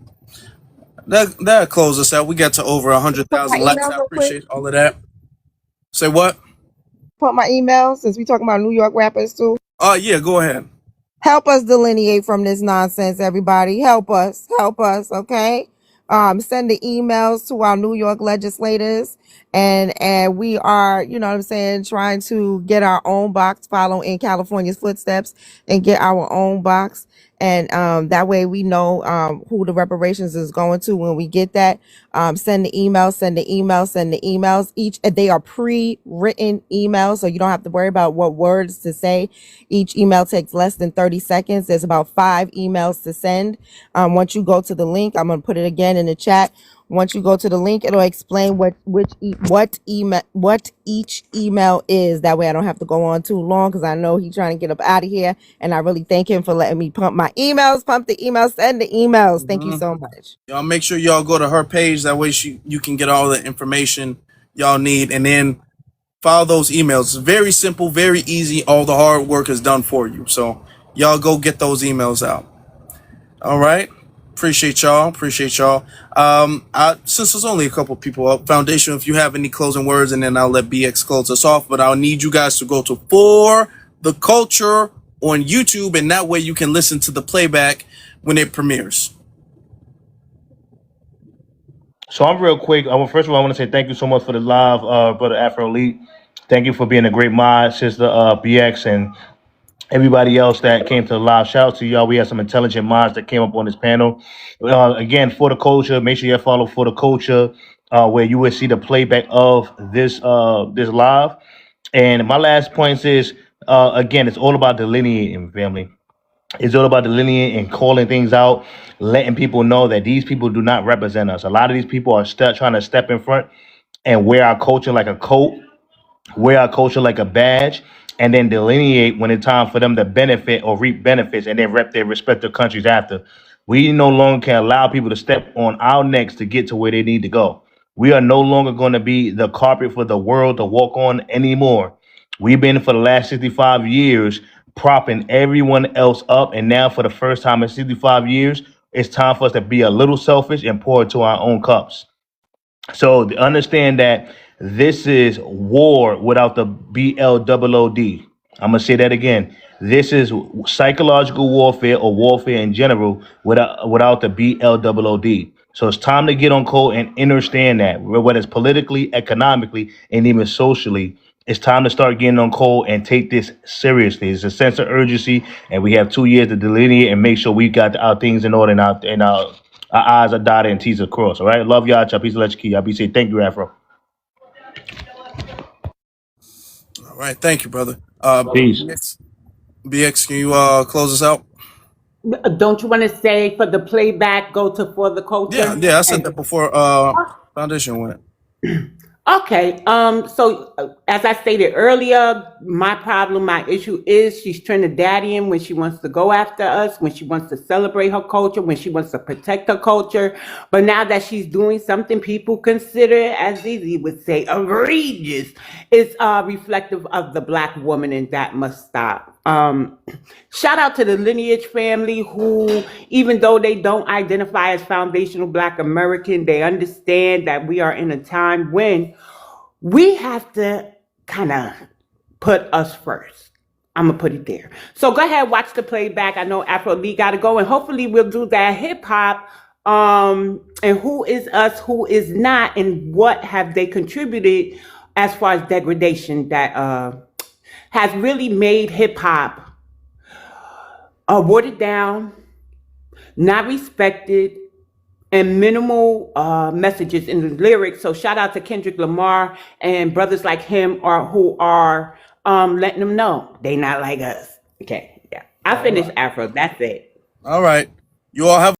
close us out. We got to over a hundred Put my thousand likes. emails I real quick. appreciate all of that. Say what? Put my email since we talking about New York rappers too. Yeah, go ahead. Help us delineate from this nonsense, everybody. Help us. Help us, okay? Send the emails to our New York legislators. And we are, you know what I'm saying, trying to get our own box, follow in California's footsteps and get our own box. And that way we know who the reparations is going to when we get that. Send the emails, send the emails, send the emails. They are pre-written emails, so you don't have to worry about what words to say. Each email takes less than 30 seconds. There's about 5 emails to send. Once you go to the link, I'm going to put it again in the chat. Once you go to the link, it'll explain what each email is. That way I don't have to go on too long because I know he's trying to get up out of here. And I really thank him for letting me pump the emails, send the emails. Thank you Hmm. so much. Y'all make sure y'all go to her page. That way you can get all the information y'all need, and then follow those emails. It's very simple, very easy. All the hard work is done for you. So y'all go get those emails out. All right. Appreciate y'all. Appreciate y'all. Since there's only a couple people up, Foundation, if you have any closing words, and then I'll let BX close us off. But I'll need you guys to go to For the Culture on YouTube, and that way you can listen to the playback when it premieres. So I'm real quick. First of all, I want to say thank you so much for the live, brother Afro Elite. Thank you for being a great mod, sister BX, and everybody else that came to the live. Shout out to y'all. We had some intelligent minds that came up on this panel. Again, For the Culture, make sure you follow For the Culture, where you will see the playback of this live. And my last point is, again, it's all about delineating, family. It's all about delineating and calling things out, letting people know that these people do not represent us. A lot of these people are trying to step in front and wear our culture like a coat, wear our culture like a badge, and then delineate when it's time for them to benefit or reap benefits and then rep their respective countries after. We no longer can allow people to step on our necks to get to where they need to go. We are no longer going to be the carpet for the world to walk on anymore. We've been for the last 65 years propping everyone else up, and now for the first time in 65 years, it's time for us to be a little selfish and pour into our own cups. So understand that this is war without the BLOOD. I'm gonna say that again. This is psychological warfare or warfare in general without the BLOOD. So it's time to get on code and understand that whether it's politically, economically, and even socially, it's time to start getting on code and take this seriously. It's a sense of urgency, and we have 2 years to delineate and make sure we got our things in order and our I's are dotted and T's are crossed. All right. Love y'all. Chop. Peace. Let you key. Y'all be safe. Thank you, Afro. All right. Thank you, brother. Peace. BX, can you close us out? Don't you want to say for the playback, go to For the Yeah, Culture? yeah. I said And that before Foundation went. Okay. So as I stated earlier, my issue is she's Trinidadian when she wants to go after us, when she wants to celebrate her culture, when she wants to protect her culture. But now that she's doing something people consider, as Zizi would say, egregious, it's reflective of the Black woman, and that must stop. Shout out to the Lineage family who, even though they don't identify as foundational Black American, they understand that we are in a time when we have to kind of put us first. I'm going to put it there. So go ahead, watch the playback. I know Afro Lee got to go, and hopefully we'll do that hip hop. And who is us, who is not, and what have they contributed as far as degradation that has really made hip hop watered down, not respected, and minimal messages in the lyrics. So shout out to Kendrick Lamar and brothers like him who are letting them know they not like us. Okay, yeah. I finished Afro. That's it. All right. You all have